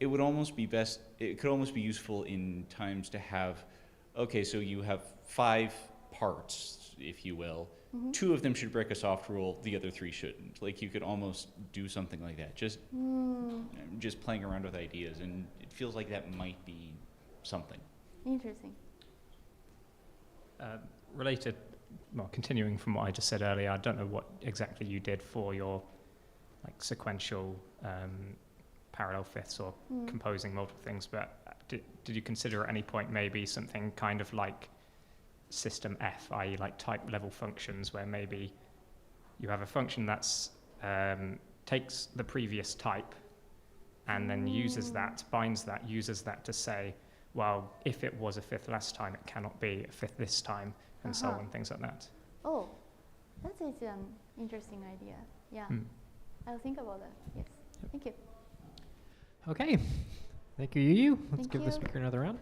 it would almost be best, it could almost be useful in times to have, okay, so you have 5 parts, if you will. 2 of them should break a soft rule, the other 3 shouldn't. Like, you could almost do something like that, just playing around with ideas, and it feels like that might be something. Interesting. Related, well, continuing from what I just said earlier, I don't know what exactly you did for your like sequential parallel fifths or composing multiple things, but did you consider at any point maybe something kind of like system F, i.e. like type level functions, where maybe you have a function that's takes the previous type and then uses that, binds that, uses that to say, well, if it was a fifth last time, it cannot be a fifth this time, and so on, things like that. Oh, that is an interesting idea. Yeah, I'll think about that. Yes, thank you. Okay, thank you, Yu. Let's Thank give you. the speaker another round.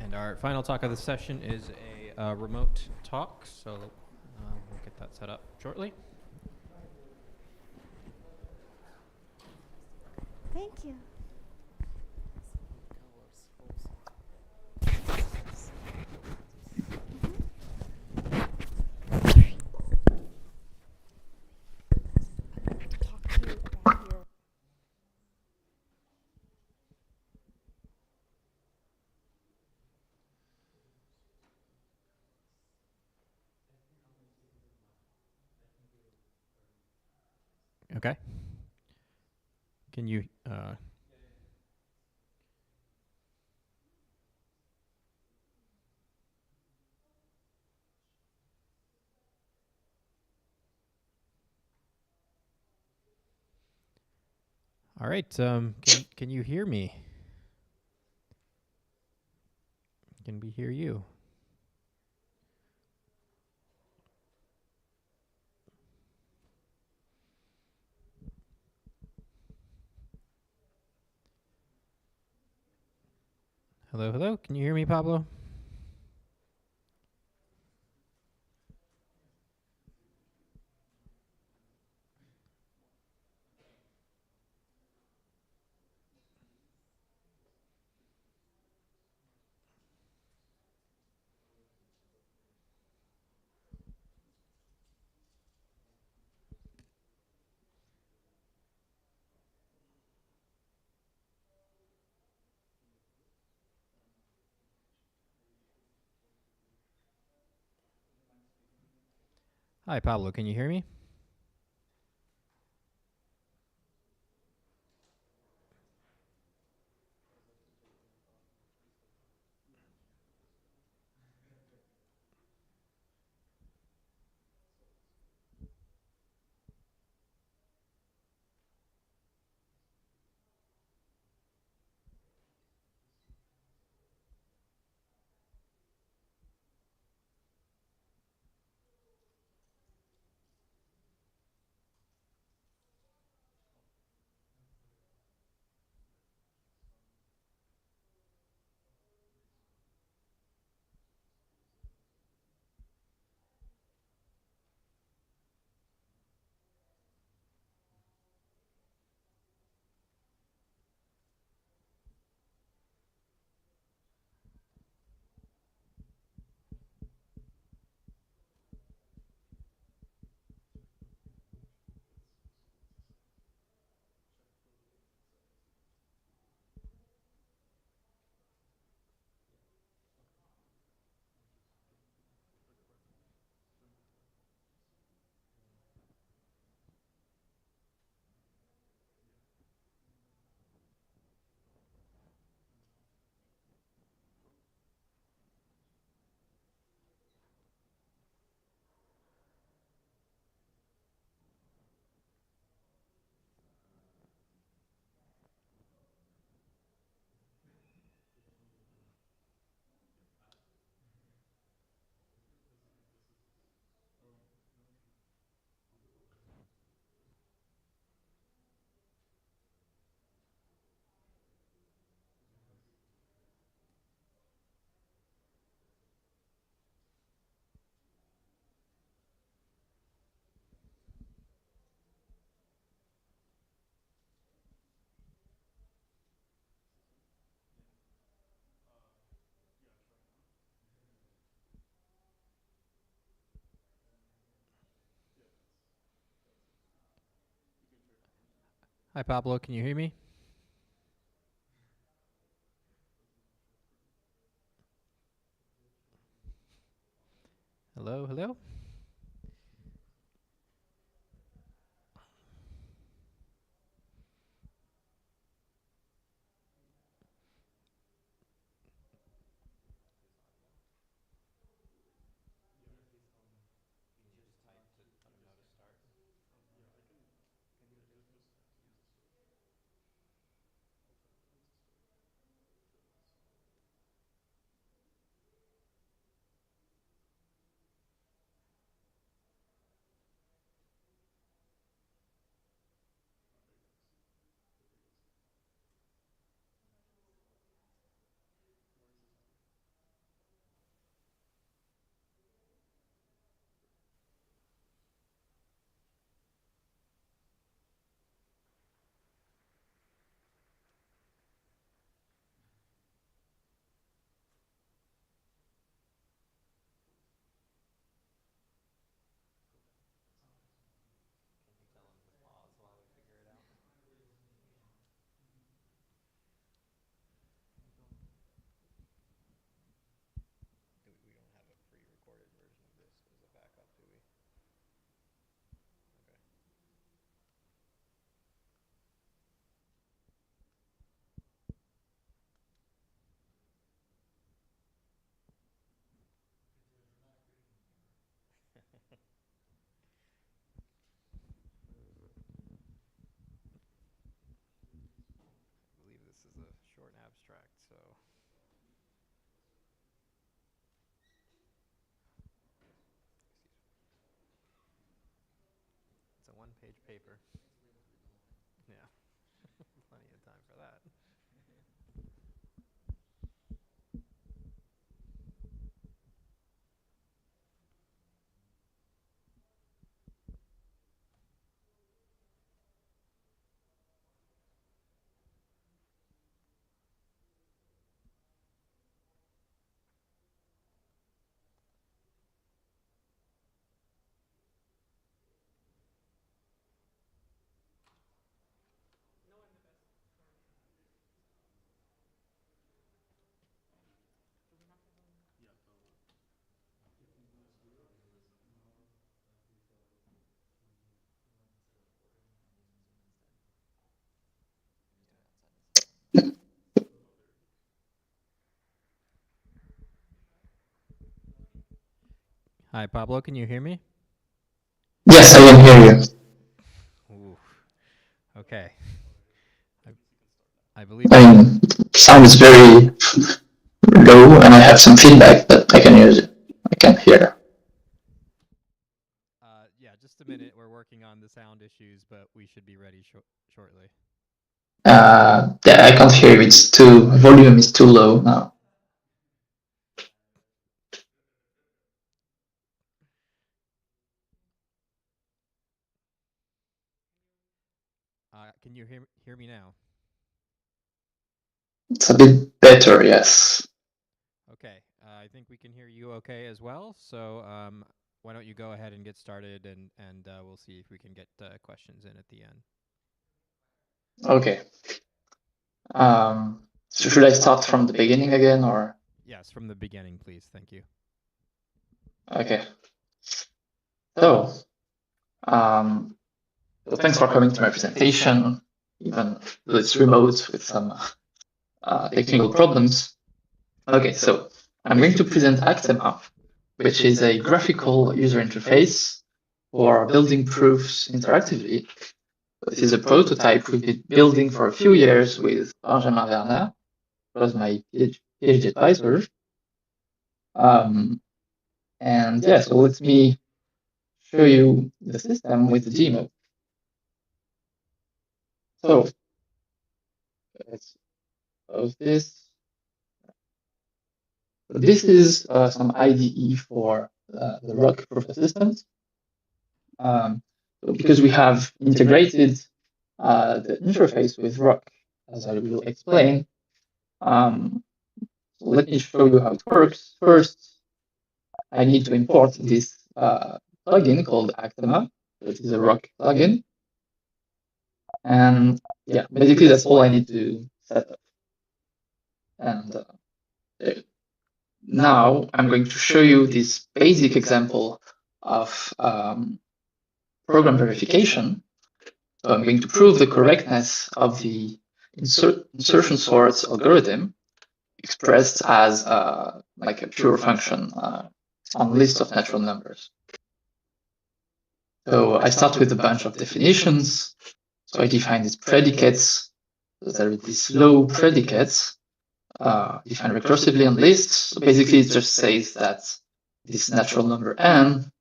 And our final talk of the session is a remote talk, so we'll get that set up shortly. Thank you. Okay. Can you all right, can you hear me? Can we hear you? Hello, hello. Can you hear me, Pablo? Hi, Pablo. Can you hear me? Hi, Pablo. Can you hear me? Hello, hello. I believe this is a short abstract, so it's a one-page paper. Yeah, plenty of time for that. Hi, Pablo. Can you hear me? Yes, I can hear you. Ooh. Okay. I believe. I mean, sound is very low, and I have some feedback, but I can use it. I can hear. Yeah, just a minute. We're working on the sound issues, but we should be ready shortly. Yeah, I can't hear you. It's too volume is too low now. Can you hear me now? It's a bit better, yes. Okay, I think we can hear you okay as well. So why don't you go ahead and get started, and we'll see if we can get questions in at the end. Okay. So should I start from the beginning again, or? Yes, from the beginning, please. Thank you. Okay. So, thanks for coming to my presentation, even though it's remote with some technical problems. Okay, so I'm going to present Actema, which is a graphical user interface for building proofs interactively. This is a prototype we've been building for a few years with Benjamin Werner, who was my PhD advisor. And yeah, so let me show you the system with the demo. So let's close this. So this is some IDE for the Rock proof assistant. So because we have integrated the interface with Rock, as I will explain. So let me show you how it works. First, I need to import this plugin called Actema. It is a Rock plugin. And yeah, basically that's all I need to set up. And now I'm going to show you this basic example of program verification. So I'm going to prove the correctness of the insertion sort algorithm expressed as like a pure function on list of natural numbers. So I start with a bunch of definitions. So I define these predicates. So there are these low predicates defined recursively on lists. So basically, it just says that this natural number n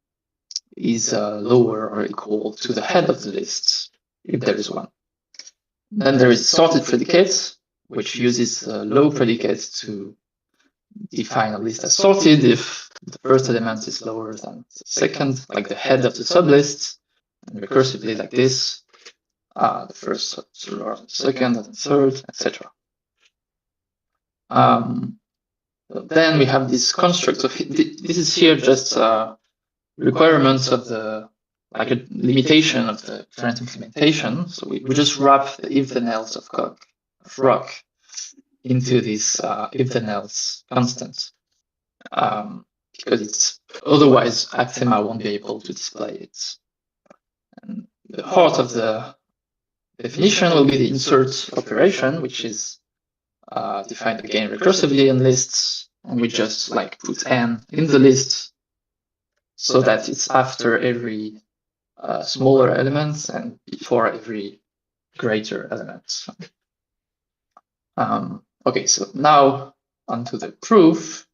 is lower or equal to the head of the list, if there is one. Then there is sorted predicates, which uses low predicates to define a list as sorted if the first element is lower than the second, like the head of the sublist, and recursively like this, the first, the second, and the third, etc. Then we have this construct of this is here just requirements of the like a limitation of the current implementation. So we just wrap the if then else of rock into this if then else constant. Because it's otherwise Actema won't be able to display it. And the heart of the definition will be the insert operation, which is defined again recursively in lists, and we just like put n in the list so that it's after every smaller element and before every greater element. Okay, so now onto the proof.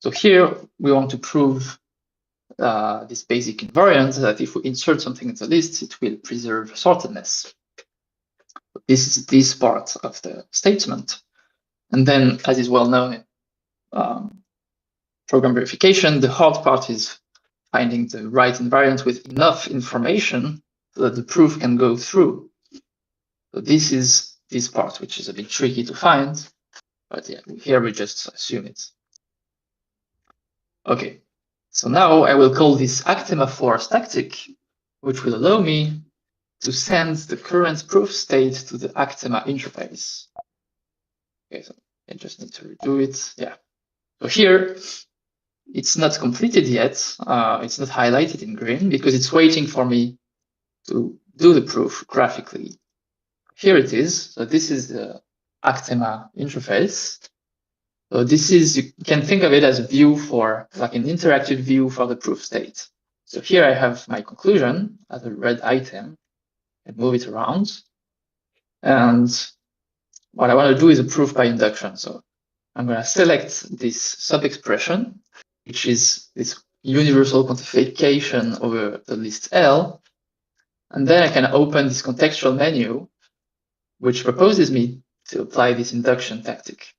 So here we want to prove this basic invariant that if we insert something in the list, it will preserve sortedness. This is this part of the statement. And then, as is well known in program verification, the hard part is finding the right invariant with enough information so that the proof can go through. So this is this part, which is a bit tricky to find, but yeah, here we just assume it. Okay, so now I will call this Actema force tactic, which will allow me to send the current proof state to the Actema interface. Okay, so I just need to redo it. Yeah. So here, it's not completed yet. It's not highlighted in green because it's waiting for me to do the proof graphically. Here it is. So this is the Actema interface. So this is, you can think of it as a view for, like an interactive view for the proof state. So here I have my conclusion as a red item and move it around. And what I want to do is a proof by induction. So I'm going to select this sub-expression, which is this universal quantification over the list L. And then I can open this contextual menu, which proposes me to apply this induction tactic.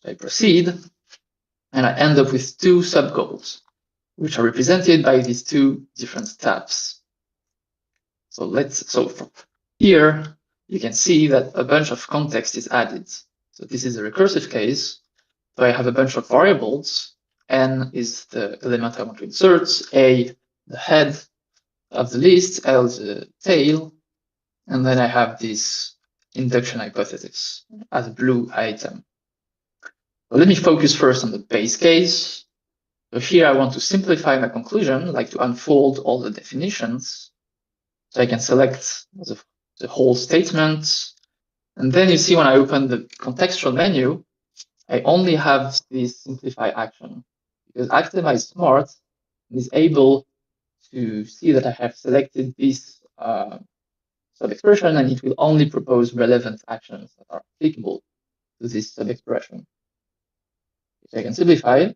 So I proceed, and I end up with two sub-goals, which are represented by these two different tabs. So from here, you can see that a bunch of context is added. So this is a recursive case. So I have a bunch of variables. N is the element I want to insert, A, the head of the list, L is the tail, and then I have this induction hypothesis as a blue item. So let me focus first on the base case. So here I want to simplify my conclusion, like to unfold all the definitions. So I can select the whole statement. And then you see when I open the contextual menu, I only have this simplify action. Because Actema is smart and is able to see that I have selected this sub-expression, and it will only propose relevant actions that are applicable to this sub-expression. If I can simplify,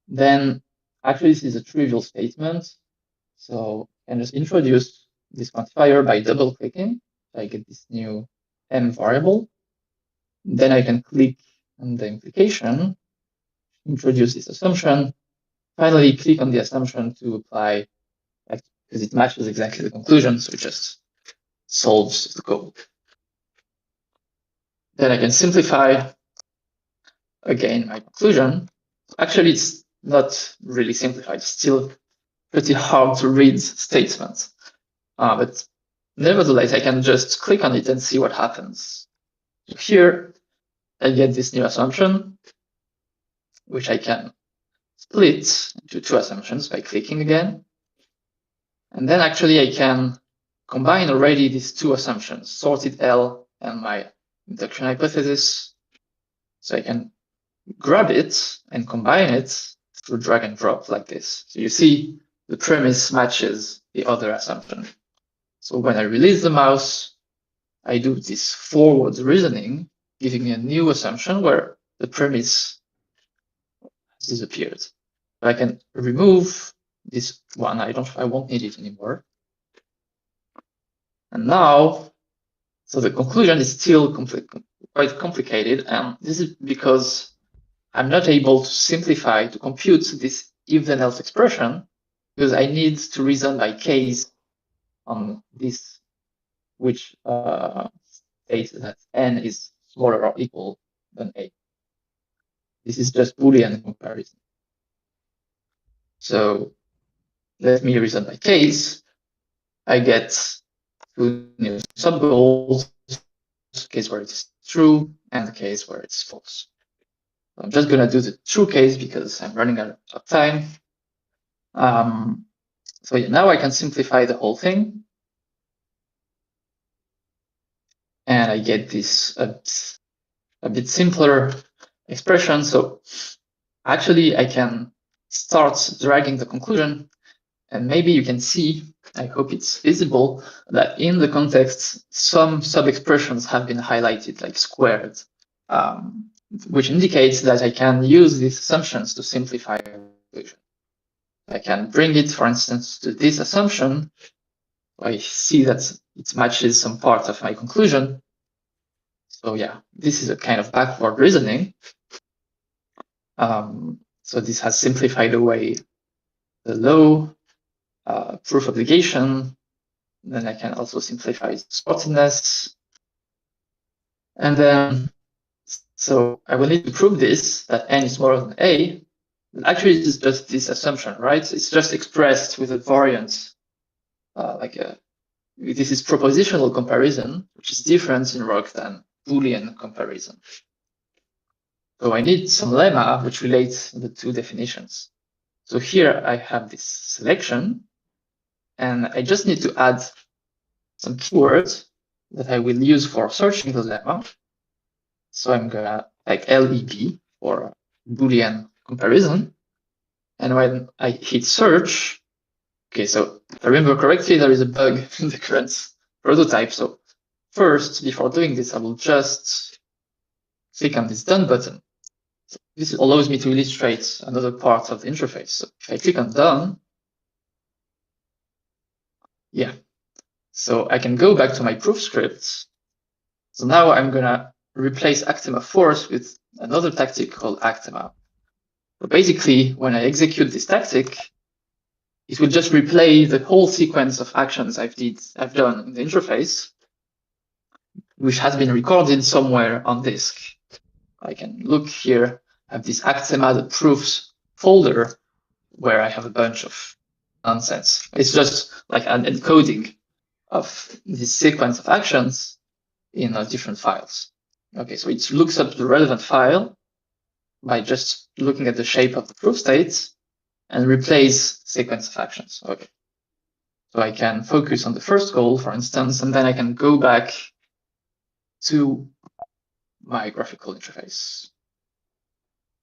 then actually this is a trivial statement. So I can just introduce this quantifier by double-clicking. So I get this new m variable. Then I can click on the implication, introduce this assumption, finally click on the assumption to apply, because it matches exactly the conclusion, so it just solves the code. Then I can simplify again my conclusion. Actually, it's not really simplified. It's still pretty hard to read statements. But nevertheless, I can just click on it and see what happens. So here, I get this new assumption, which I can split into two assumptions by clicking again. And then actually I can combine already these two assumptions, sorted L and my induction hypothesis. So I can grab it and combine it through drag and drop like this. So you see the premise matches the other assumption. So when I release the mouse, I do this forward reasoning, giving me a new assumption where the premise has disappeared. So I can remove this one. I won't need it anymore. And now, so the conclusion is still quite complicated, and this is because I'm not able to simplify to compute this if then else expression, because I need to reason by case on this, which states that n is smaller or equal than a. This is just Boolean comparison. So let me reason by case. I get two new sub-goals, case where it's true and the case where it's false. I'm just going to do the true case because I'm running out of time. So yeah, now I can simplify the whole thing. And I get this a bit simpler expression. So actually, I can start dragging the conclusion. And maybe you can see, I hope it's visible, that in the context, some sub-expressions have been highlighted, like squared, which indicates that I can use these assumptions to simplify the conclusion. I can bring it, for instance, to this assumption. I see that it matches some part of my conclusion. So yeah, this is a kind of backward reasoning. So this has simplified away the low proof obligation. Then I can also simplify sortedness. And then, so I will need to prove this, that n is smaller than a. Actually, it is just this assumption, right? It's just expressed with a variant, this is propositional comparison, which is different in ROC than Boolean comparison. So I need some lemma which relates the two definitions. So here I have this selection, and I just need to add some keywords that I will use for searching the lemma. So I'm gonna like LEB for Boolean comparison. And when I hit search, okay, so if I remember correctly, there is a bug in the current prototype. So first, before doing this, I will just click on this done button. So this allows me to illustrate another part of the interface. So if I click on done, yeah, so I can go back to my proof script. So now I'm gonna replace Actema force with another tactic called Actema. So basically, when I execute this tactic, it will just replay the whole sequence of actions I've done in the interface, which has been recorded somewhere on disk. I can look here, I have this Actema the proofs folder where I have a bunch of nonsense. It's just like an encoding of this sequence of actions in different files. Okay, so it looks up the relevant file by just looking at the shape of the proof states and replace sequence of actions. Okay. So I can focus on the first goal, for instance, and then I can go back to my graphical interface.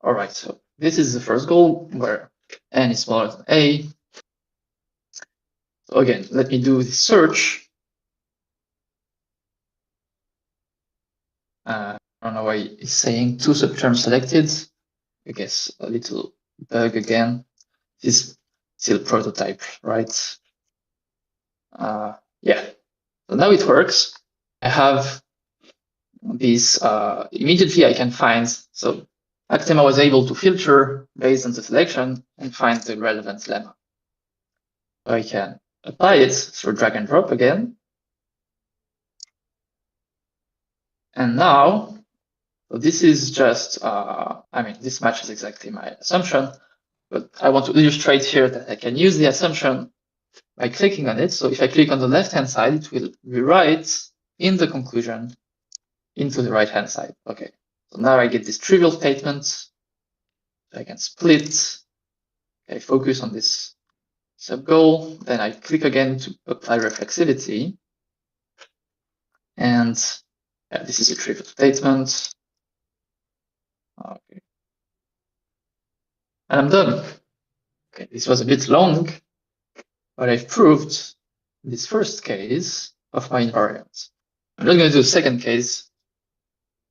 All right, so this is the first goal where n is smaller than a. So again, let me do the search. I don't know why it's saying two subterms selected. I guess a little bug again. This is still prototype, right? Yeah, so now it works. I have these, immediately I can find, so Actema was able to filter based on the selection and find the relevant lemma. So I can apply it through drag and drop again. And now, so this is just, this matches exactly my assumption, but I want to illustrate here that I can use the assumption by clicking on it. So if I click on the left-hand side, it will rewrite in the conclusion into the right-hand side. Okay, so now I get this trivial statement. I can split. I focus on this sub-goal. Then I click again to apply reflexivity. And yeah, this is a trivial statement. Okay. And I'm done. Okay, this was a bit long, but I've proved this first case of my invariant. I'm not going to do the second case.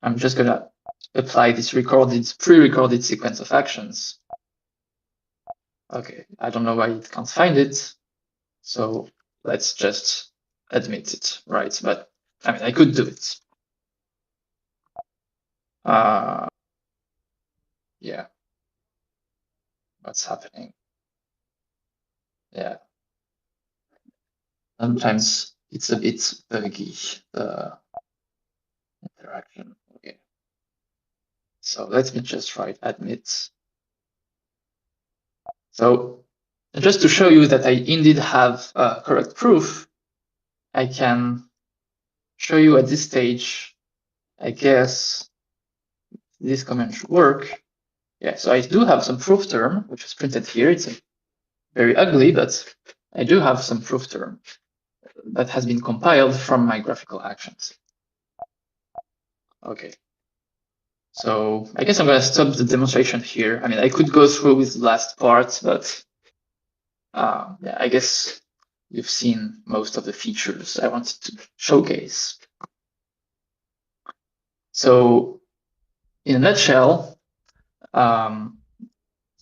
I'm just going to apply this pre-recorded sequence of actions. Okay, I don't know why it can't find it. So let's just admit it, right? But I mean, I could do it. Yeah. What's happening? Yeah. Sometimes it's a bit buggy, the interaction. Okay. So let me just write admit. So just to show you that I indeed have correct proof, I can show you at this stage, I guess this comment should work. Yeah, so I do have some proof term, which is printed here. It's very ugly, but I do have some proof term that has been compiled from my graphical actions. Okay. So I guess I'm going to stop the demonstration here. I mean, I could go through with the last part, but yeah, I guess you've seen most of the features I wanted to showcase. So in a nutshell,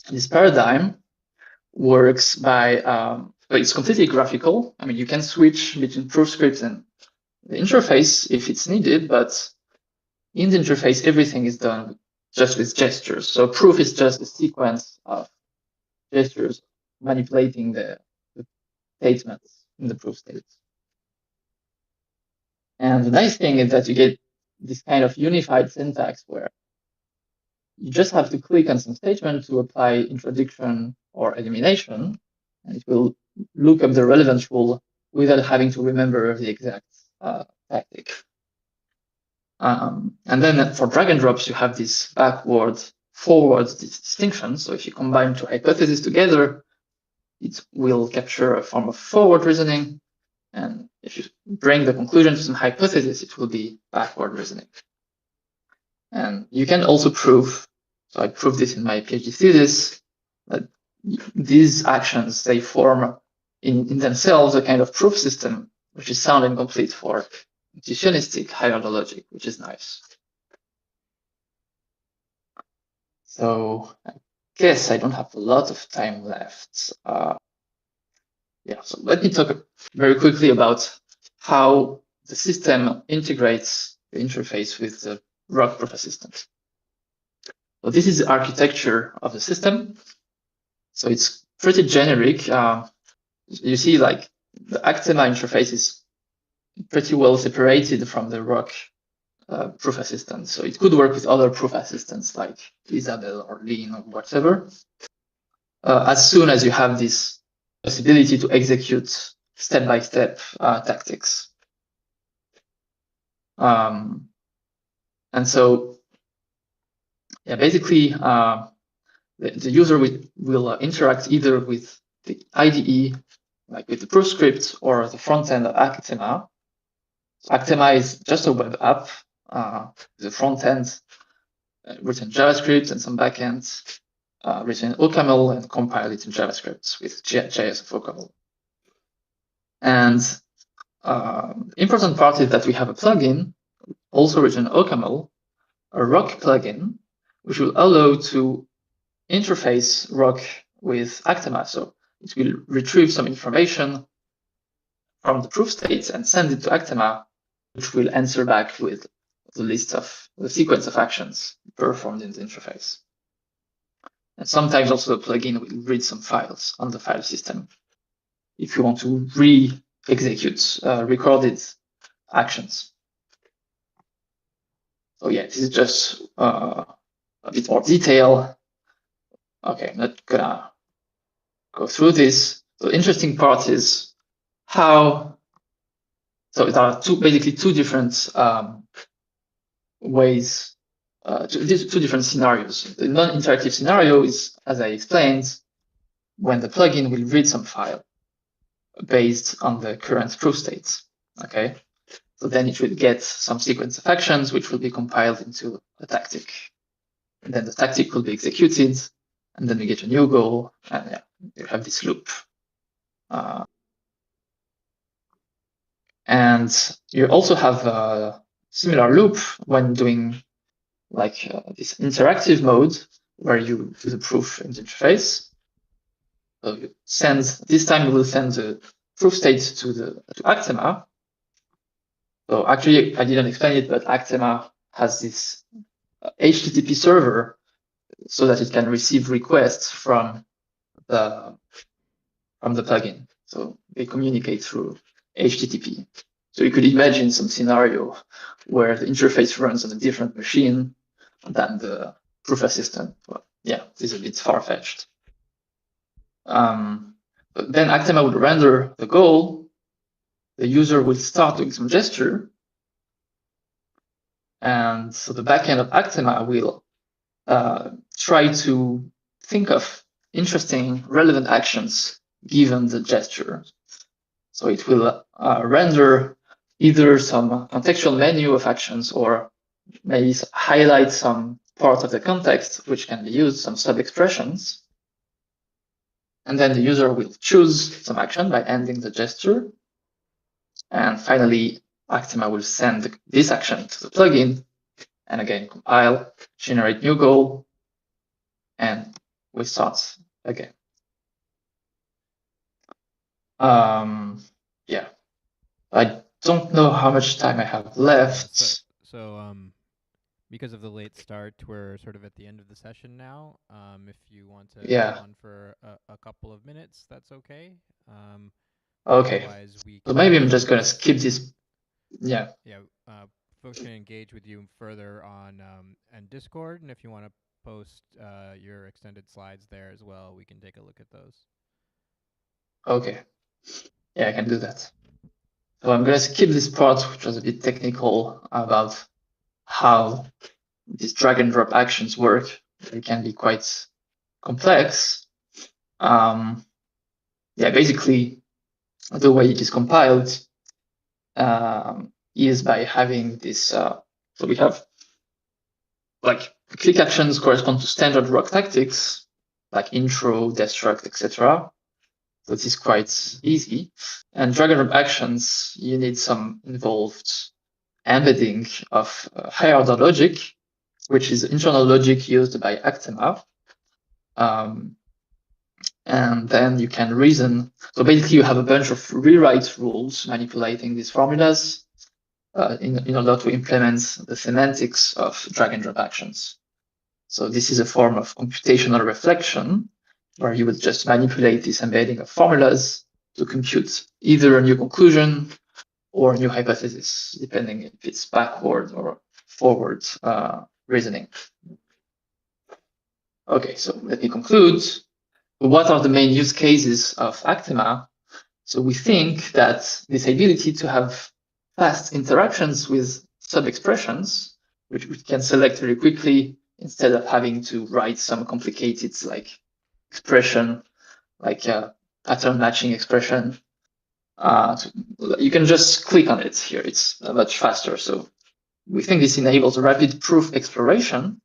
this paradigm works by, but it's completely graphical. I mean, you can switch between proof script and the interface if it's needed, but in the interface, everything is done just with gestures. So proof is just a sequence of gestures manipulating the statements in the proof state. And the nice thing is that you get this kind of unified syntax where you just have to click on some statement to apply introduction or elimination, and it will look up the relevant rule without having to remember the exact tactic. And then for drag and drops, you have this backward-forward distinction. So if you combine two hypotheses together, it will capture a form of forward reasoning. And if you bring the conclusion to some hypothesis, it will be backward reasoning. And you can also prove, so I proved this in my PhD thesis, that these actions, they form in themselves a kind of proof system, which is sound and complete for intuitionistic higher order logic, which is nice. So I guess I don't have a lot of time left. Yeah, so let me talk very quickly about how the system integrates the interface with the ROC proof assistant. So this is the architecture of the system. So it's pretty generic. You see, like the Actema interface is pretty well separated from the ROC proof assistant. So it could work with other proof assistants like Isabelle or Lean or whatever. As soon as you have this possibility to execute step-by-step tactics. And so, yeah, basically, the user will interact either with the IDE, like with the proof script, or the front end of Actema. So Actema is just a web app. The front end written JavaScript and some backend written in OCaml and compiled it in JavaScript with JS of OCaml. And the important part is that we have a plugin, also written in OCaml, a ROC plugin, which will allow to interface ROC with Actema. So it will retrieve some information from the proof state and send it to Actema, which will answer back with the list of the sequence of actions performed in the interface. And sometimes also the plugin will read some files on the file system if you want to re-execute recorded actions. So yeah, this is just a bit more detail. Okay, I'm not gonna go through this. The interesting part is how. So there are basically two different ways, two different scenarios. The non-interactive scenario is, as I explained, when the plugin will read some file based on the current proof states. Okay, so then it will get some sequence of actions which will be compiled into a tactic, and then the tactic will be executed, and then we get a new goal, and yeah, you have this loop. And you also have a similar loop when doing like this interactive mode where you do the proof in the interface. So you send, this time you will send the proof state to Actema. So actually, I didn't explain it, but Actema has this HTTP server so that it can receive requests from the plugin. So they communicate through HTTP. So you could imagine some scenario where the interface runs on a different machine than the proof assistant. Well, yeah, this is a bit far-fetched. But then Actema would render the goal. The user will start doing some gesture. And so the backend of Actema will try to think of interesting, relevant actions given the gesture. So it will render either some contextual menu of actions or maybe highlight some part of the context which can be used, some sub-expressions. And then the user will choose some action by ending the gesture. And finally, Actema will send this action to the plugin, and again, compile, generate new goal, and we start again. Yeah, I don't know how much time I have left. Because of the late start, we're sort of at the end of the session now. If you want to Yeah. go on for a couple of minutes, that's okay. Okay. Otherwise, So maybe I'm just going to skip this. Yeah. Yeah. Folks can engage with you further on Discord, and if you want to post your extended slides there as well, we can take a look at those. Okay. Yeah, I can do that. So I'm going to skip this part, which was a bit technical about how these drag and drop actions work. They can be quite complex. Yeah, basically, the way it is compiled is by having this. So we have like click actions correspond to standard rock tactics like intro, destruct, etc. So this is quite easy. And drag and drop actions, you need some involved embedding of higher order logic, which is internal logic used by Actema. And then you can reason. So basically, you have a bunch of rewrite rules manipulating these formulas in order to implement the semantics of drag and drop actions. So this is a form of computational reflection, where you would just manipulate this embedding of formulas to compute either a new conclusion or a new hypothesis, depending if it's backward or forward reasoning. Okay, so let me conclude. What are the main use cases of Actema? So we think that this ability to have fast interactions with sub-expressions, which we can select very quickly instead of having to write some complicated like expression, like a pattern matching expression. You can just click on it here. It's much faster. So we think this enables rapid proof exploration.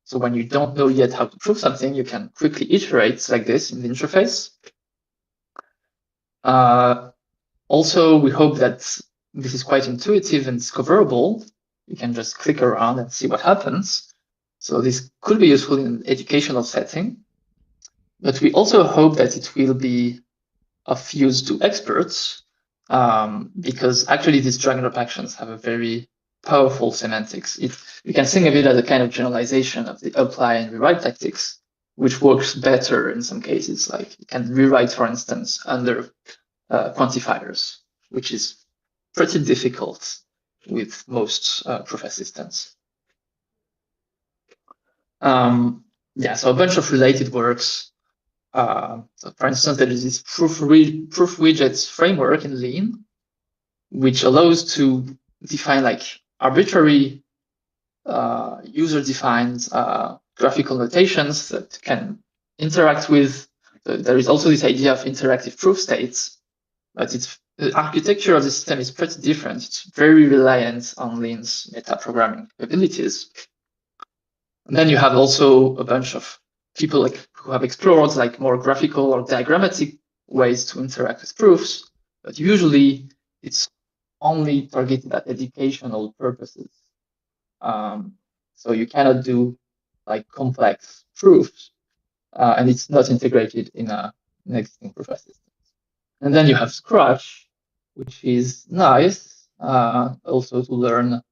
So when you don't know yet how to prove something, you can quickly iterate like this in the interface. Also, we hope that this is quite intuitive and discoverable. You can just click around and see what happens. So this could be useful in an educational setting. But we also hope that it will be of use to experts, because actually these drag and drop actions have a very powerful semantics. You can think of it as a kind of generalization of the apply and rewrite tactics, which works better in some cases. Like you can rewrite, for instance, under quantifiers, which is pretty difficult with most proof assistants. Yeah, so a bunch of related works So for instance, there is this proof widgets framework in Lean, which allows to define like arbitrary user-defined graphical notations that can interact with. There is also this idea of interactive proof states, but the architecture of the system is pretty different. It's very reliant on Lean's meta-programming abilities. And then you have also a bunch of people who have explored like more graphical or diagrammatic ways to interact with proofs, but usually it's only targeted at educational purposes. So you cannot do like complex proofs, and it's not integrated in an existing proof assistant. And then you have Scratch, which is nice also to learn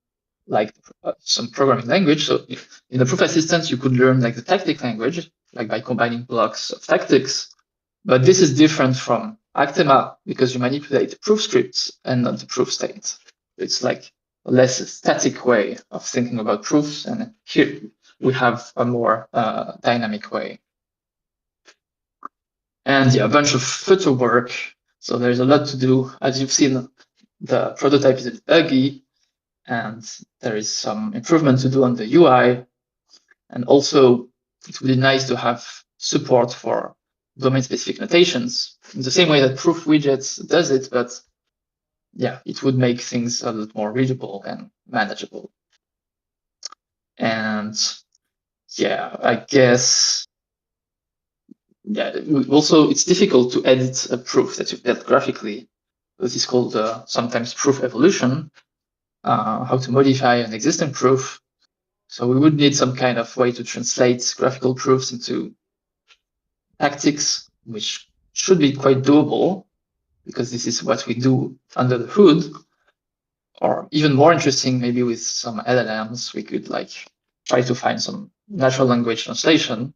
like some programming language. So in the proof assistant, you could learn like the tactic language, like by combining blocks of tactics. But this is different from Actema because you manipulate the proof scripts and not the proof state. It's like a less static way of thinking about proofs. And here we have a more dynamic way. And yeah, a bunch of footer work. So there's a lot to do. As you've seen, the prototype is a bit buggy, and there is some improvement to do on the UI. And also, it would be nice to have support for domain-specific notations in the same way that proof widgets does it, but yeah, it would make things a lot more readable and manageable. And yeah, I guess, yeah, also it's difficult to edit a proof that you've built graphically. This is called sometimes proof evolution, how to modify an existing proof. So we would need some kind of way to translate graphical proofs into tactics, which should be quite doable because this is what we do under the hood. Or even more interesting, maybe with some LLMs, we could like try to find some natural language translation,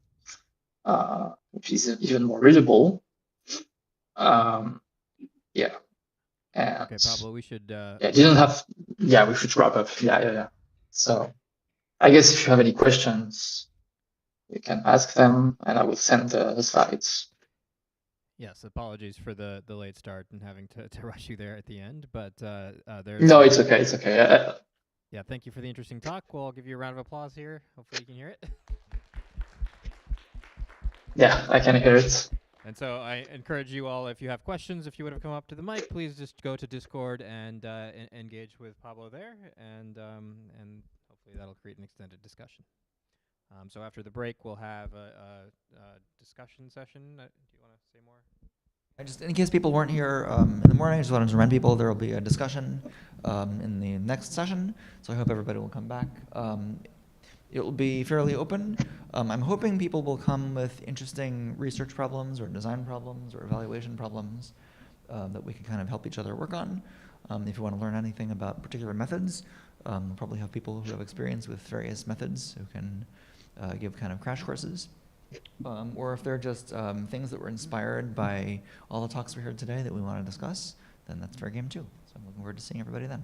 which is even more readable. Yeah. And Okay, Pablo, we should. Yeah, didn't have. Yeah, we should wrap up. Yeah. So, I guess if you have any questions, you can ask them, and I will send the slides. Yes, apologies for the late start and having to rush you there at the end, but there's. No, it's okay. It's okay. Yeah, thank you for the interesting talk. Well, I'll give you a round of applause here. Hopefully you can hear it. Yeah, I can hear it. And so I encourage you all, if you have questions, if you would have come up to the mic, please just go to Discord and engage with Pablo there, and hopefully that'll create an extended discussion. So after the break, we'll have a discussion session. Do you want to say more? Just in case people weren't here in the morning, I just wanted to remind people there will be a discussion in the next session. So I hope everybody will come back. It will be fairly open. I'm hoping people will come with interesting research problems or design problems or evaluation problems that we can kind of help each other work on. If you want to learn anything about particular methods, we'll probably have people who have experience with various methods who can give kind of crash courses. Or if they're just things that were inspired by all the talks we heard today that we want to discuss, then that's fair game too. So I'm looking forward to seeing everybody then.